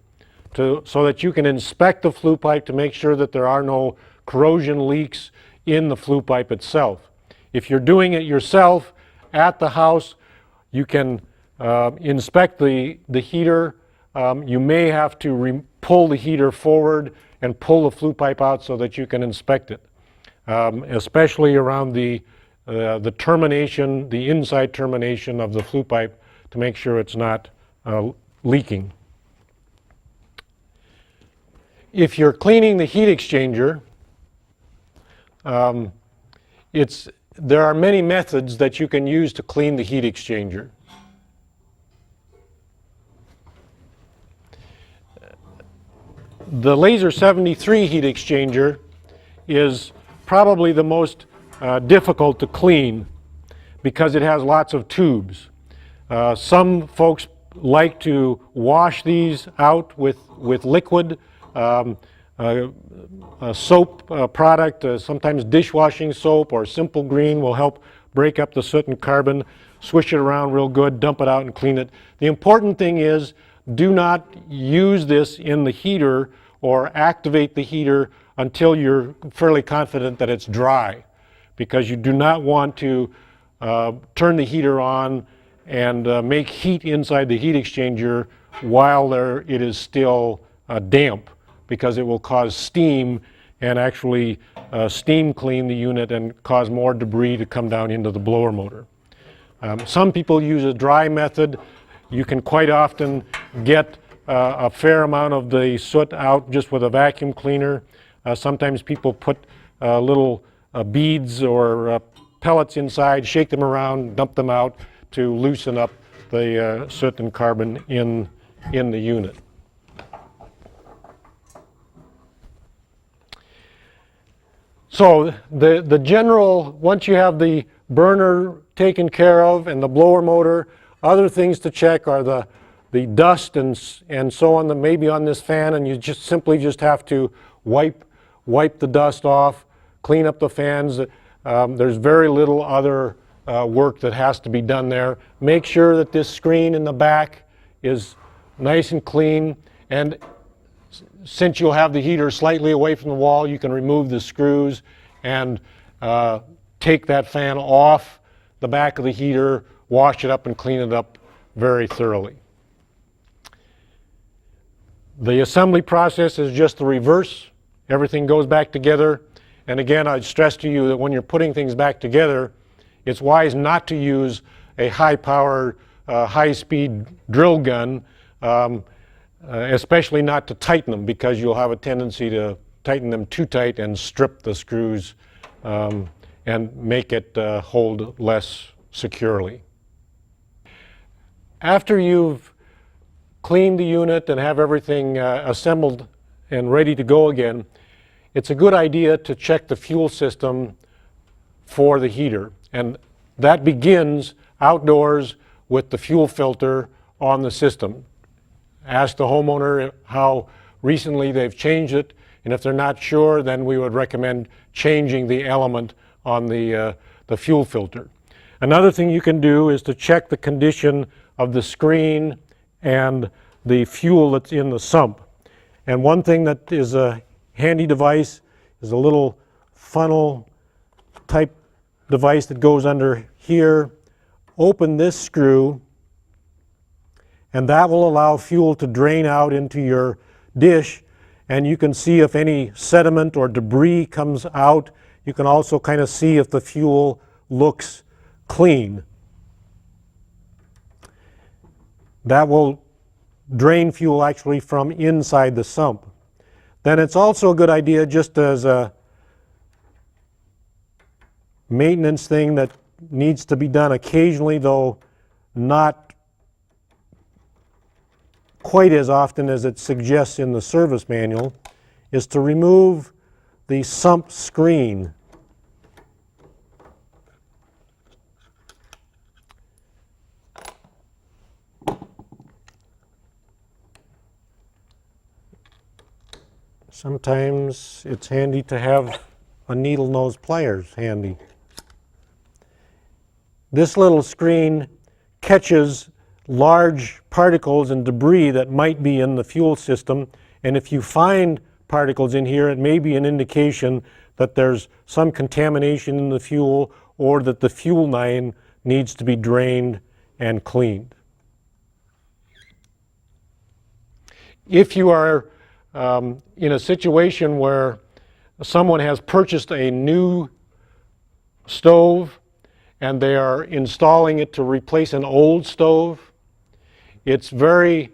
so that you can inspect the flue pipe to make sure that there are no corrosion leaks in the flue pipe itself. If you're doing it yourself at the house, you can inspect the heater. You may have to pull the heater forward and pull the flue pipe out so that you can inspect it, especially around the termination, the inside termination of the flue pipe, to make sure it's not leaking. If you're cleaning the heat exchanger, there are many methods that you can use to clean the heat exchanger. The Laser 73 heat exchanger is probably the most difficult to clean because it has lots of tubes. Some folks like to wash these out with liquid, a soap product, sometimes dishwashing soap or Simple Green will help break up the soot and carbon. Swish it around real good, dump it out and clean it. The important thing is, do not use this in the heater or activate the heater until you're fairly confident that it's dry, because you do not want to turn the heater on and make heat inside the heat exchanger while it is still damp, because it will cause steam and actually steam clean the unit and cause more debris to come down into the blower motor. Some people use a dry method. You can quite often get a fair amount of the soot out just with a vacuum cleaner. Sometimes people put little beads or pellets inside, shake them around, dump them out to loosen up the soot and carbon in the unit. So the general, once you have the burner taken care of and the blower motor, other things to check are the dust and so on that may be on this fan, and you simply have to wipe the dust off, clean up the fans. There's very little other work that has to be done there. Make sure that this screen in the back is nice and clean, and since you'll have the heater slightly away from the wall, you can remove the screws and take that fan off the back of the heater, wash it up and clean it up very thoroughly. The assembly process is just the reverse. Everything goes back together. And again, I'd stress to you that when you're putting things back together, it's wise not to use a high-powered, high-speed drill gun, especially not to tighten them, because you'll have a tendency to tighten them too tight and strip the screws and make it hold less securely. After you've cleaned the unit and have everything assembled and ready to go again, it's a good idea to check the fuel system for the heater. And that begins outdoors with the fuel filter on the system. Ask the homeowner how recently they've changed it, and if they're not sure, then we would recommend changing the element on the fuel filter. Another thing you can do is to check the condition of the screen and the fuel that's in the sump. And one thing that is a handy device is a little funnel type device that goes under here. Open this screw, and that will allow fuel to drain out into your dish, and you can see if any sediment or debris comes out. You can also kind of see if the fuel looks clean. That will drain fuel actually from inside the sump. Then it's also a good idea, just as a maintenance thing that needs to be done occasionally, though not quite as often as it suggests in the service manual, is to remove the sump screen. Sometimes it's handy to have a needle nose pliers handy. This little screen catches large particles and debris that might be in the fuel system, and if you find particles in here, it may be an indication that there's some contamination in the fuel or that the fuel line needs to be drained and cleaned. If you are in a situation where someone has purchased a new stove and they are installing it to replace an old stove, it's very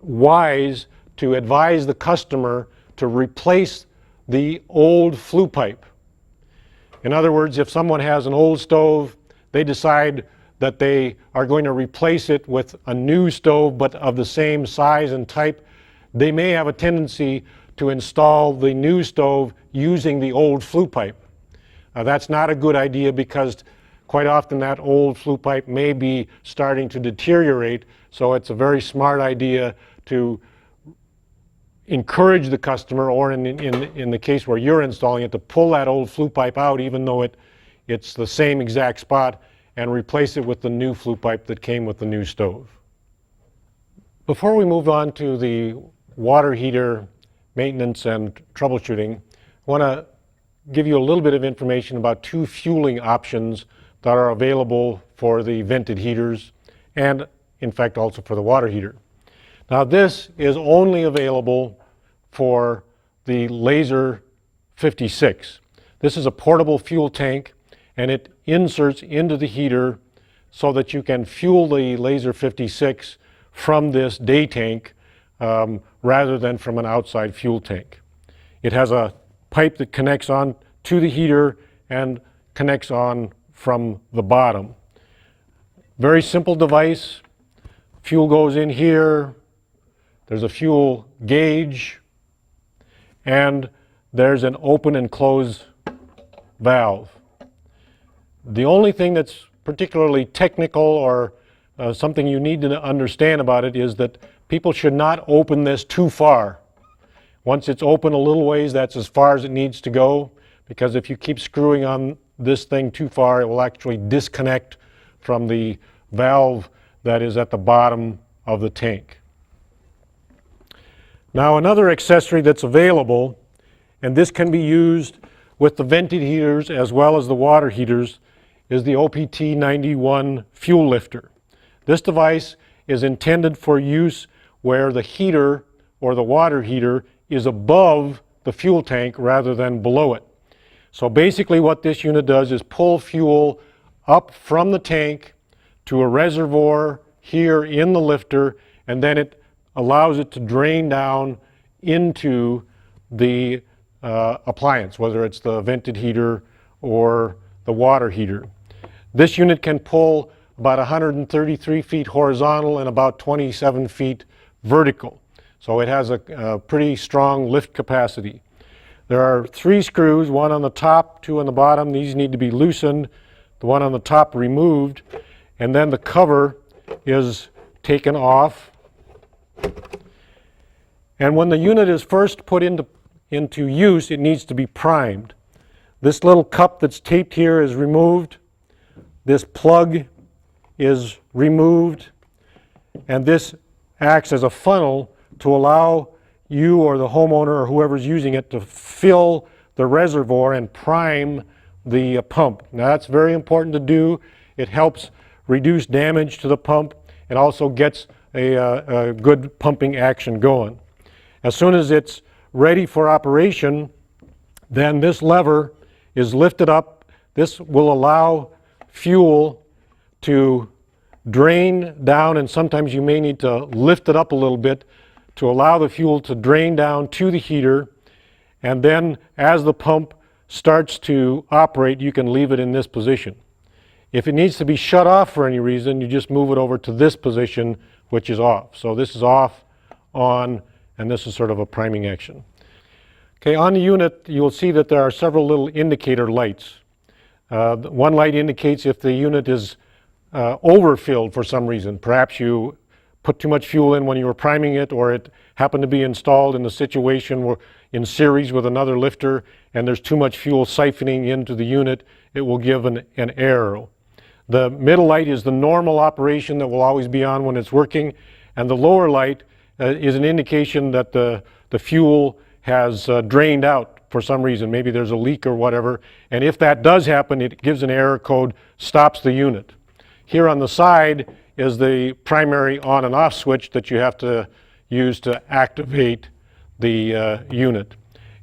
wise to advise the customer to replace the old flue pipe. In other words, if someone has an old stove, they decide that they are going to replace it with a new stove but of the same size and type, they may have a tendency to install the new stove using the old flue pipe. That's not a good idea, because quite often that old flue pipe may be starting to deteriorate, so it's a very smart idea to encourage the customer, or in the case where you're installing it, to pull that old flue pipe out, even though it's the same exact spot, and replace it with the new flue pipe that came with the new stove. Before we move on to the water heater maintenance and troubleshooting, I want to give you a little bit of information about two fueling options that are available for the vented heaters and, in fact, also for the water heater. Now, this is only available for the Laser 56. This is a portable fuel tank, and it inserts into the heater so that you can fuel the Laser 56 from this day tank rather than from an outside fuel tank. It has a pipe that connects on to the heater and connects on from the bottom. Very simple device. Fuel goes in here. There's a fuel gauge, and there's an open and close valve. The only thing that's particularly technical or something you need to understand about it is that people should not open this too far. Once it's open a little ways, that's as far as it needs to go, because if you keep screwing on this thing too far, it will actually disconnect from the valve that is at the bottom of the tank. Now, another accessory that's available, and this can be used with the vented heaters as well as the water heaters, is the OPT 91 fuel lifter. This device is intended for use where the heater or the water heater is above the fuel tank rather than below it. So basically what this unit does is pull fuel up from the tank to a reservoir here in the lifter, and then it allows it to drain down into the appliance, whether it's the vented heater or the water heater. This unit can pull about 133 feet horizontal and about 27 feet vertical. So it has a pretty strong lift capacity. There are 3 screws, one on the top, 2 on the bottom. These need to be loosened, the one on the top removed, and then the cover is taken off. And when the unit is first put into use, it needs to be primed. This little cup that's taped here is removed. This plug is removed, and this acts as a funnel to allow you or the homeowner or whoever's using it to fill the reservoir and prime the pump. Now that's very important to do. It helps reduce damage to the pump and also gets a good pumping action going. As soon as it's ready for operation, then this lever is lifted up. This will allow fuel to drain down, and sometimes you may need to lift it up a little bit to allow the fuel to drain down to the heater, and then as the pump starts to operate, you can leave it in this position. If it needs to be shut off for any reason, you just move it over to this position, which is off. So this is off, on, and this is sort of a priming action. Okay, on the unit, you'll see that there are several little indicator lights. One light indicates if the unit is overfilled for some reason. Perhaps you put too much fuel in when you were priming it, or it happened to be installed in a situation where in series with another lifter and there's too much fuel siphoning into the unit, it will give an error. The middle light is the normal operation that will always be on when it's working, and the lower light is an indication that the fuel has drained out for some reason. Maybe there's a leak or whatever, and if that does happen, it gives an error code, stops the unit. Here on the side is the primary on and off switch that you have to use to activate the unit.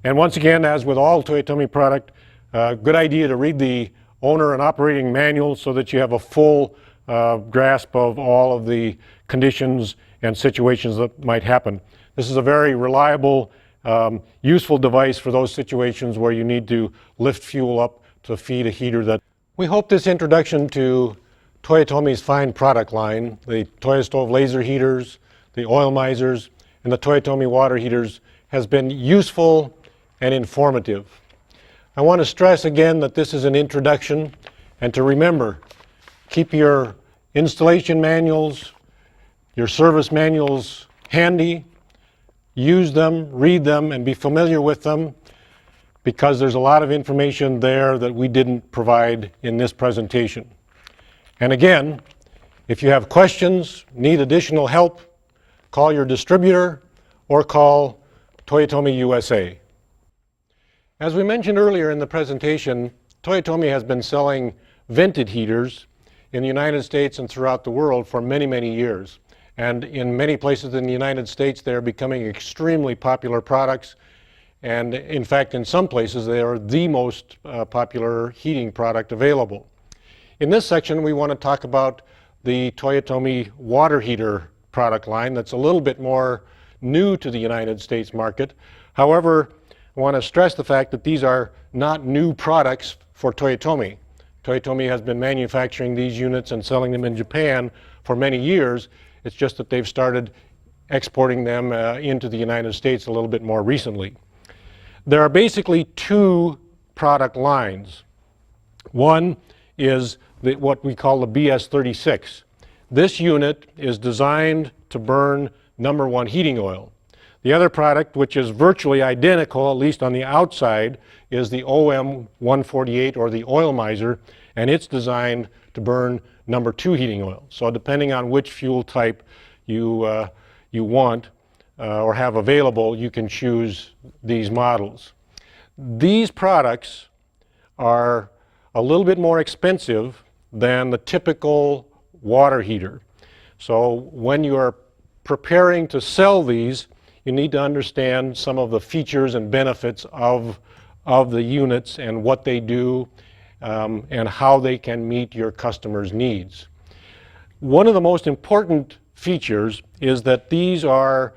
And once again, as with all Toyotomi product, good idea to read the owner and operating manual so that you have a full grasp of all of the conditions and situations that might happen. This is a very reliable, useful device for those situations where you need to lift fuel up to feed a heater. We hope this introduction to Toyotomi's fine product line, the Toyo-Stove laser heaters, the oil misers, and the Toyotomi water heaters, has been useful and informative. I want to stress again that this is an introduction, and to remember, keep your installation manuals, your service manuals handy, use them, read them, and be familiar with them, because there's a lot of information there that we didn't provide in this presentation. And again, if you have questions, need additional help, call your distributor or call Toyotomi USA. As we mentioned earlier in the presentation, Toyotomi has been selling vented heaters in the United States and throughout the world for many, many years. And in many places in the United States, they are becoming extremely popular products. And in fact, in some places, they are the most popular heating product available. In this section, we want to talk about the Toyotomi water heater product line that's a little bit more new to the United States market. However, I want to stress the fact that these are not new products for Toyotomi. Toyotomi has been manufacturing these units and selling them in Japan for many years. It's just that they've started exporting them into the United States a little bit more recently. There are basically 2 product lines. One is what we call the BS36. This unit is designed to burn #1 heating oil. The other product, which is virtually identical, at least on the outside, is the OM148, or the oil miser, and it's designed to burn #2 heating oil. So depending on which fuel type you want or have available, you can choose these models. These products are a little bit more expensive than the typical water heater. So when you are preparing to sell these, you need to understand some of the features and benefits of the units and what they do and how they can meet your customers' needs. One of the most important features is that these are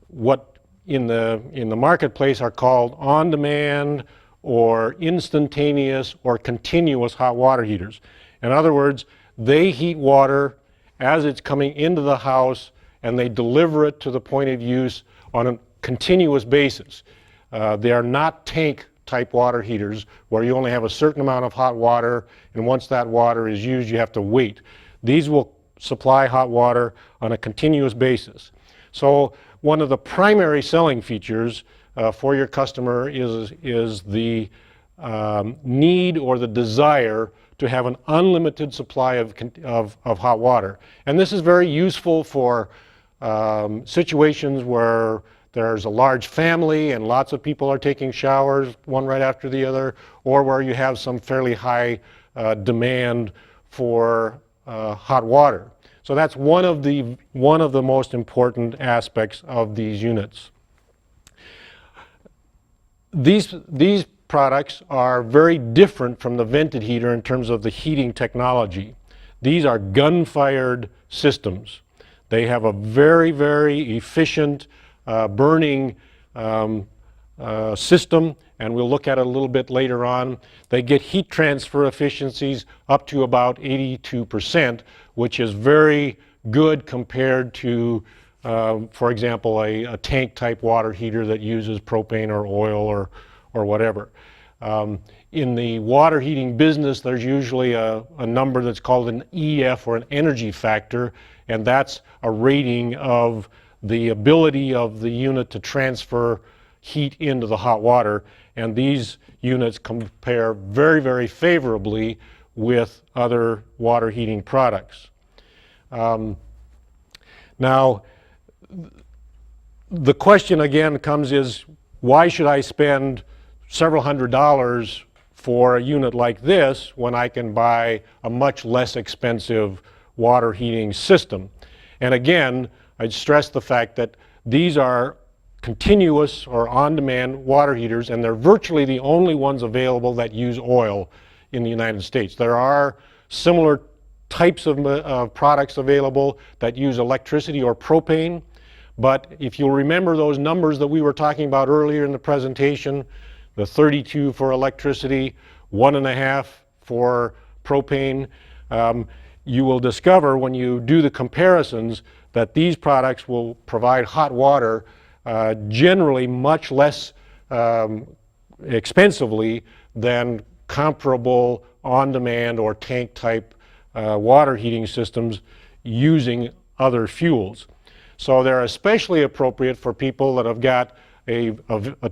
what in the marketplace are called on-demand or instantaneous or continuous hot water heaters. In other words, they heat water as it's coming into the house and they deliver it to the point of use on a continuous basis. They are not tank type water heaters where you only have a certain amount of hot water, and once that water is used you have to wait. These will supply hot water on a continuous basis. So one of the primary selling features for your customer is the need or the desire to have an unlimited supply of hot water. And this is very useful for situations where there's a large family and lots of people are taking showers one right after the other, or where you have some fairly high demand for hot water. So that's one of the most important aspects of these units. These products are very different from the vented heater in terms of the heating technology. These are gun-fired systems. They have a very, very efficient burning system, and we'll look at it a little bit later on. They get heat transfer efficiencies up to about 82%, which is very good compared to, for example, a tank type water heater that uses propane or oil or whatever. In the water heating business, there's usually a number that's called an EF, or an energy factor, and that's a rating of the ability of the unit to transfer heat into the hot water, and these units compare very, very favorably with other water heating products. Now, the question again comes is, why should I spend several $100s for a unit like this when I can buy a much less expensive water heating system? And again, I'd stress the fact that these are continuous or on-demand water heaters, and they're virtually the only ones available that use oil in the United States. There are similar types of products available that use electricity or propane, but if you'll remember those numbers that we were talking about earlier in the presentation, the 32 for electricity, 1.5 for propane, you will discover when you do the comparisons that these products will provide hot water generally much less expensively than comparable on-demand or tank type water heating systems using other fuels. So they're especially appropriate for people that have got a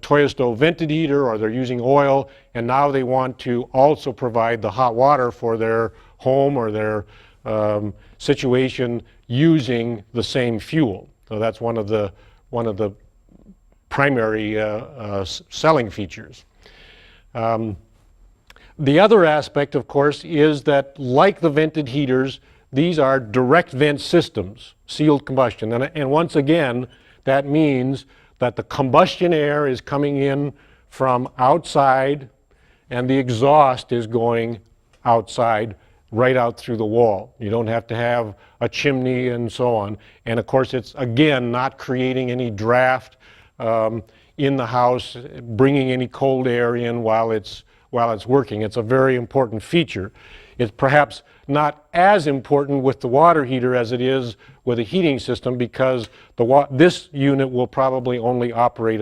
Toyo stove vented heater, or they're using oil and now they want to also provide the hot water for their home or their situation using the same fuel. So that's one of the primary selling features. The other aspect, of course, is that like the vented heaters, these are direct vent systems, sealed combustion. And once again, that means that the combustion air is coming in from outside and the exhaust is going outside, right out through the wall. You don't have to have a chimney and so on. And of course, it's again not creating any draft in the house, bringing any cold air in while it's working. It's a very important feature. It's perhaps not as important with the water heater as it is with a heating system, because this unit will probably only operate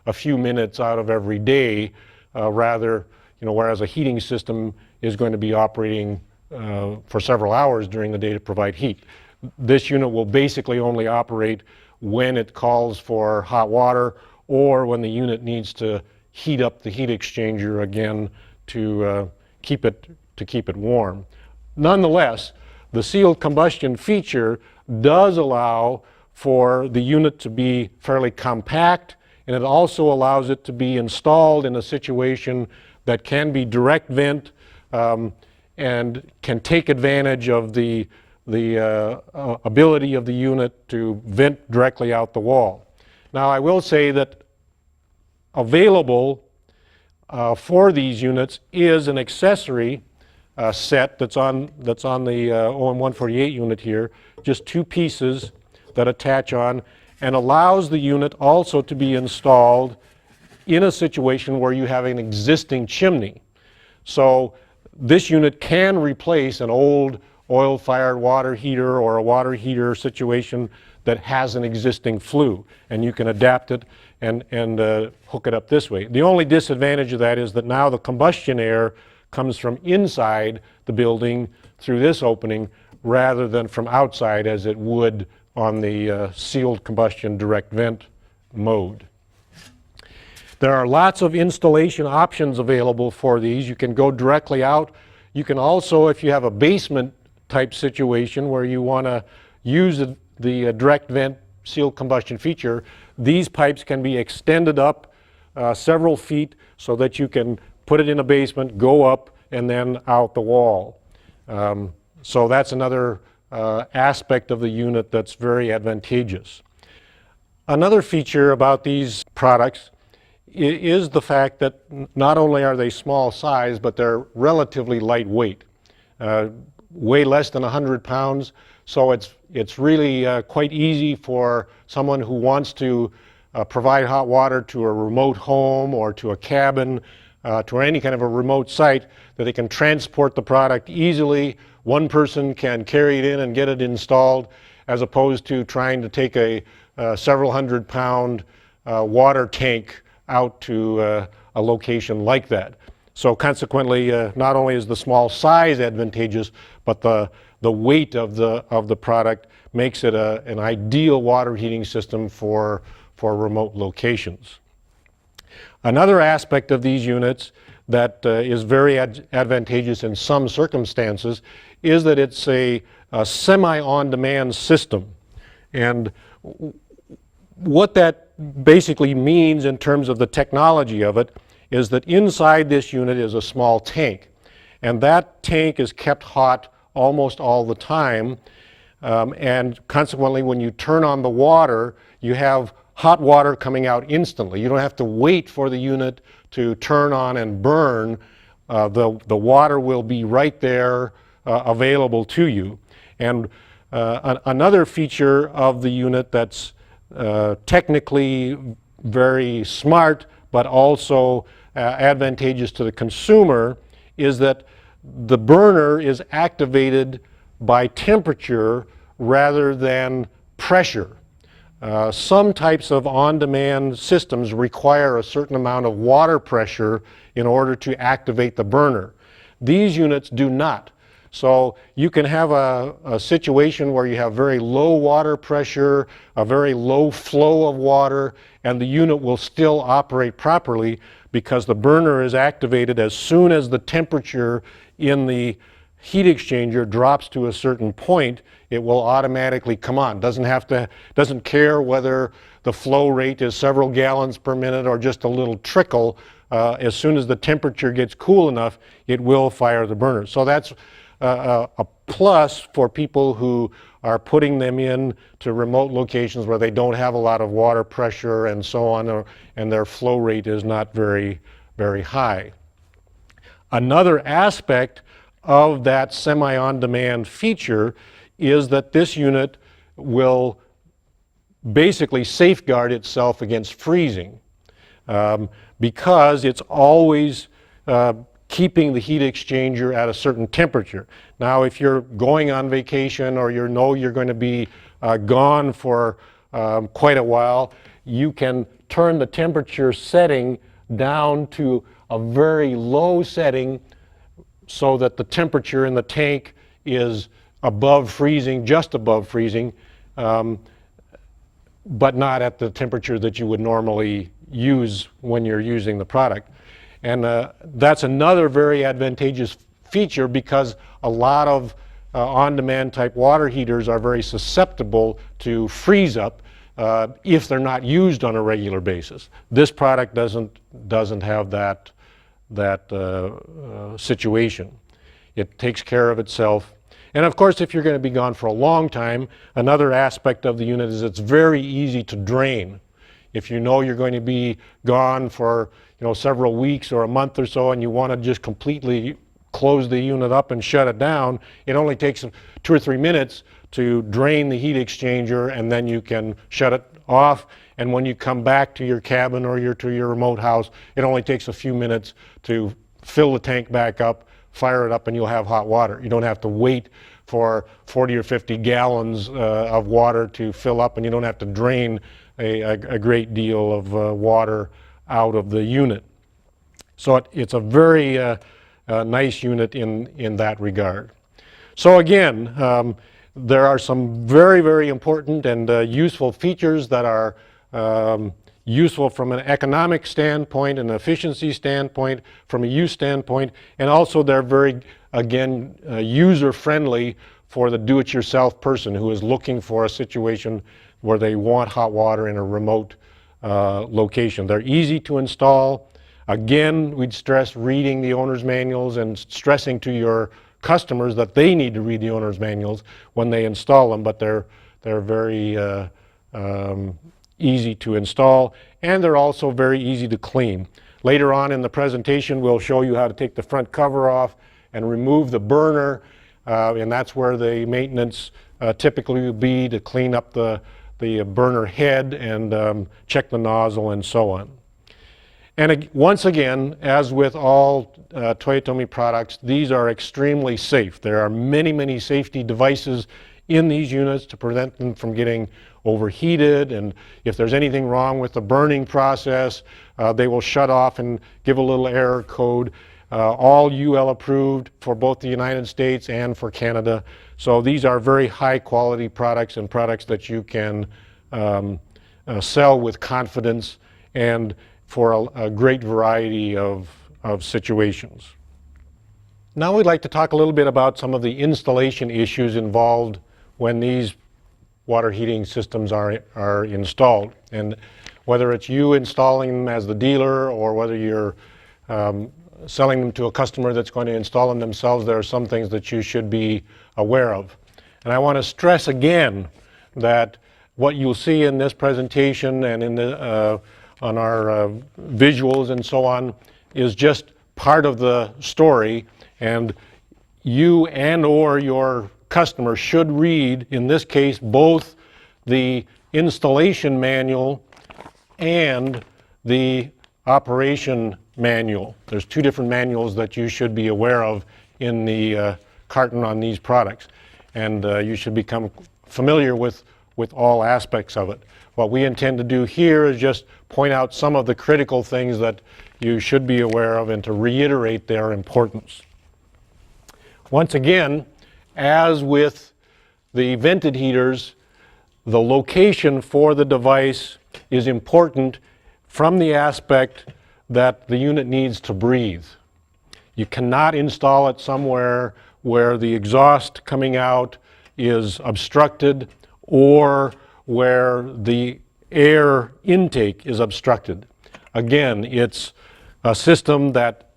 a few minutes out of every day, whereas a heating system is going to be operating for several hours during the day to provide heat. This unit will basically only operate when it calls for hot water, or when the unit needs to heat up the heat exchanger again to keep it warm. Nonetheless, the sealed combustion feature does allow for the unit to be fairly compact, and it also allows it to be installed in a situation that can be direct vent and can take advantage of the ability of the unit to vent directly out the wall. Now, I will say that available for these units is an accessory set that's on the OM148 unit here, just two pieces that attach on, and allows the unit also to be installed in a situation where you have an existing chimney. So this unit can replace an old oil-fired water heater or a water heater situation that has an existing flue, and you can adapt it and hook it up this way. The only disadvantage of that is that now the combustion air comes from inside the building through this opening rather than from outside as it would on the sealed combustion direct vent mode. There are lots of installation options available for these. You can go directly out. You can also, if you have a basement type situation where you want to use the direct vent sealed combustion feature, these pipes can be extended up several feet so that you can put it in a basement, go up, and then out the wall. So that's another aspect of the unit that's very advantageous. Another feature about these products is the fact that not only are they small size, but they're relatively lightweight. Weigh less than 100 pounds, so it's really quite easy for someone who wants to provide hot water to a remote home or to a cabin, to any kind of a remote site, that they can transport the product easily. One person can carry it in and get it installed, as opposed to trying to take a several hundred pound water tank out to a location like that. So consequently, not only is the small size advantageous, but the weight of the product makes it an ideal water heating system for remote locations. Another aspect of these units that is very advantageous in some circumstances is that it's a semi-on-demand system. And what that basically means in terms of the technology of it is that inside this unit is a small tank, and that tank is kept hot almost all the time, and consequently when you turn on the water, you have hot water coming out instantly. You don't have to wait for the unit to turn on and burn. The water will be right there available to you. And another feature of the unit that's technically very smart but also advantageous to the consumer is that the burner is activated by temperature rather than pressure. Some types of on-demand systems require a certain amount of water pressure in order to activate the burner. These units do not. So you can have a situation where you have very low water pressure, a very low flow of water, and the unit will still operate properly because the burner is activated as soon as the temperature in the heat exchanger drops to a certain point. It will automatically come on. Doesn't care whether the flow rate is several gallons per minute or just a little trickle. As soon as the temperature gets cool enough, it will fire the burner. So that's a plus for people who are putting them in to remote locations where they don't have a lot of water pressure and so on, and their flow rate is not very, very high. Another aspect of that semi-on-demand feature is that this unit will basically safeguard itself against freezing because it's always keeping the heat exchanger at a certain temperature. Now, if you're going on vacation or you know you're going to be gone for quite a while, you can turn the temperature setting down to a very low setting so that the temperature in the tank is above freezing, just above freezing, but not at the temperature that you would normally use when you're using the product. And that's another very advantageous feature because a lot of on-demand type water heaters are very susceptible to freeze up if they're not used on a regular basis. This product doesn't have that situation. It takes care of itself. And of course, if you're going to be gone for a long time, another aspect of the unit is it's very easy to drain. If you know you're going to be gone for several weeks or a month or so and you want to just completely close the unit up and shut it down, it only takes 2 or 3 minutes to drain the heat exchanger, and then you can shut it off, and when you come back to your cabin or to your remote house, it only takes a few minutes to fill the tank back up, fire it up, and you'll have hot water. You don't have to wait for 40 or 50 gallons of water to fill up, and you don't have to drain a great deal of water out of the unit. So it's a very nice unit in that regard. So again, there are some very, very important and useful features that are useful from an economic standpoint, an efficiency standpoint, from a use standpoint, and also they're very, again, user-friendly for the do-it-yourself person who is looking for a situation where they want hot water in a remote location. They're easy to install. Again, we'd stress reading the owner's manuals and stressing to your customers that they need to read the owner's manuals when they install them, but they're very easy to install, and they're also very easy to clean. Later on in the presentation, we'll show you how to take the front cover off and remove the burner, and that's where the maintenance typically would be, to clean up the burner head and check the nozzle and so on. And once again, as with all Toyotomi products, these are extremely safe. There are many, many safety devices in these units to prevent them from getting overheated, and if there's anything wrong with the burning process, they will shut off and give a little error code. All UL approved for both the United States and for Canada. So these are very high quality products, and products that you can sell with confidence and for a great variety of situations. Now we'd like to talk a little bit about some of the installation issues involved when these water heating systems are installed, and whether it's you installing them as the dealer or whether you're selling them to a customer that's going to install them themselves, there are some things that you should be aware of. And I want to stress again that what you'll see in this presentation and in the on our visuals and so on is just part of the story, and you and or your customer should read, in this case, both the installation manual and the operation manual. There's two different manuals that you should be aware of in the carton on these products, and you should become familiar with all aspects of it. What we intend to do here is just point out some of the critical things that you should be aware of and to reiterate their importance. Once again, as with the vented heaters, the location for the device is important from the aspect that the unit needs to breathe. You cannot install it somewhere where the exhaust coming out is obstructed or where the air intake is obstructed. Again, it's a system that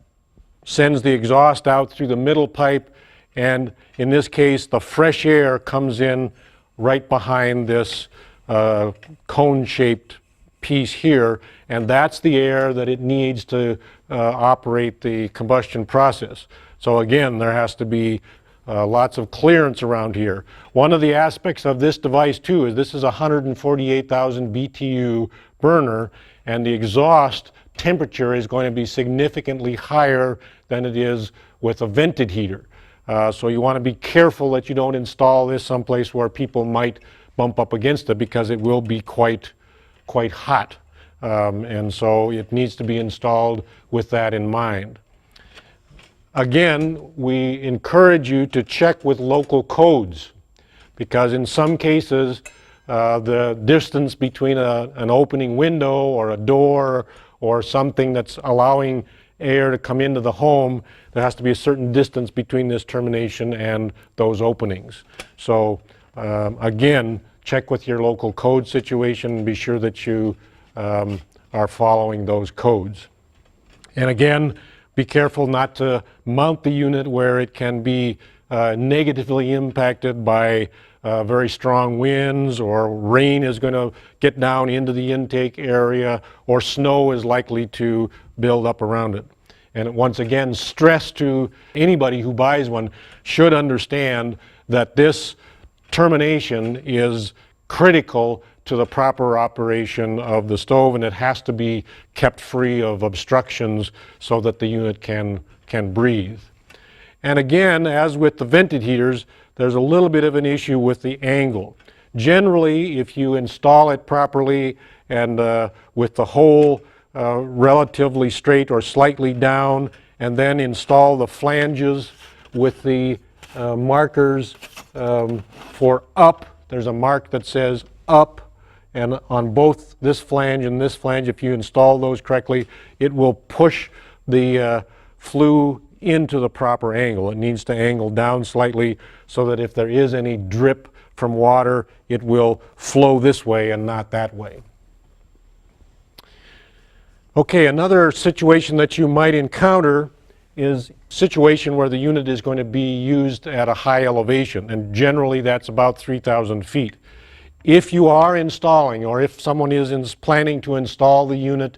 sends the exhaust out through the middle pipe, and in this case the fresh air comes in right behind this cone-shaped piece here, and that's the air that it needs to operate the combustion process. So again, there has to be lots of clearance around here. One of the aspects of this device too is this is a 148,000 BTU burner, and the exhaust temperature is going to be significantly higher than it is with a vented heater. So you want to be careful that you don't install this someplace where people might bump up against it, because it will be quite hot. And so it needs to be installed with that in mind. Again, we encourage you to check with local codes, because in some cases the distance between an opening window or a door or something that's allowing air to come into the home, there has to be a certain distance between this termination and those openings. So again, check with your local code situation and be sure that you are following those codes. And again, be careful not to mount the unit where it can be negatively impacted by very strong winds, or rain is going to get down into the intake area, or snow is likely to build up around it. And once again, stress to anybody who buys one should understand that this termination is critical to the proper operation of the stove, and it has to be kept free of obstructions so that the unit can breathe. And again, as with the vented heaters, there's a little bit of an issue with the angle. Generally, if you install it properly and with the hole relatively straight or slightly down, and then install the flanges with the markers for up. There's a mark that says up, and on both this flange and this flange, if you install those correctly, it will push the flue into the proper angle. It needs to angle down slightly so that if there is any drip from water, it will flow this way and not that way. Okay, another situation that you might encounter is a situation where the unit is going to be used at a high elevation, and generally that's about 3,000 feet. If you are installing, or if someone is planning to install the unit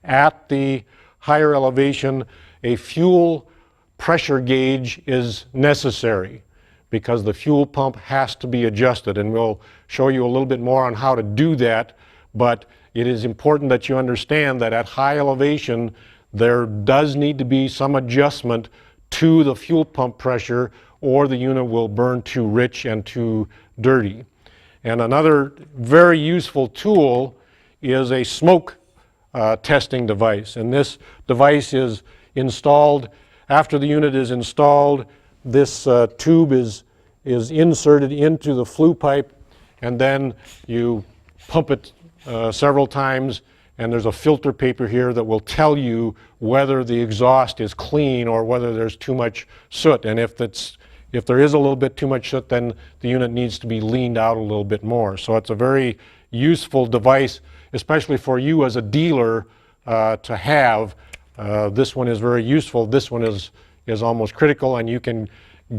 at the higher elevation, a fuel pressure gauge is necessary because the fuel pump has to be adjusted, and we'll show you a little bit more on how to do that, but it is important that you understand that at high elevation there does need to be some adjustment to the fuel pump pressure, or the unit will burn too rich and too dirty. And another very useful tool is a smoke testing device, and this device is installed after the unit is installed. This tube is inserted into the flue pipe, and then you pump it several times, and there's a filter paper here that will tell you whether the exhaust is clean or whether there's too much soot. And if there is a little bit too much soot, then the unit needs to be leaned out a little bit more. So it's a very useful device, especially for you as a dealer to have. This one is very useful. This one is almost critical, and you can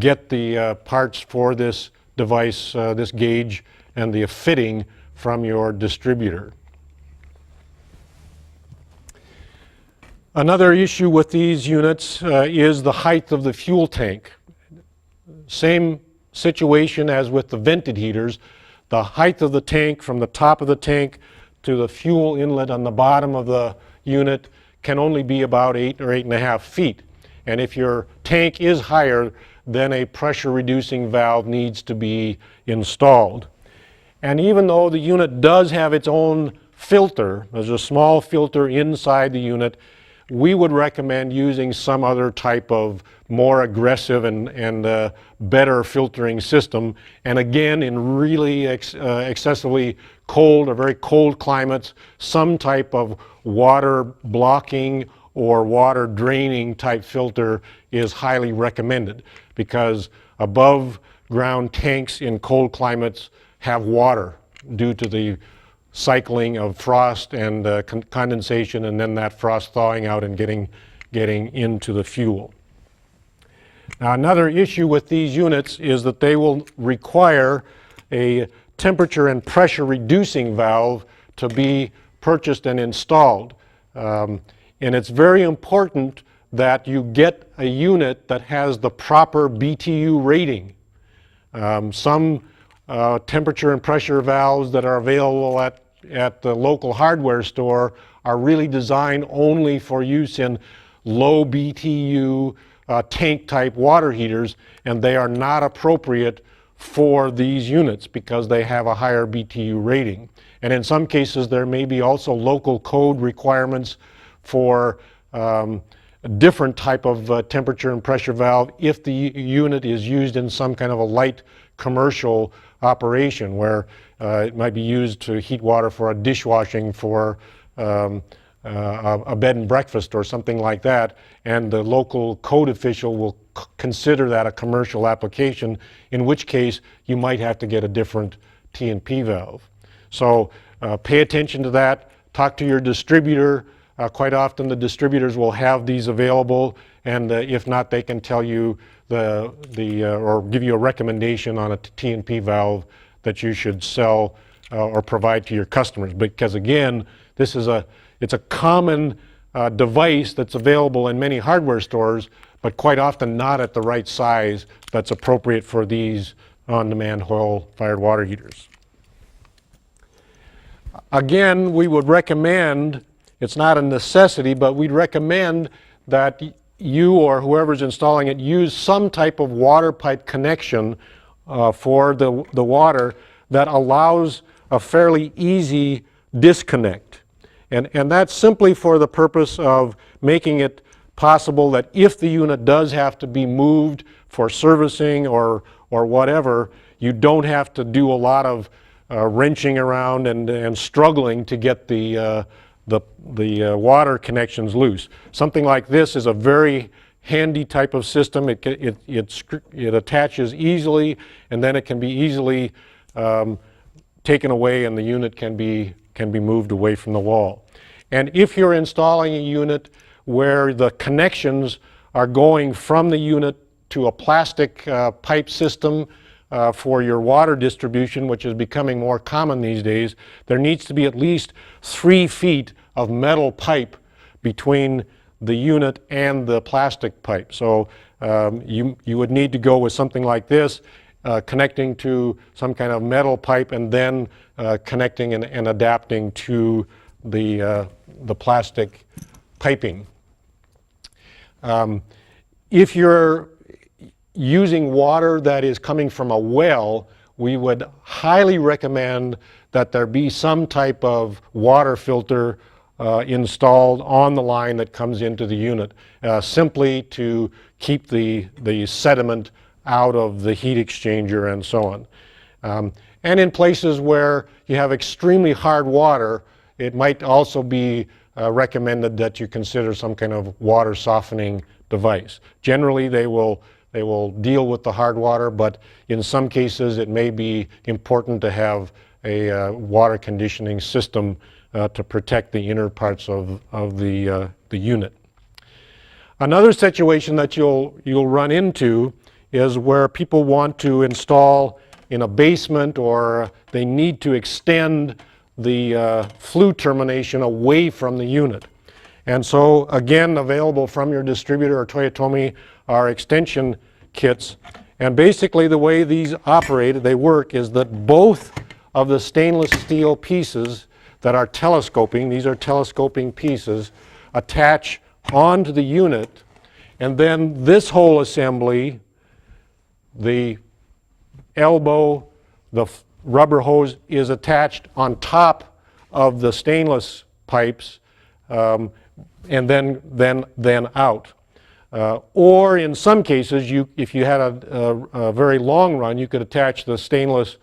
get the parts for this device, this gauge, and the fitting from your distributor. Another issue with these units is the height of the fuel tank. Same situation as with the vented heaters. The height of the tank from the top of the tank to the fuel inlet on the bottom of the unit can only be about 8 or 8.5 feet. And if your tank is higher, then a pressure reducing valve needs to be installed. And even though the unit does have its own filter, there's a small filter inside the unit, we would recommend using some other type of more aggressive and better filtering system. And again, in really excessively cold or very cold climates, some type of water blocking or water draining type filter is highly recommended, because above ground tanks in cold climates have water due to the cycling of frost and condensation, and then that frost thawing out and getting into the fuel. Now, another issue with these units is that they will require a temperature and pressure reducing valve to be purchased and installed. And it's very important that you get a unit that has the proper BTU rating. Some temperature and pressure valves that are available at the local hardware store are really designed only for use in low BTU tank type water heaters, and they are not appropriate for these units because they have a higher BTU rating. And in some cases there may be also local code requirements for a different type of temperature and pressure valve if the unit is used in some kind of a light commercial operation, where it might be used to heat water for a dishwashing for a bed and breakfast or something like that, and the local code official will consider that a commercial application, in which case you might have to get a different T&P valve. So pay attention to that. Talk to your distributor. Quite often the distributors will have these available, and if not, they can tell you or give you a recommendation on a T&P valve that you should sell or provide to your customers. Because again, it's a common device that's available in many hardware stores, but quite often not at the right size that's appropriate for these on-demand oil-fired water heaters. Again, we would recommend, it's not a necessity, but we'd recommend that you or whoever's installing it use some type of water pipe connection for the water that allows a fairly easy disconnect. And that's simply for the purpose of making it possible that if the unit does have to be moved for servicing or whatever, you don't have to do a lot of wrenching around and struggling to get the water connections loose. Something like this is a very handy type of system. It attaches easily, and then it can be easily taken away, and the unit can be moved away from the wall. And if you're installing a unit where the connections are going from the unit to a plastic pipe system for your water distribution, which is becoming more common these days, there needs to be at least 3 feet of metal pipe between the unit and the plastic pipe. So you would need to go with something like this, connecting to some kind of metal pipe and then connecting and adapting to the plastic piping. If you're using water that is coming from a well, we would highly recommend that there be some type of water filter installed on the line that comes into the unit, simply to keep the sediment out of the heat exchanger and so on. And in places where you have extremely hard water, it might also be recommended that you consider some kind of water softening device. Generally, they will deal with the hard water, but in some cases it may be important to have a water conditioning system to protect the inner parts of the unit. Another situation that you'll run into is where people want to install in a basement, or they need to extend the flue termination away from the unit. And so again, available from your distributor or Toyotomi are extension kits. And basically the way these operate, they work, is that both of the stainless steel pieces that are telescoping, these are telescoping pieces, attach onto the unit, and then this whole assembly, the elbow, the rubber hose, is attached on top of the stainless pipes, and then out. Or in some cases, if you had a very long run, you could attach the stainless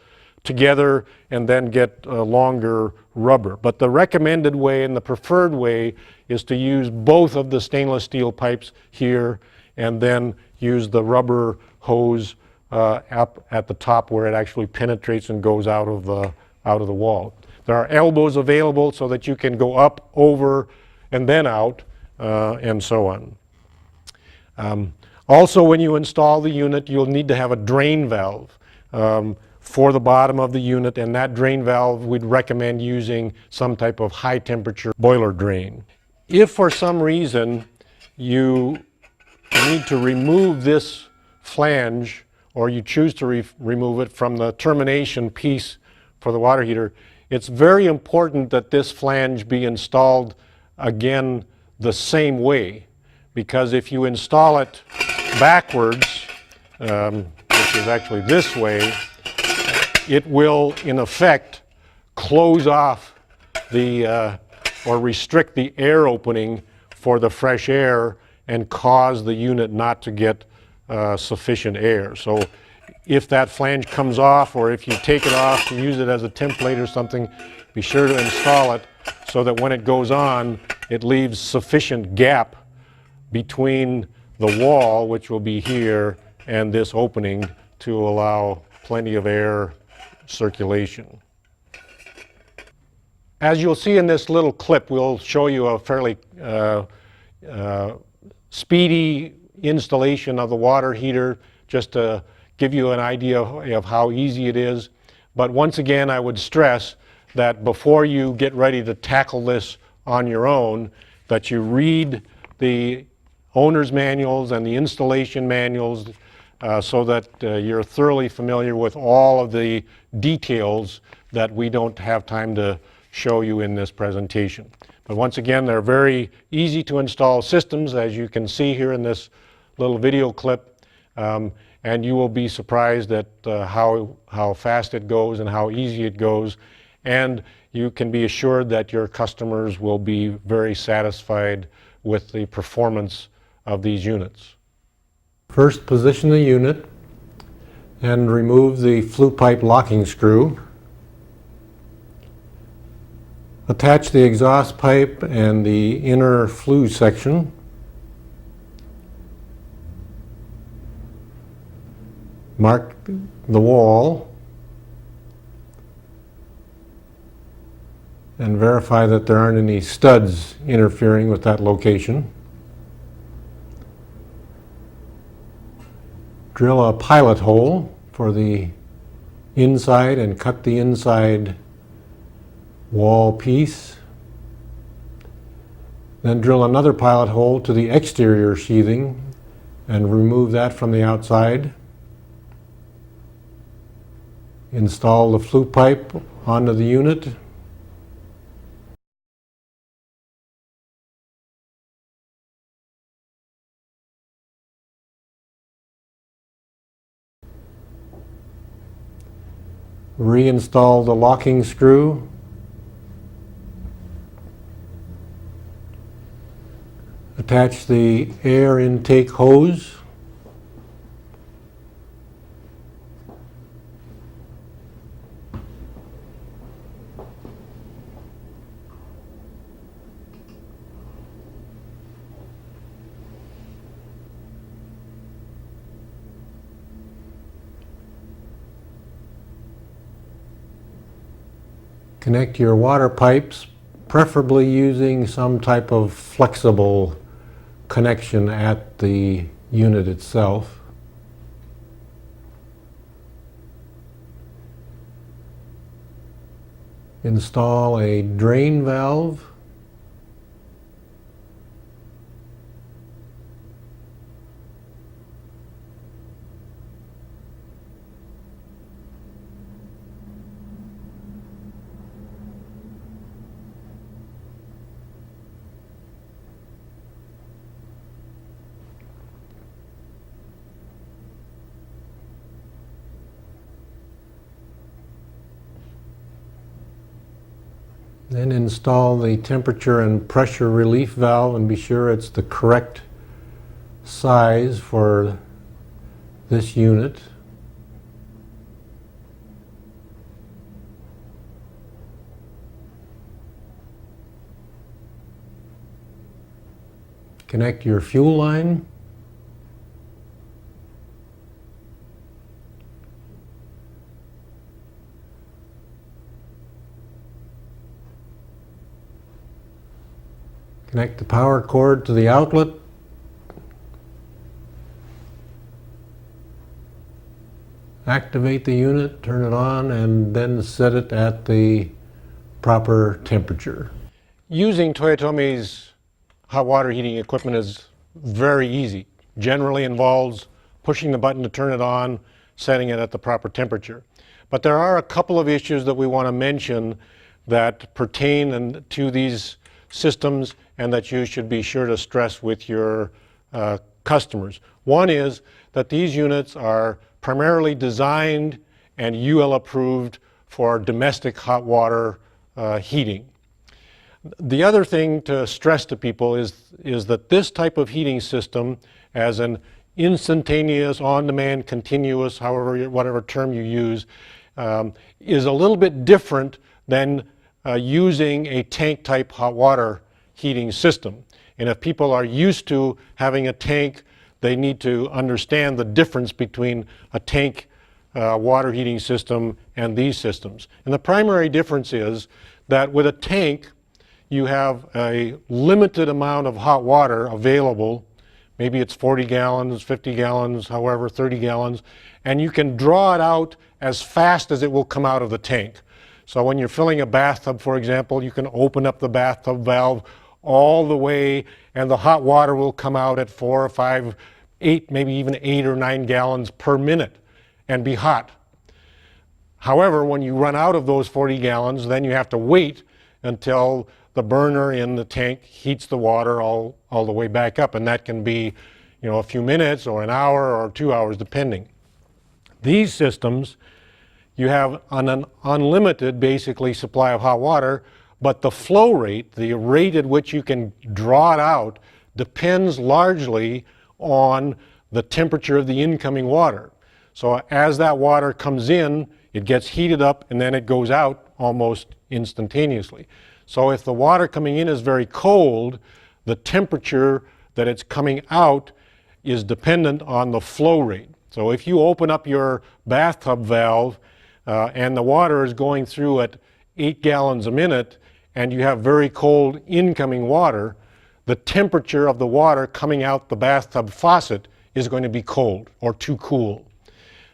together and then get longer rubber. But the recommended way and the preferred way is to use both of the stainless steel pipes here and then use the rubber hose up at the top where it actually penetrates and goes out of the wall. There are elbows available so that you can go up, over, and then out, and so on. Also, when you install the unit, you'll need to have a drain valve for the bottom of the unit, and that drain valve we'd recommend using some type of high temperature boiler drain. If for some reason you need to remove this flange, or you choose to remove it from the termination piece for the water heater, it's very important that this flange be installed again the same way, because if you install it backwards, which is actually this way, it will in effect close off or restrict the air opening for the fresh air and cause the unit not to get sufficient air. So if that flange comes off, or if you take it off to use it as a template or something, be sure to install it so that when it goes on, it leaves sufficient gap between the wall, which will be here, and this opening to allow plenty of air circulation. As you'll see in this little clip, we'll show you a fairly speedy installation of the water heater, just to give you an idea of how easy it is. But once again, I would stress that before you get ready to tackle this on your own, that you read the owner's manuals and the installation manuals so that you're thoroughly familiar with all of the details that we don't have time to show you in this presentation. But once again, they're very easy to install systems, as you can see here in this little video clip, and you will be surprised at how fast it goes and how easy it goes, and you can be assured that your customers will be very satisfied with the performance of these units. First, position the unit and remove the flue pipe locking screw. Attach the exhaust pipe and the inner flue section. Mark the wall and verify that there aren't any studs interfering with that location. Drill a pilot hole for the inside and cut the inside wall piece. Then drill another pilot hole to the exterior sheathing and remove that from the outside. Install the flue pipe onto the unit. Reinstall the locking screw. Attach the air intake hose. Connect your water pipes, preferably using some type of flexible connection at the unit itself. Install a drain valve. Then install the temperature and pressure relief valve and be sure it's the correct size for this unit. Connect your fuel line. Connect the power cord to the outlet. Activate the unit, turn it on, and then set it at the proper temperature. Using Toyotomi's hot water heating equipment is very easy. Generally involves pushing the button to turn it on, setting it at the proper temperature. But there are a couple of issues that we want to mention that pertain to these systems and that you should be sure to stress with your customers. One is that these units are primarily designed and UL approved for domestic hot water heating. The other thing to stress to people is that this type of heating system, as an instantaneous, on-demand, continuous, whatever term you use, is a little bit different than using a tank type hot water heating system. And if people are used to having a tank, they need to understand the difference between a tank water heating system and these systems. And the primary difference is that with a tank, you have a limited amount of hot water available. Maybe it's 40 gallons, 50 gallons, however, 30 gallons, and you can draw it out as fast as it will come out of the tank. So when you're filling a bathtub, for example, you can open up the bathtub valve all the way and the hot water will come out at 4 or 5, 8, maybe even 8 or 9 gallons per minute and be hot. However, when you run out of those 40 gallons, then you have to wait until the burner in the tank heats the water all the way back up, and that can be, a few minutes or an hour or 2 hours depending. These systems, you have an unlimited basically supply of hot water, but the flow rate, the rate at which you can draw it out, depends largely on the temperature of the incoming water. So as that water comes in, it gets heated up and then it goes out almost instantaneously. So if the water coming in is very cold, the temperature that it's coming out is dependent on the flow rate. So if you open up your bathtub valve and the water is going through at 8 gallons a minute and you have very cold incoming water, the temperature of the water coming out the bathtub faucet is going to be cold or too cool.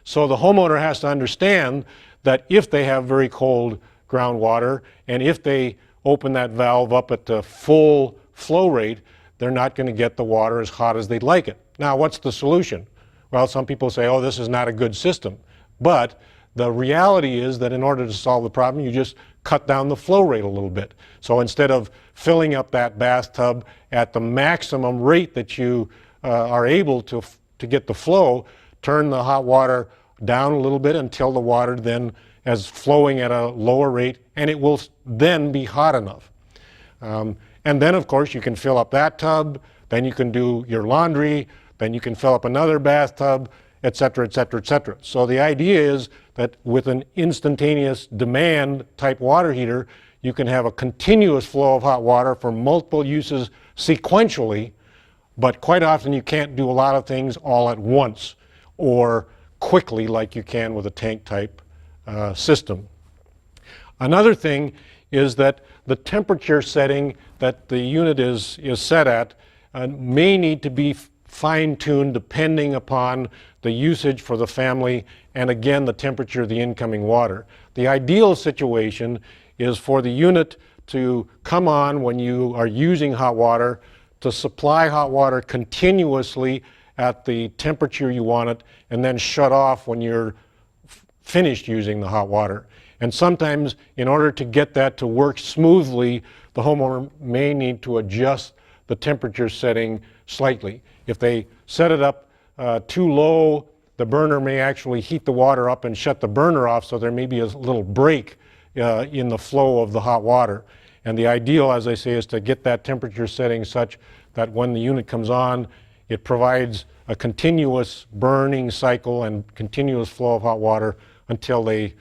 So the homeowner has to understand that if they have very cold groundwater and if they open that valve up at the full flow rate, they're not going to get the water as hot as they'd like it. Now, what's the solution? Well, some people say, oh, this is not a good system. But the reality is that in order to solve the problem, you just cut down the flow rate a little bit. So instead of filling up that bathtub at the maximum rate that you are able to get the flow, turn the hot water down a little bit until the water then is flowing at a lower rate, and it will then be hot enough. And then, of course, you can fill up that tub, then you can do your laundry, then you can fill up another bathtub, et cetera, et cetera, et cetera. So the idea is that with an instantaneous demand type water heater, you can have a continuous flow of hot water for multiple uses sequentially, but quite often you can't do a lot of things all at once or quickly like you can with a tank type system. Another thing is that the temperature setting that the unit is set at may need to be fine-tuned depending upon the usage for the family and again the temperature of the incoming water. The ideal situation is for the unit to come on when you are using hot water, to supply hot water continuously at the temperature you want it, and then shut off when you're finished using the hot water. And sometimes, in order to get that to work smoothly, the homeowner may need to adjust the temperature setting slightly. If they set it up too low, the burner may actually heat the water up and shut the burner off, so there may be a little break in the flow of the hot water. And the ideal, as I say, is to get that temperature setting such that when the unit comes on, it provides a continuous burning cycle and continuous flow of hot water until they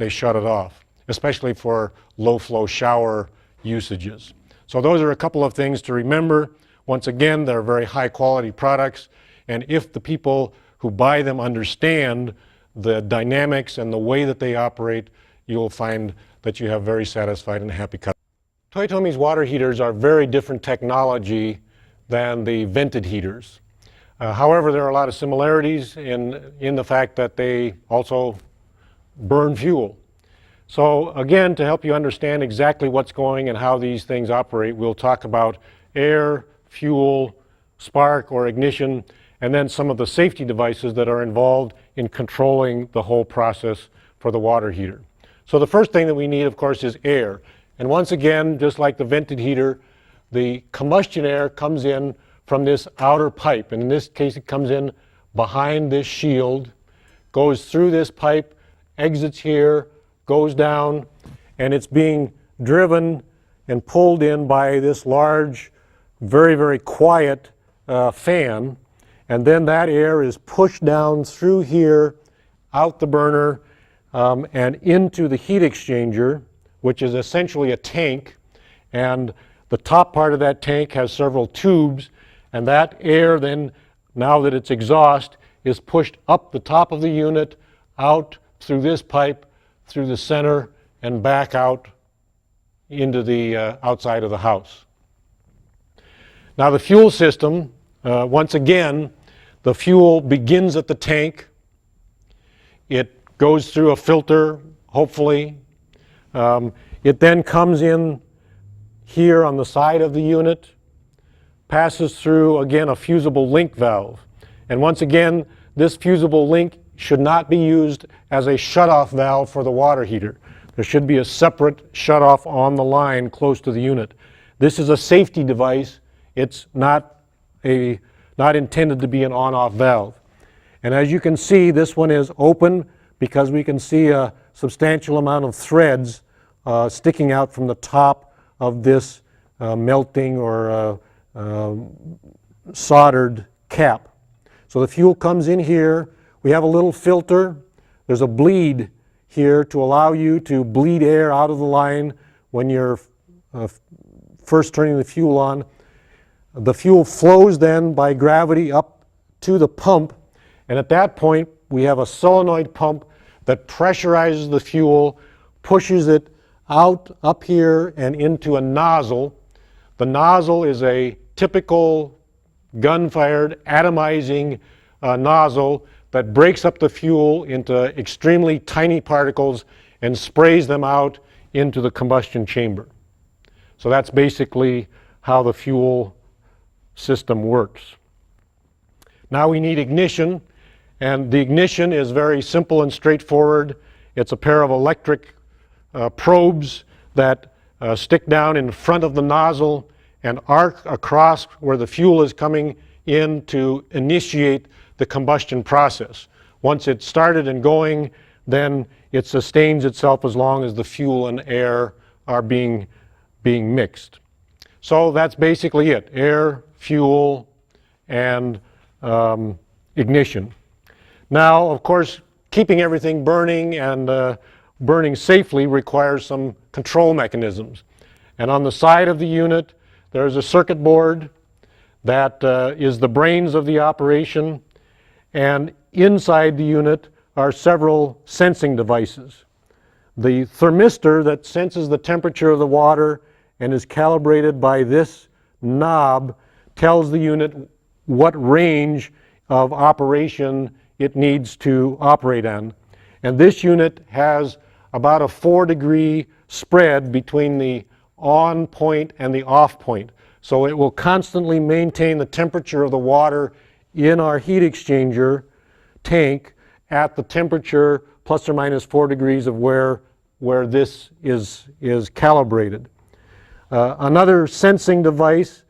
shut it off, especially for low flow shower usages. So those are a couple of things to remember. Once again, they're very high quality products, and if the people who buy them understand the dynamics and the way that they operate, you'll find that you have very satisfied and happy customers. Toyotomi's water heaters are very different technology than the vented heaters. However, there are a lot of similarities in the fact that they also burn fuel. So again, to help you understand exactly what's going and how these things operate, we'll talk about air, fuel, spark or ignition, and then some of the safety devices that are involved in controlling the whole process for the water heater. So the first thing that we need, of course, is air. And once again, just like the vented heater, the combustion air comes in from this outer pipe. And in this case, it comes in behind this shield, goes through this pipe, exits here, goes down, and it's being driven and pulled in by this large, very, very quiet fan. And then that air is pushed down through here, out the burner, and into the heat exchanger, which is essentially a tank. And the top part of that tank has several tubes, and that air then, now that it's exhaust, is pushed up the top of the unit, out through this pipe, through the center, and back out into the outside of the house. Now the fuel system, once again, the fuel begins at the tank. It goes through a filter, hopefully. It then comes in here on the side of the unit, passes through, again, a fusible link valve. And once again, this fusible link should not be used as a shutoff valve for the water heater. There should be a separate shutoff on the line close to the unit. This is a safety device. It's not intended to be an on-off valve. And as you can see, this one is open because we can see a substantial amount of threads sticking out from the top of this melting or soldered cap. So the fuel comes in here. We have a little filter. There's a bleed here to allow you to bleed air out of the line when you're first turning the fuel on. The fuel flows then by gravity up to the pump, and at that point we have a solenoid pump that pressurizes the fuel, pushes it out up here and into a nozzle. The nozzle is a typical gun-fired atomizing nozzle that breaks up the fuel into extremely tiny particles and sprays them out into the combustion chamber. So that's basically how the fuel system works. Now we need ignition, and the ignition is very simple and straightforward. It's a pair of electric probes that stick down in front of the nozzle and arc across where the fuel is coming in to initiate the combustion process. Once it's started and going, then it sustains itself as long as the fuel and air are being mixed. So that's basically it: air, fuel, and ignition. Now, of course, keeping everything burning and burning safely requires some control mechanisms. And on the side of the unit, there's a circuit board that is the brains of the operation, and inside the unit are several sensing devices. The thermistor that senses the temperature of the water and is calibrated by this knob tells the unit what range of operation it needs to operate on. And this unit has about a 4-degree spread between the on point and the off point. So it will constantly maintain the temperature of the water in our heat exchanger tank at the temperature plus or minus 4 degrees of where this is calibrated. Another sensing device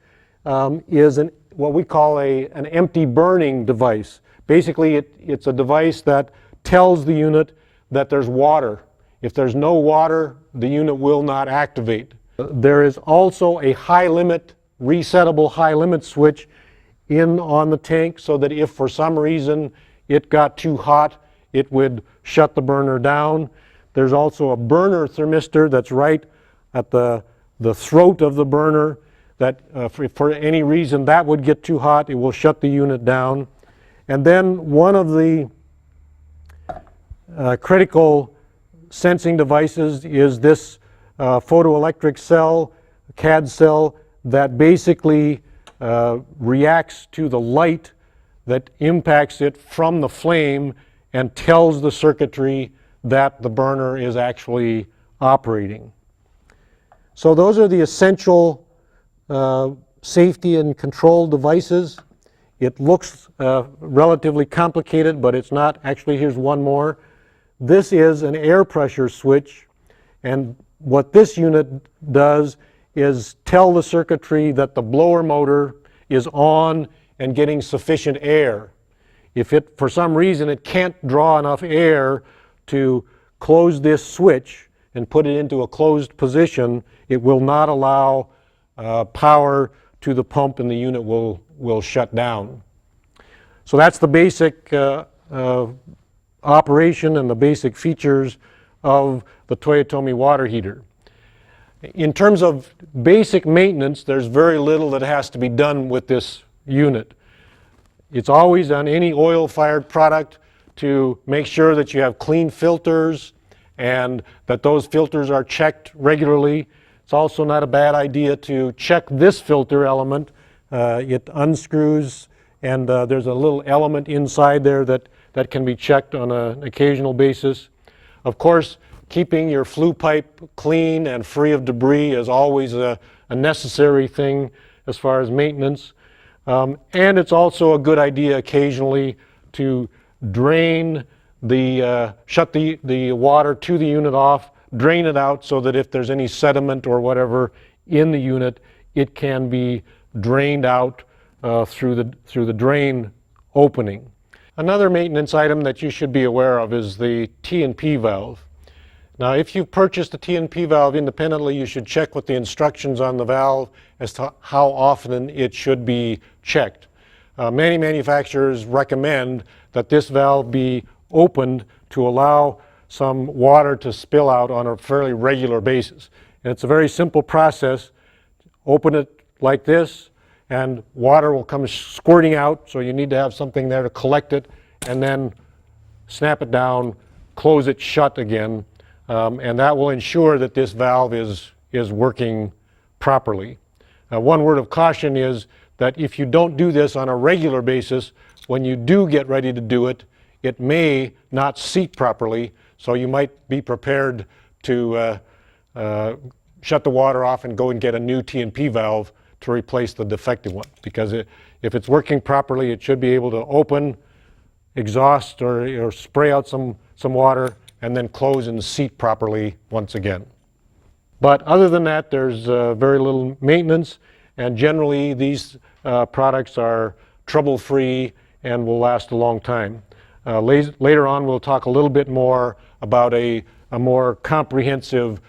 is what we call an empty burning device. Basically, it's a device that tells the unit that there's water. If there's no water, the unit will not activate. There is also a high limit, resettable high limit switch on the tank, so that if for some reason it got too hot, it would shut the burner down. There's also a burner thermistor that's right at the throat of the burner that if for any reason that would get too hot, it will shut the unit down. And then one of the critical sensing devices is this photoelectric cell, CAD cell, that basically reacts to the light that impacts it from the flame and tells the circuitry that the burner is actually operating. So those are the essential safety and control devices. It looks relatively complicated, but it's not. Actually, here's one more. This is an air pressure switch, and what this unit does is tell the circuitry that the blower motor is on and getting sufficient air. If it, for some reason, it can't draw enough air to close this switch and put it into a closed position, it will not allow power to the pump and the unit will shut down. So that's the basic operation and the basic features of the Toyotomi water heater. In terms of basic maintenance, there's very little that has to be done with this unit. It's always on any oil-fired product to make sure that you have clean filters and that those filters are checked regularly. It's also not a bad idea to check this filter element. It unscrews, and there's a little element inside there that can be checked on an occasional basis. Of course, keeping your flue pipe clean and free of debris is always a necessary thing as far as maintenance. And it's also a good idea occasionally to drain shut the water to the unit off drain it out so that if there's any sediment or whatever in the unit, it can be drained out through the drain opening. Another maintenance item that you should be aware of is the T&P valve. Now, if you've purchased a T&P valve independently, you should check with the instructions on the valve as to how often it should be checked. Many manufacturers recommend that this valve be opened to allow some water to spill out on a fairly regular basis. And it's a very simple process. Open it like this, and water will come squirting out, so you need to have something there to collect it, and then snap it down, close it shut again, and that will ensure that this valve is working properly. One word of caution is that if you don't do this on a regular basis, when you do get ready to do it, it may not seat properly, so you might be prepared to shut the water off and go and get a new T&P valve to replace the defective one. Because if it's working properly, it should be able to open, exhaust, or spray out some water, and then close and seat properly once again. But other than that, there's very little maintenance, and generally these products are trouble-free and will last a long time. Later on, we'll talk a little bit more about a more comprehensive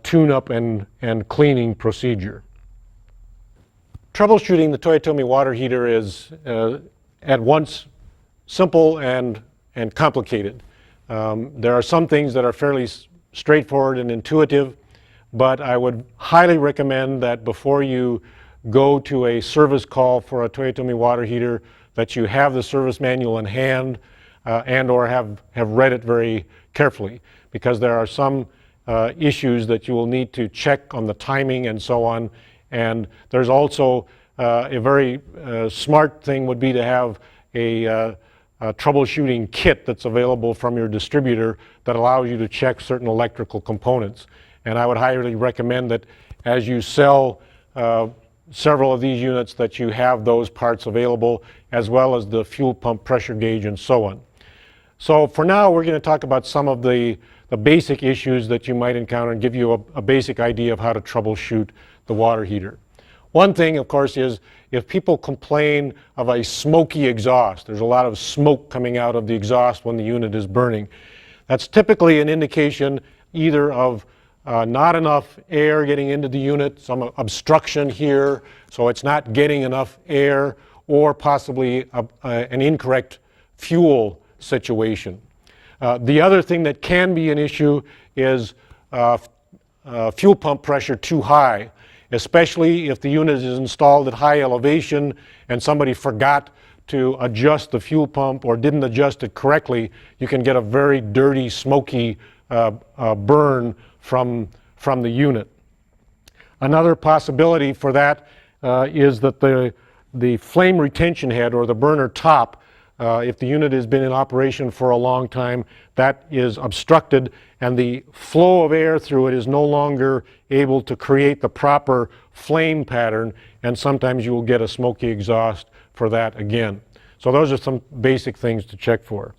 tune-up and cleaning procedure. Troubleshooting the Toyotomi water heater is at once simple and complicated. There are some things that are fairly straightforward and intuitive, but I would highly recommend that before you go to a service call for a Toyotomi water heater, that you have the service manual in hand and or have read it very carefully, because there are some issues that you will need to check on the timing and so on. And there's also a very smart thing would be to have a troubleshooting kit that's available from your distributor that allows you to check certain electrical components. And I would highly recommend that as you sell several of these units, that you have those parts available, as well as the fuel pump pressure gauge and so on. So for now, we're going to talk about some of the basic issues that you might encounter and give you a basic idea of how to troubleshoot the water heater. One thing, of course, is if people complain of a smoky exhaust, there's a lot of smoke coming out of the exhaust when the unit is burning. That's typically an indication either of not enough air getting into the unit, some obstruction here, so it's not getting enough air, or possibly an incorrect fuel situation. The other thing that can be an issue is fuel pump pressure too high, especially if the unit is installed at high elevation and somebody forgot to adjust the fuel pump or didn't adjust it correctly. You can get a very dirty, smoky burn from the unit. Another possibility for that is that the flame retention head, or the burner top, if the unit has been in operation for a long time, that is obstructed, and the flow of air through it is no longer able to create the proper flame pattern, and sometimes you will get a smoky exhaust for that again. So those are some basic things to check for.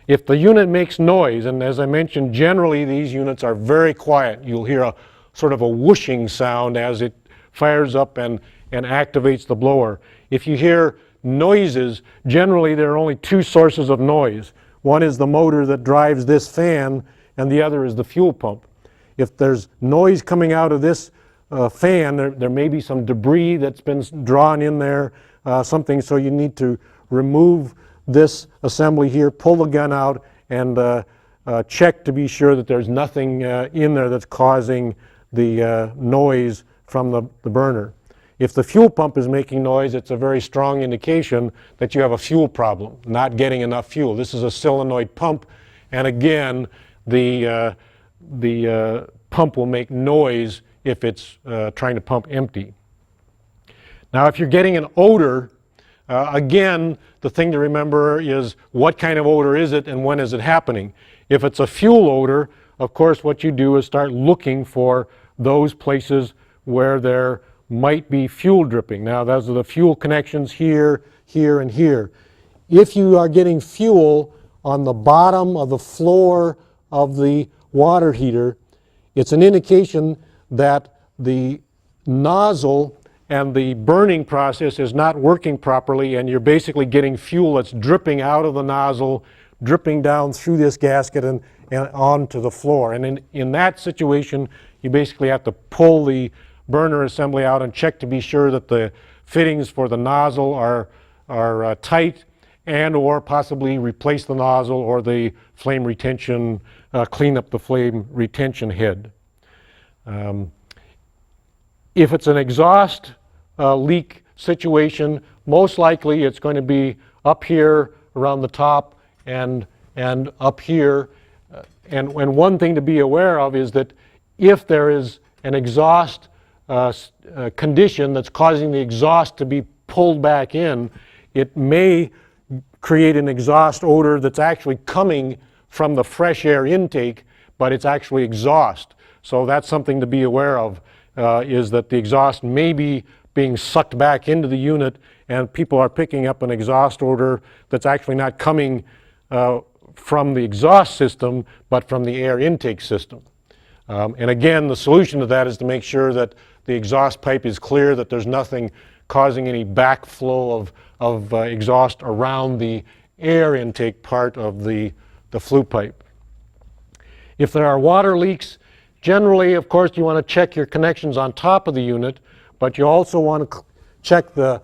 If the unit makes noise, and as I mentioned, generally these units are very quiet. You'll hear a sort of a whooshing sound as it fires up and activates the blower. If you hear noises, generally there are only two sources of noise. One is the motor that drives this fan, and the other is the fuel pump. If there's noise coming out of this fan, there may be some debris that's been drawn in there, something, so you need to remove this assembly here, pull the gun out, and check to be sure that there's nothing in there that's causing the noise from the burner. If the fuel pump is making noise, it's a very strong indication that you have a fuel problem, not getting enough fuel. This is a solenoid pump, and again, the pump will make noise if it's trying to pump empty. Now, if you're getting an odor, again, the thing to remember is what kind of odor is it and when is it happening. If it's a fuel odor, of course, what you do is start looking for those places where there might be fuel dripping. Now, those are the fuel connections here, here, and here. If you are getting fuel on the bottom of the floor of the water heater, it's an indication that the nozzle and the burning process is not working properly, and you're basically getting fuel that's dripping out of the nozzle, dripping down through this gasket and onto the floor. And in that situation, you basically have to pull the burner assembly out and check to be sure that the fittings for the nozzle are tight, and or possibly replace the nozzle or the flame retention, clean up the flame retention head. If it's an exhaust leak situation, most likely it's going to be up here around the top and up here. And one thing to be aware of is that if there is an exhaust condition that's causing the exhaust to be pulled back in, it may create an exhaust odor that's actually coming from the fresh air intake, but it's actually exhaust. So that's something to be aware of, is that the exhaust may be being sucked back into the unit, and people are picking up an exhaust odor that's actually not coming from the exhaust system, but from the air intake system. And again, the solution to that is to make sure that the exhaust pipe is clear, that there's nothing causing any backflow of exhaust around the air intake part of the flue pipe. If there are water leaks, generally, of course, you want to check your connections on top of the unit, but you also want to check the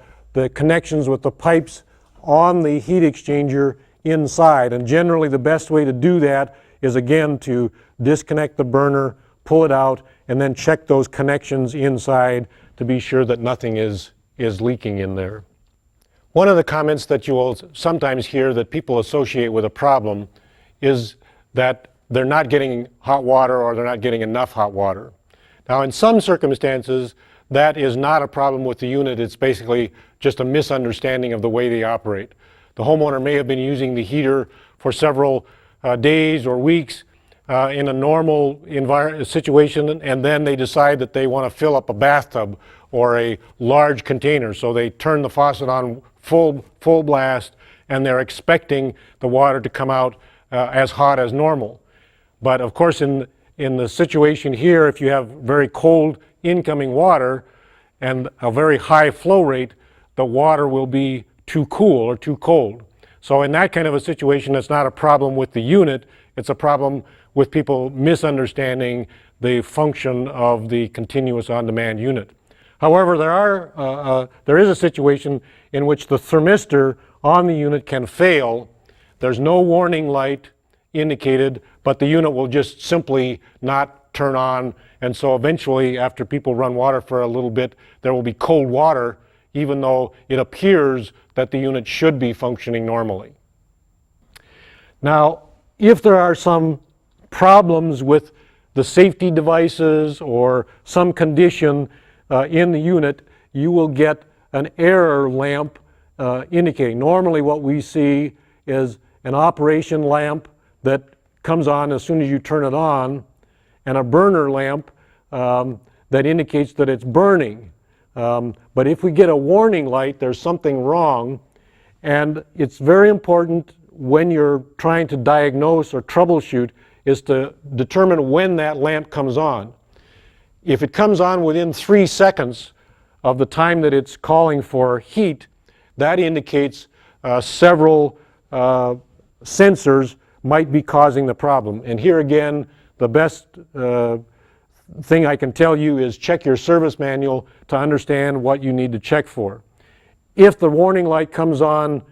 connections with the pipes on the heat exchanger inside. And generally, the best way to do that is, again, to disconnect the burner, pull it out, and then check those connections inside to be sure that nothing is leaking in there. One of the comments that you will sometimes hear that people associate with a problem is that they're not getting hot water, or they're not getting enough hot water. Now, in some circumstances, that is not a problem with the unit. It's basically just a misunderstanding of the way they operate. The homeowner may have been using the heater for several days or weeks in a normal situation, and then they decide that they want to fill up a bathtub or a large container. So they turn the faucet on full blast, and they're expecting the water to come out as hot as normal. But of course, in the situation here, if you have very cold incoming water and a very high flow rate, the water will be too cool or too cold. So in that kind of a situation, it's not a problem with the unit, it's a problem with people misunderstanding the function of the continuous on-demand unit. However, there is a situation in which the thermistor on the unit can fail. There's no warning light indicated, but the unit will just simply not turn on, and so eventually, after people run water for a little bit, there will be cold water, even though it appears that the unit should be functioning normally. Now, if there are some problems with the safety devices or some condition in the unit, you will get an error lamp indicating. Normally what we see is an operation lamp that comes on as soon as you turn it on, and a burner lamp that indicates that it's burning. But if we get a warning light, there's something wrong, and it's very important when you're trying to diagnose or troubleshoot is to determine when that lamp comes on. If it comes on within 3 seconds of the time that it's calling for heat, that indicates several sensors might be causing the problem. And here again, the best thing I can tell you is check your service manual to understand what you need to check for. If the warning light comes on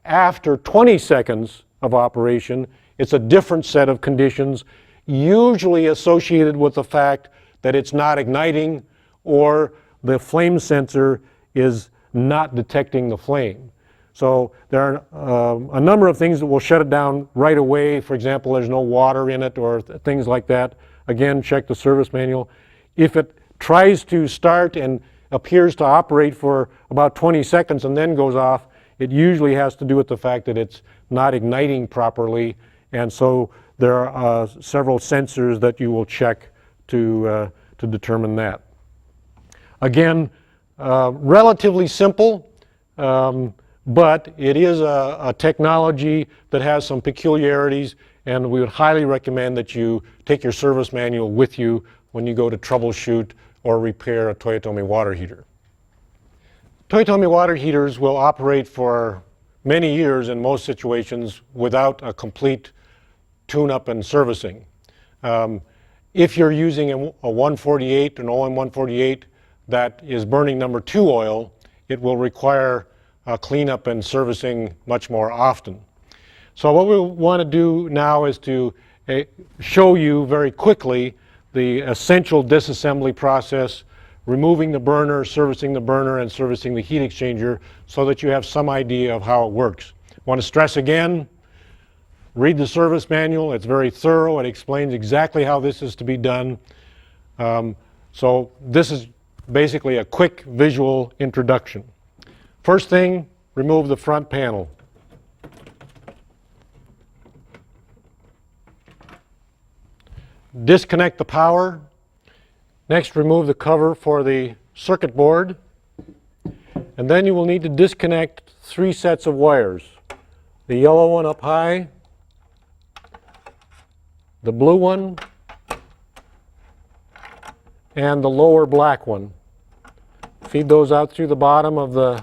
after 20 seconds of operation, it's a different set of conditions, usually associated with the fact that it's not igniting or the flame sensor is not detecting the flame. So there are a number of things that will shut it down right away. For example, there's no water in it or things like that. Again, check the service manual. If it tries to start and appears to operate for about 20 seconds and then goes off, it usually has to do with the fact that it's not igniting properly, and so there are several sensors that you will check to determine that. Again, relatively simple, but it is a technology that has some peculiarities, and we would highly recommend that you take your service manual with you when you go to troubleshoot or repair a Toyotomi water heater. Toyotomi water heaters will operate for many years in most situations without a complete tune-up and servicing. If you're using a 148, an OM148 that is burning number 2 oil, it will require cleanup and servicing much more often. So what we want to do now is to show you very quickly the essential disassembly process, removing the burner, servicing the burner, and servicing the heat exchanger so that you have some idea of how it works. I want to stress again, read the service manual. It's very thorough. It explains exactly how this is to be done. So this is basically a quick visual introduction. First thing, remove the front panel. Disconnect the power. Next, remove the cover for the circuit board. And then you will need to disconnect 3 sets of wires. The yellow one up high, the blue one, and the lower black one. Feed those out through the bottom of the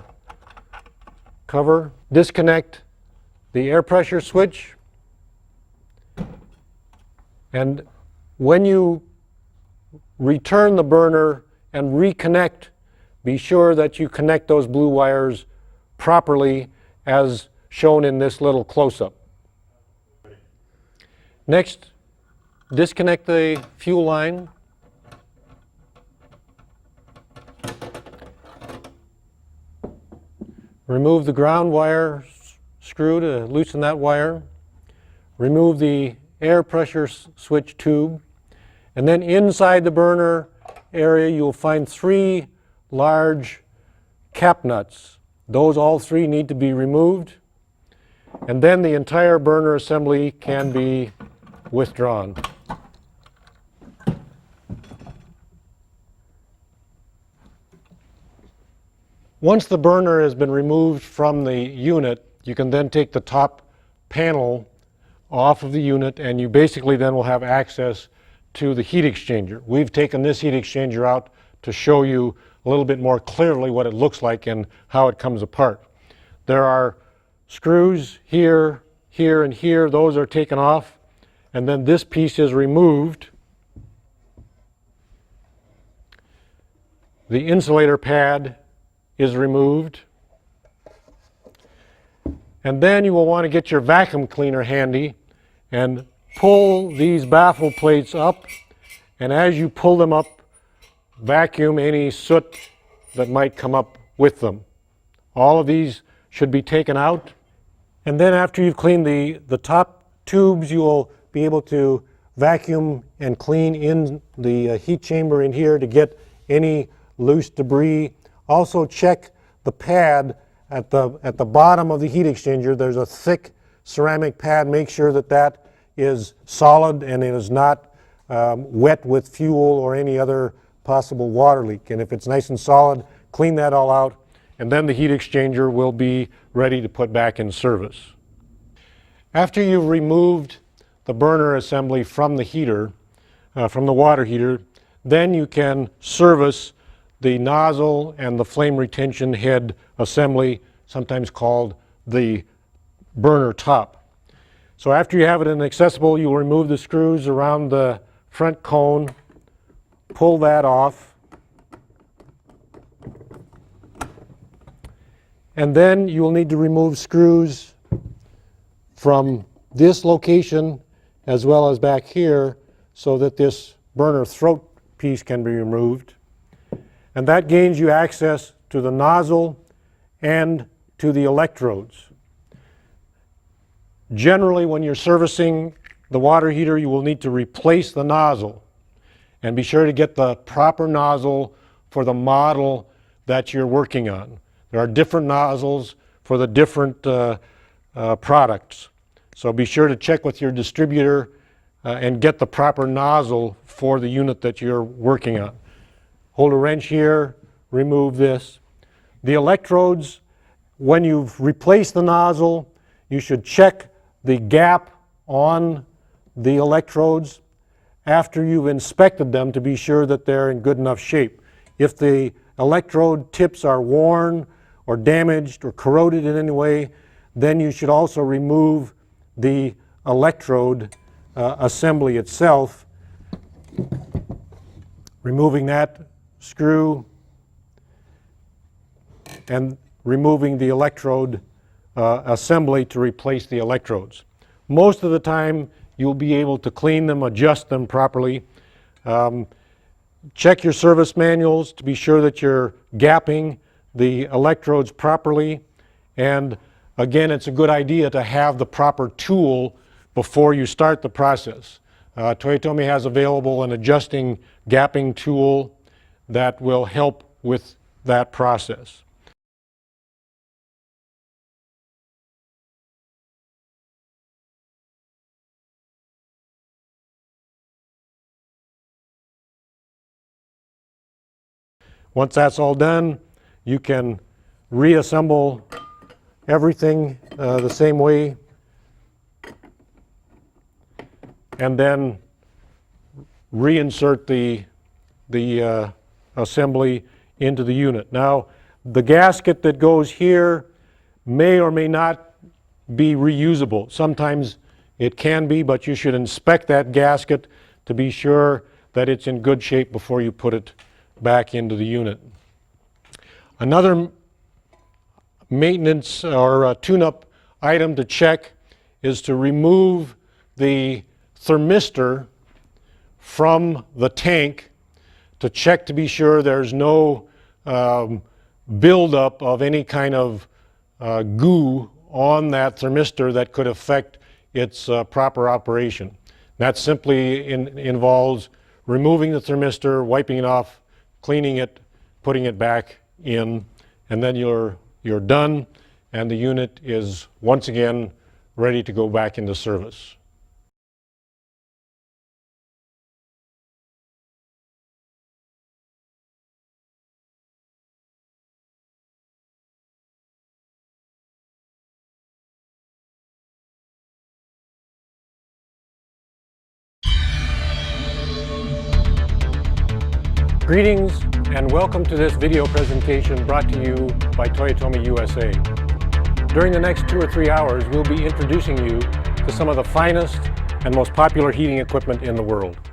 cover. Disconnect the air pressure switch. And when you return the burner and reconnect, be sure that you connect those blue wires properly as shown in this little close-up. Next, disconnect the fuel line. Remove the ground wire screw to loosen that wire. Remove the air pressure switch tube. And then inside the burner area, you'll find 3 large cap nuts. Those all 3 need to be removed. And then the entire burner assembly can be withdrawn. Once the burner has been removed from the unit, you can then take the top panel off of the unit, and you basically then will have access to the heat exchanger. We've taken this heat exchanger out to show you a little bit more clearly what it looks like and how it comes apart. There are screws here, here, and here. Those are taken off, and then this piece is removed. The insulator pad is removed. And then you will want to get your vacuum cleaner handy and pull these baffle plates up, and as you pull them up, vacuum any soot that might come up with them. All of these should be taken out, and then after you've cleaned the top tubes, you will be able to vacuum and clean in the heat chamber in here to get any loose debris. Also check the pad at the bottom of the heat exchanger. There's a thick ceramic pad. Make sure that that is solid and it is not wet with fuel or any other possible water leak. And if it's nice and solid, clean that all out, and then the heat exchanger will be ready to put back in service. After you've removed the burner assembly from the heater, from the water heater, then you can service the nozzle and the flame retention head assembly, sometimes called the burner top. So after you have it inaccessible, you'll remove the screws around the front cone, pull that off, and then you will need to remove screws from this location as well as back here so that this burner throat piece can be removed. And that gains you access to the nozzle and to the electrodes. Generally, when you're servicing the water heater, you will need to replace the nozzle. And be sure to get the proper nozzle for the model that you're working on. There are different nozzles for the different products. So be sure to check with your distributor and get the proper nozzle for the unit that you're working on. Hold a wrench here, remove this. The electrodes, when you've replaced the nozzle, you should check the gap on the electrodes after you've inspected them to be sure that they're in good enough shape. If the electrode tips are worn or damaged or corroded in any way, then you should also remove the electrode assembly itself, removing that screw and removing the electrode assembly to replace the electrodes. Most of the time you'll be able to clean them, adjust them properly. Check your service manuals to be sure that you're gapping the electrodes properly, and again, it's a good idea to have the proper tool before you start the process. Toyotomi has available an adjusting gapping tool that will help with that process. Once that's all done, you can reassemble everything the same way, and then reinsert the assembly into the unit. Now, the gasket that goes here may or may not be reusable. Sometimes it can be, but you should inspect that gasket to be sure that it's in good shape before you put it back into the unit. Another maintenance or tune-up item to check is to remove the thermistor from the tank to check to be sure there's no buildup of any kind of goo on that thermistor that could affect its proper operation. That simply involves removing the thermistor, wiping it off, cleaning it, putting it back in, and then you're done, and the unit is once again ready to go back into service. Greetings and welcome to this video presentation brought to you by Toyotomi USA. During the next 2 or 3 hours, we'll be introducing you to some of the finest and most popular heating equipment in the world.